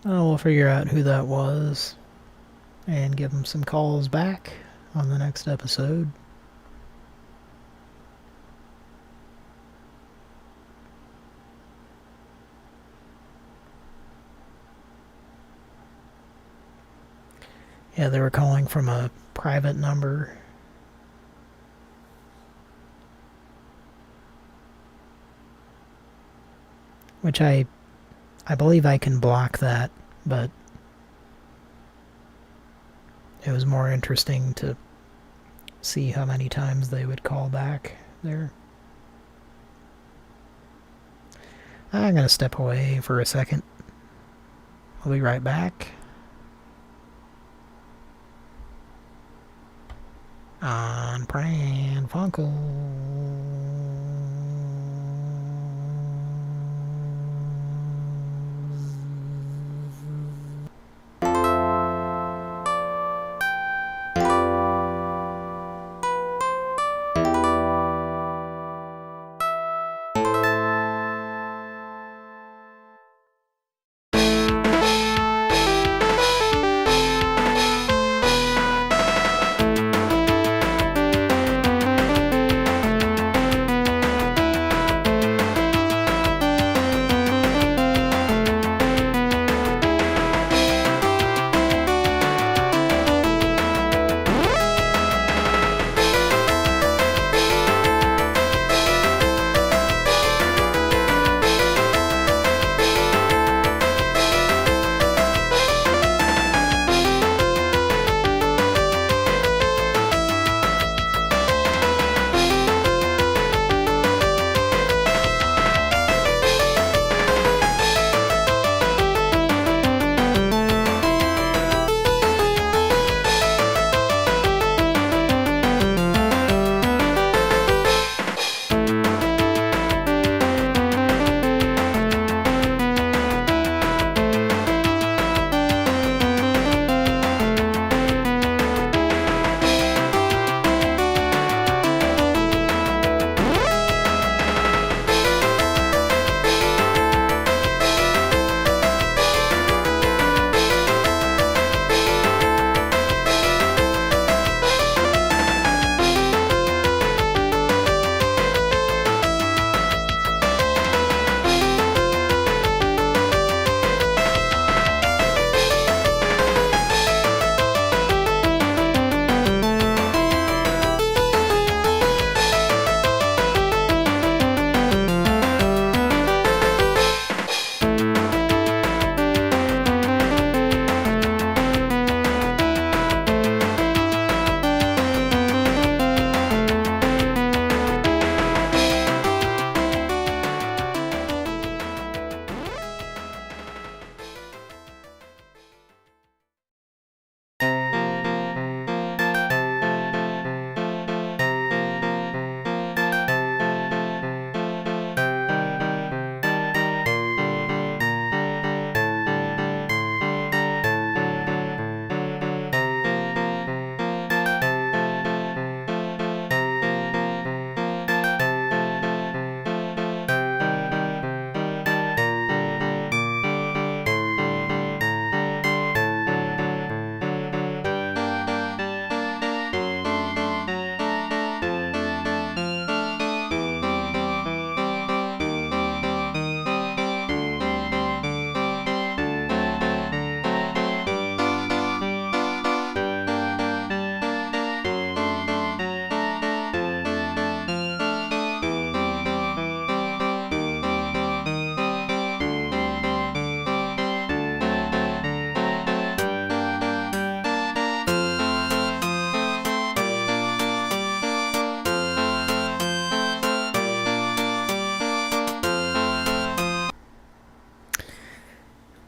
[SPEAKER 2] Oh, we'll figure out who that was and give them some calls back on the next episode. Yeah, they were calling from a private number. Which I believe I can block that, but it was more interesting to see how many times they would call back there. I'm gonna step away for a second. I'll be right back. On Pran Funkels.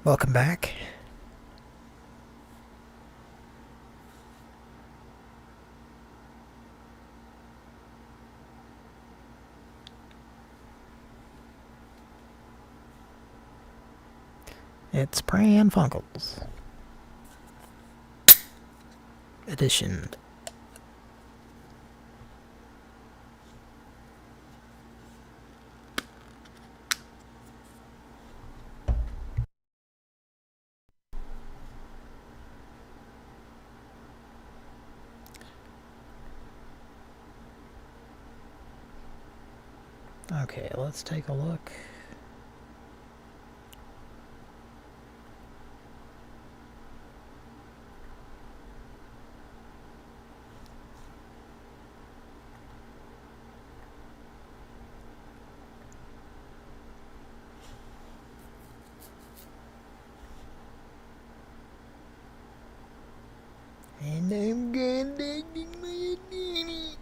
[SPEAKER 2] Welcome back. It's Pran Funkels edition. Okay, let's take a look. And I'm contacting my attorney.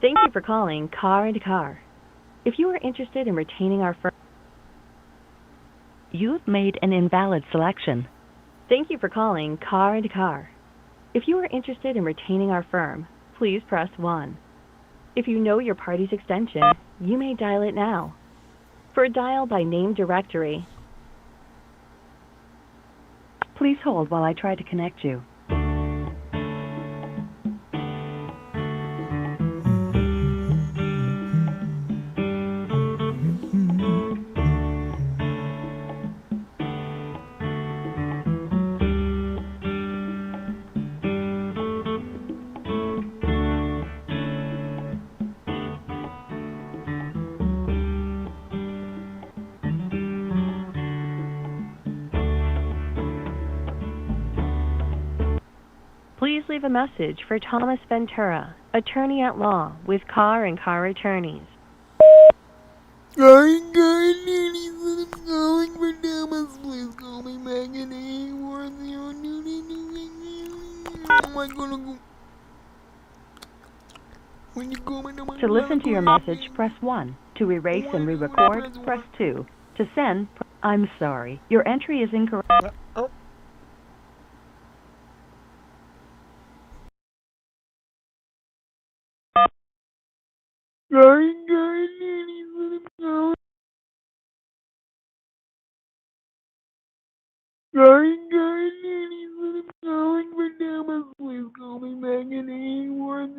[SPEAKER 8] Thank you for calling Car and Car. If you are interested in retaining our firm, you've made an invalid selection. Thank you for calling Car and Car. If you are interested in retaining our firm, please press 1. If you know your party's extension, you may dial it now. For a dial by name directory, please hold while I try to connect you. Please leave a message for Thomas Ventura, attorney at law with Car and Car Attorneys.
[SPEAKER 2] Car and Car Attorneys, I'm calling for Thomas. Please call me back at 840. Am I gonna go? When you call me,
[SPEAKER 8] To listen to your message, press 1. To erase and re-record, press 2. To send, I'm sorry, your entry is incorrect.
[SPEAKER 2] Oh. Car and Car Attorneys, I'm calling. Car and Car Attorneys, I'm calling for Thomas. Please call me back at 840.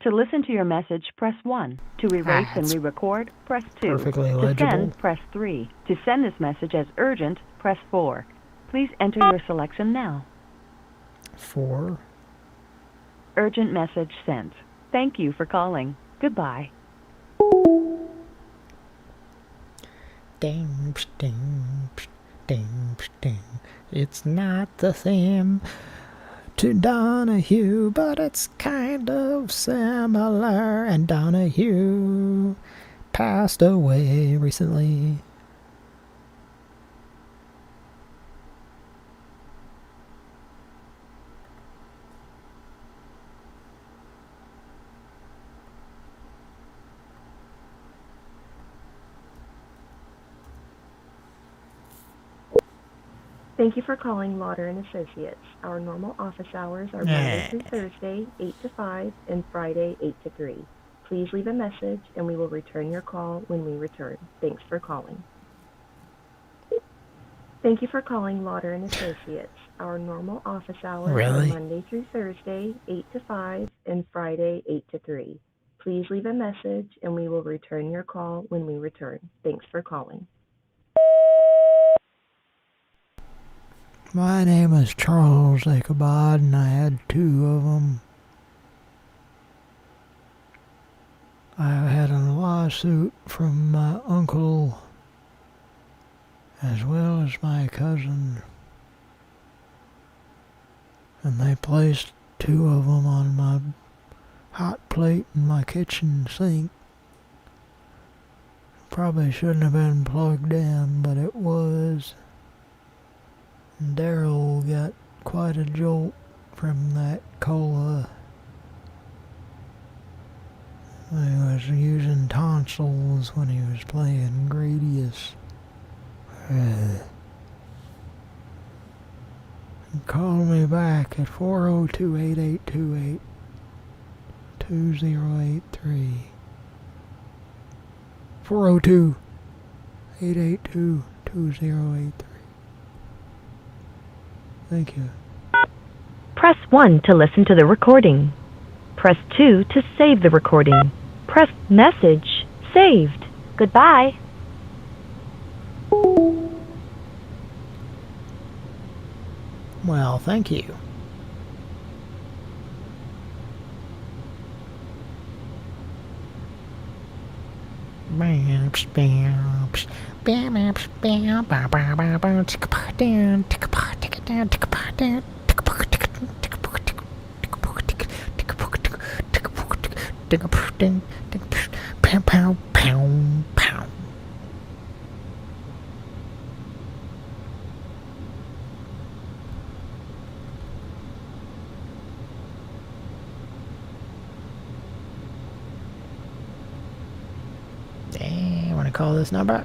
[SPEAKER 8] To listen to your message, press 1. To erase and re-record, press 2.
[SPEAKER 2] Perfectly
[SPEAKER 8] To
[SPEAKER 2] legible.
[SPEAKER 8] send, press 3. To send this message as urgent, press 4. Please enter your selection now.
[SPEAKER 2] 4.
[SPEAKER 8] Urgent message sent. Thank you for calling. Goodbye.
[SPEAKER 2] Ding, ding, ding, ding. It's not the same to Donahue, but it's kind of similar. And Donahue passed away recently.
[SPEAKER 5] Thank you for calling Lauder and Associates. Our normal office hours are Monday through Thursday, 8 to 5, and Friday, 8 to 3. Please leave a message, and we will return your call when we return. Thanks for calling. Thank you for calling Lauder and Associates. Our normal office hours are Monday through Thursday, 8 to 5, and Friday, 8 to 3. Please leave a message, and we will return your call when we return. Thanks for calling.
[SPEAKER 2] My name is Charles Ichabod, and I had 2 of them. I had a lawsuit from my uncle, as well as my cousin, and they placed 2 of them on my hot plate in my kitchen sink. Probably shouldn't have been plugged in, but it was. Daryl got quite a jolt from that cola. He was using tonsils when he was playing Gradius. Call me back at 402-8828-2083. 402-882-2083. Thank you.
[SPEAKER 11] Press 1 to listen to the recording. Press 2 to save the recording. Press message saved. Goodbye.
[SPEAKER 2] Well, thank you. Want to call this number?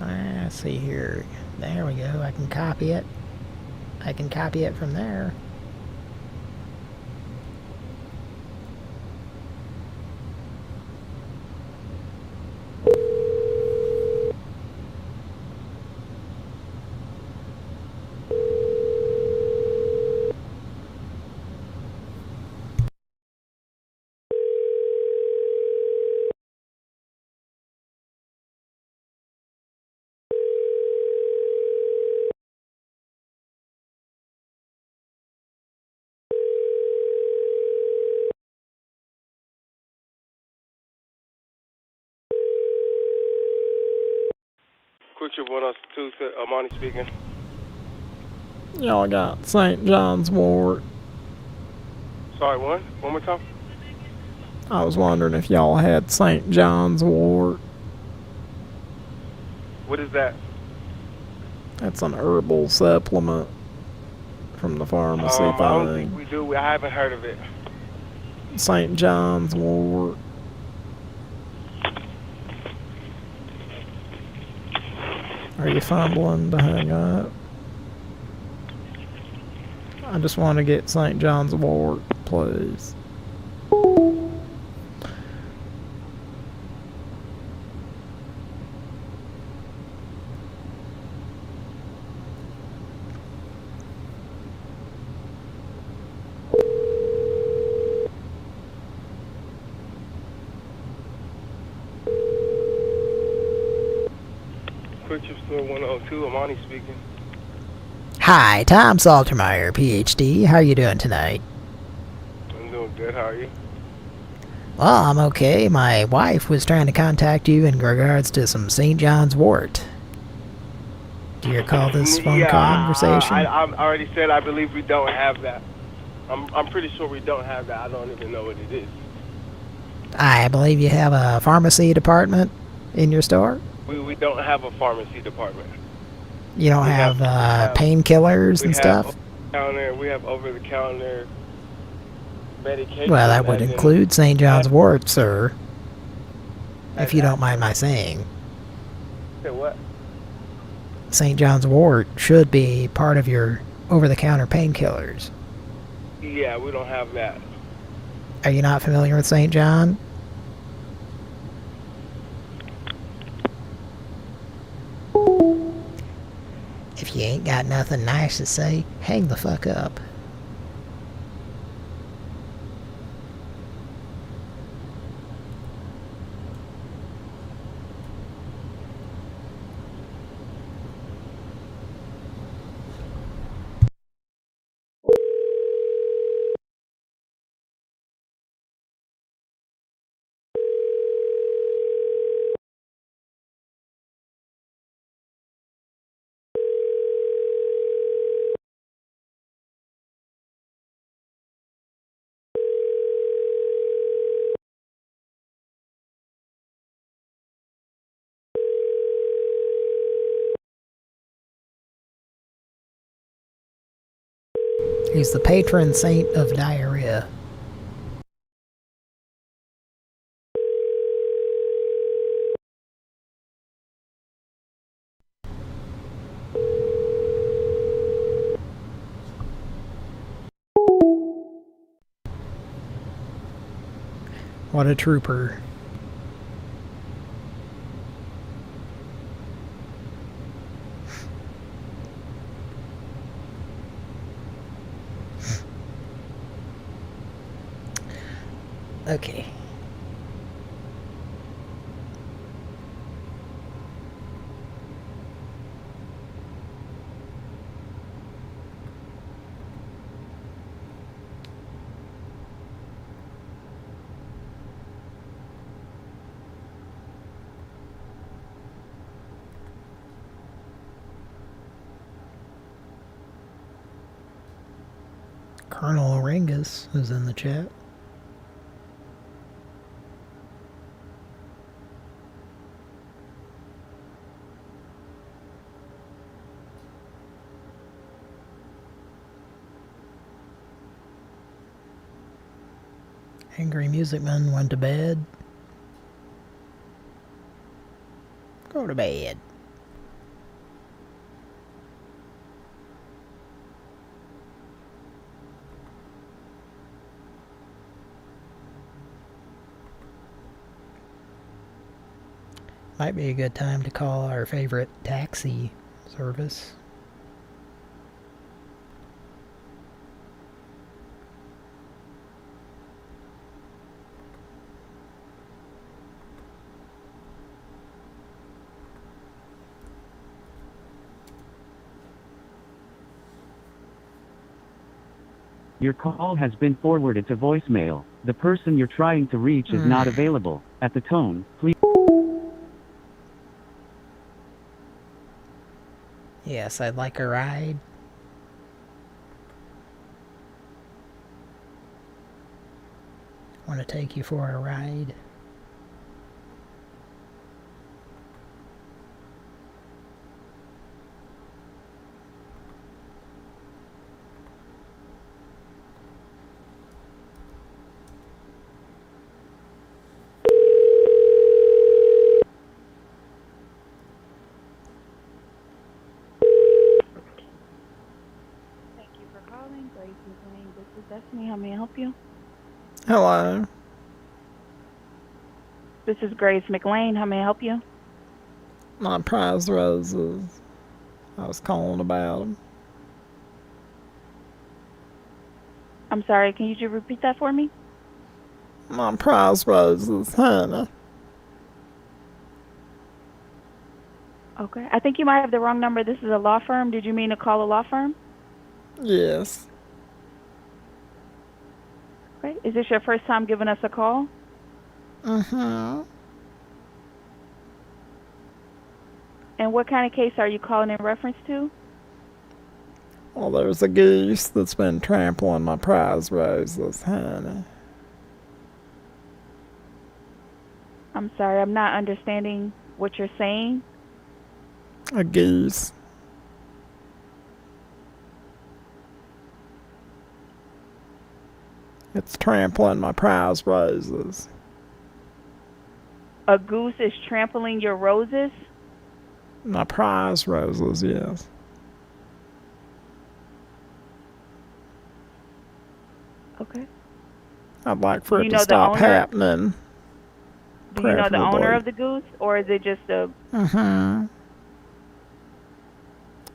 [SPEAKER 2] Let's see here. There we go. I can copy it. I can copy it from there.
[SPEAKER 10] Quick Trip 102, Armani speaking.
[SPEAKER 6] Y'all got St. John's wort.
[SPEAKER 10] Sorry, what? One more time?
[SPEAKER 6] I was wondering if y'all had St. John's wort.
[SPEAKER 10] What is that?
[SPEAKER 6] That's an herbal supplement from the pharmacy
[SPEAKER 10] I don't
[SPEAKER 6] thing.
[SPEAKER 10] think we do. I haven't heard of it.
[SPEAKER 6] St. John's wort. Are you fumbling to hang up? I just want to get St. John's wort, please.
[SPEAKER 10] Quick Trip Store 102, Armani speaking.
[SPEAKER 2] Hi, Tom Saltermeyer, PhD. How are you doing tonight?
[SPEAKER 10] I'm doing good. How are you?
[SPEAKER 2] Well, I'm okay. My wife was trying to contact you in regards to some St. John's wort. Do you recall this phone conversation?
[SPEAKER 10] I already said I believe we don't have that. I'm pretty sure we don't have that. I don't even know what it is.
[SPEAKER 2] I believe you have a pharmacy department in your store?
[SPEAKER 10] We don't have a pharmacy department.
[SPEAKER 2] You don't have painkillers and stuff?
[SPEAKER 10] We have over-the-counter medication.
[SPEAKER 2] Well, that would include St. John's wort, sir. If you don't mind my saying.
[SPEAKER 10] Say what?
[SPEAKER 2] St. John's wort should be part of your over-the-counter painkillers.
[SPEAKER 10] Yeah, we don't have that.
[SPEAKER 2] Are you not familiar with St. John? If you ain't got nothing nice to say, hang the fuck up. He's the patron saint of diarrhea. What a trooper. Okay. Colonel Orangus is in the chat. Angry Music Man went to bed. Go to bed. Might be a good time to call our favorite taxi service.
[SPEAKER 14] Your call has been forwarded to voicemail. The person you're trying to reach is not available. At the tone, please...
[SPEAKER 2] Yes, I'd like a ride. Want to take you for a ride.
[SPEAKER 4] Calling Grace McLean. This is Destiny. How may I help you?
[SPEAKER 6] Hello.
[SPEAKER 4] This is Grace McLean. How may I help you?
[SPEAKER 6] My prize roses. I was calling about them.
[SPEAKER 4] I'm sorry, can you just repeat that for me?
[SPEAKER 6] My prize roses, honey.
[SPEAKER 4] Okay. I think you might have the wrong number. This is a law firm. Did you mean to call a law firm?
[SPEAKER 6] Yes.
[SPEAKER 4] Okay. Is this your first time giving us a call?
[SPEAKER 6] Mm-hmm.
[SPEAKER 4] And what kind of case are you calling in reference to?
[SPEAKER 6] Well, there's a goose that's been trampling my prize roses, honey.
[SPEAKER 4] I'm sorry, I'm not understanding what you're saying.
[SPEAKER 6] A goose. It's trampling my prize roses.
[SPEAKER 4] A goose is trampling your roses?
[SPEAKER 6] My prize roses, yes.
[SPEAKER 4] Okay.
[SPEAKER 6] I'd like for it to stop happening.
[SPEAKER 4] Do you know the owner of the goose, or is it just a...
[SPEAKER 6] Mm-hmm.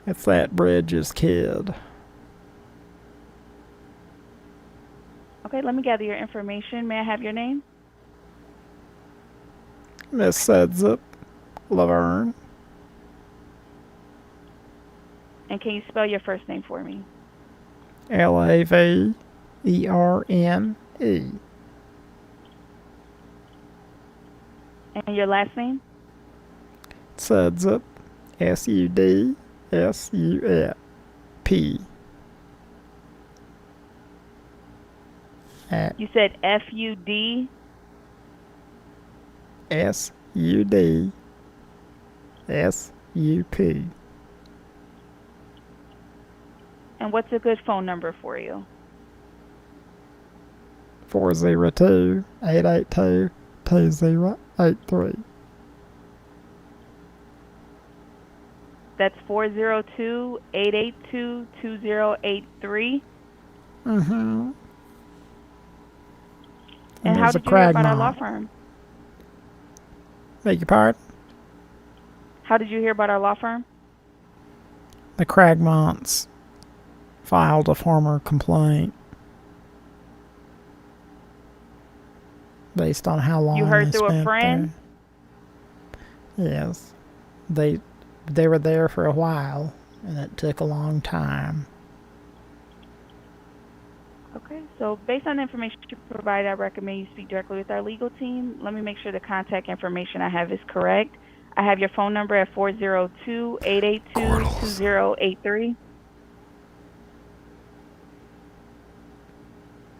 [SPEAKER 6] It's that Bridges kid.
[SPEAKER 4] Okay, let me gather your information. May I have your name?
[SPEAKER 6] Miss Sedzup Laverne.
[SPEAKER 4] And can you spell your first name for me?
[SPEAKER 6] Laverne.
[SPEAKER 4] And your last name?
[SPEAKER 6] Sedzup. SUDSUP.
[SPEAKER 4] You said FUD?
[SPEAKER 6] SUDSUP.
[SPEAKER 4] And what's a good phone number for you?
[SPEAKER 6] 402-882-2083.
[SPEAKER 4] That's 402-882-2083.
[SPEAKER 6] Mm-hmm.
[SPEAKER 4] And how did you hear about our law firm?
[SPEAKER 6] Beg your pardon?
[SPEAKER 4] How did you hear about our law firm?
[SPEAKER 6] The Cragmonts filed a former complaint based on how long
[SPEAKER 4] you heard
[SPEAKER 6] they
[SPEAKER 4] through
[SPEAKER 6] spent
[SPEAKER 4] a friend?
[SPEAKER 6] there. Yes. They were there for a while, and it took a long time.
[SPEAKER 4] Okay, so based on the information you provide, I recommend you speak directly with our legal team. Let me make sure the contact information I have is correct. I have your phone number at 402-882-2083.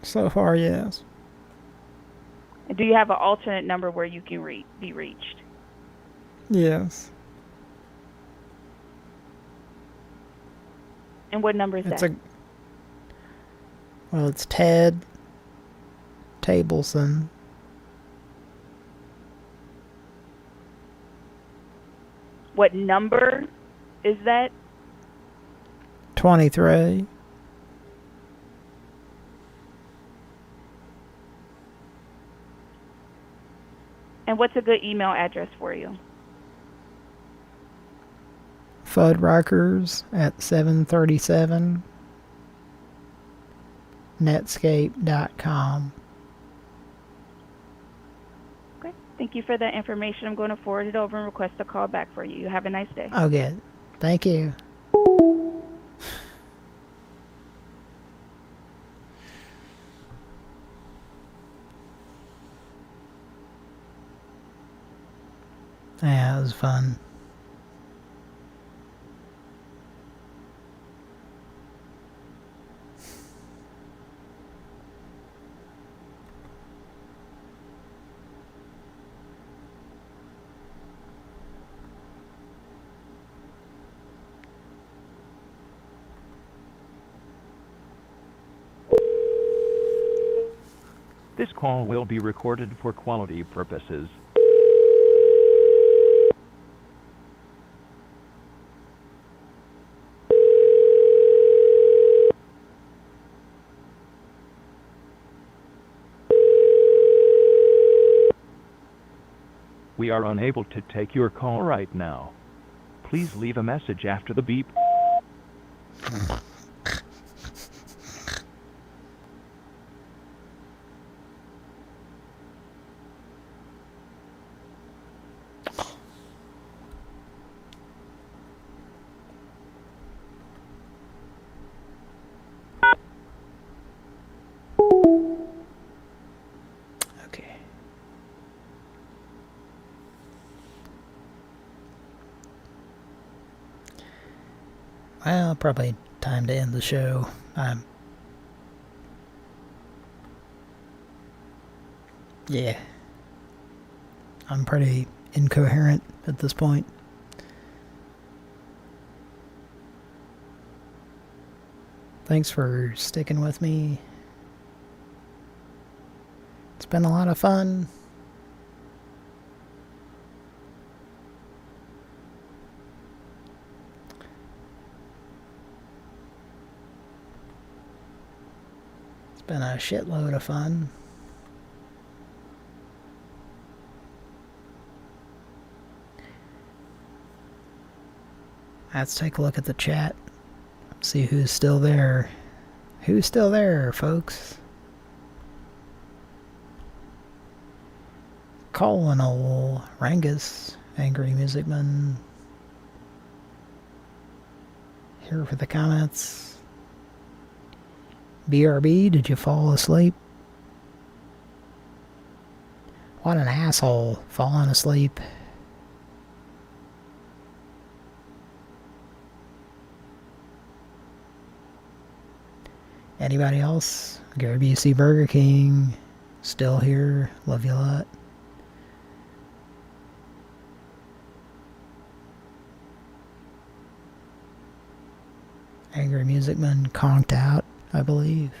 [SPEAKER 6] So far, yes.
[SPEAKER 4] Do you have an alternate number where you can be reached?
[SPEAKER 6] Yes.
[SPEAKER 4] And what number is that?
[SPEAKER 6] Well, it's Ted Tableson.
[SPEAKER 4] What number is that?
[SPEAKER 6] 23.
[SPEAKER 4] And what's a good email address for you?
[SPEAKER 6] Fuddruckers at 737 netscape.com.
[SPEAKER 4] Okay. Thank you for that information. I'm going to forward it over and request a call back for you. You have a nice day.
[SPEAKER 6] Oh, good. Thank you. Yeah, it was fun.
[SPEAKER 21] This call will be recorded for quality purposes. We are unable to take your call right now. Please leave a message after the beep.
[SPEAKER 2] Well, probably time to end the show. Yeah. I'm pretty incoherent at this point. Thanks for sticking with me. It's been a lot of fun. It's been a shitload of fun. Let's take a look at the chat. See who's still there. Who's still there, folks? Colonel Rangus, Angry Musicman. Here for the comments. BRB, did you fall asleep? What an asshole, falling asleep. Anybody else? Gary BC Burger King, still here, love you a lot. Angry Music Man conked out, I believe.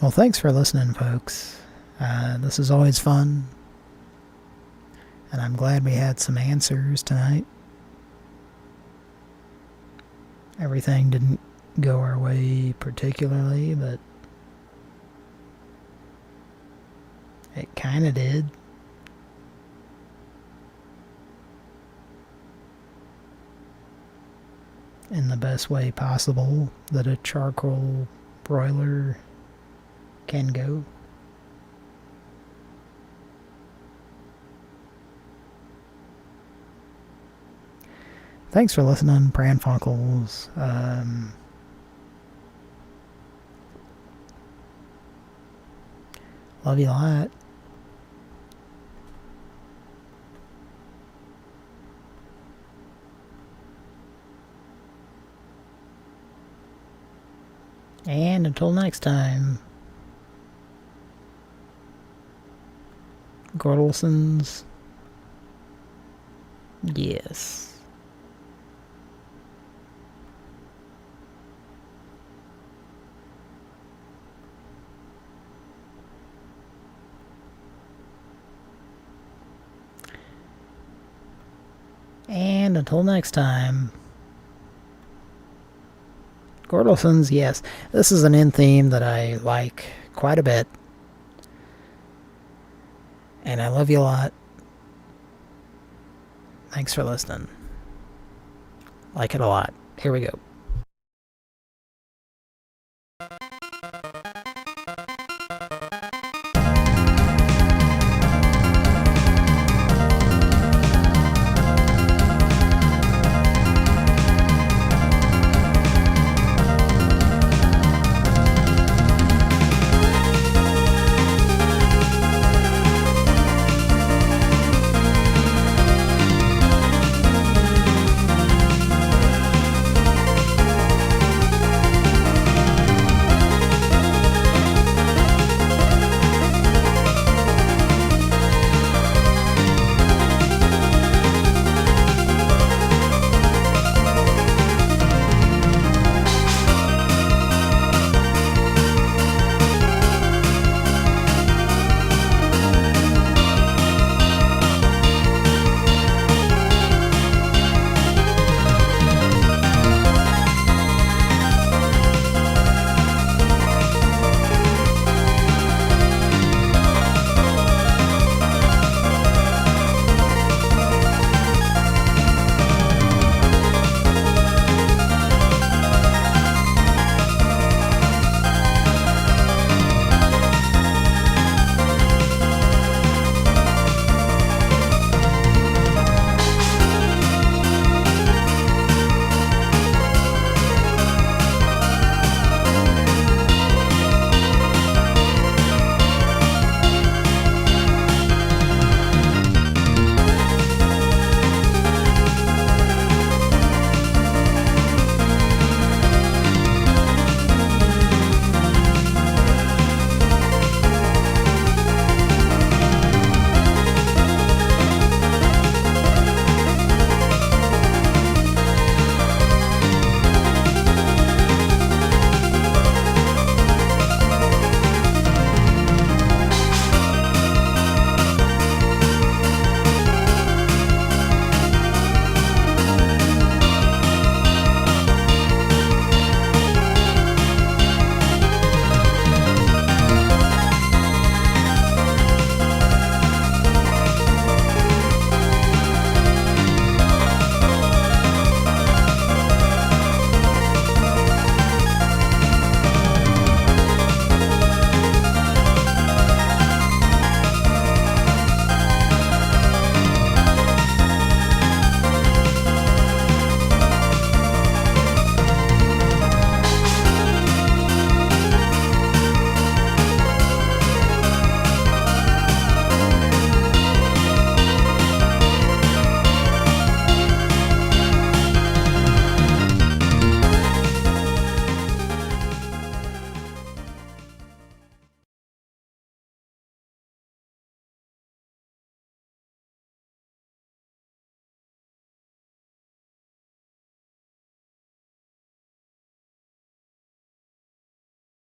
[SPEAKER 2] Well, thanks for listening, folks. This is always fun. And I'm glad we had some answers tonight. Everything didn't go our way particularly, but it kind of did. In the best way possible that a charcoal broiler can go. Thanks for listening, Pran Funkels. Love you a lot. And until next time, Gordelsons. Yes. And until next time, Gordelsons, yes. This is an end theme that I like quite a bit. And I love you a lot. Thanks for listening. Like it a lot. Here we go.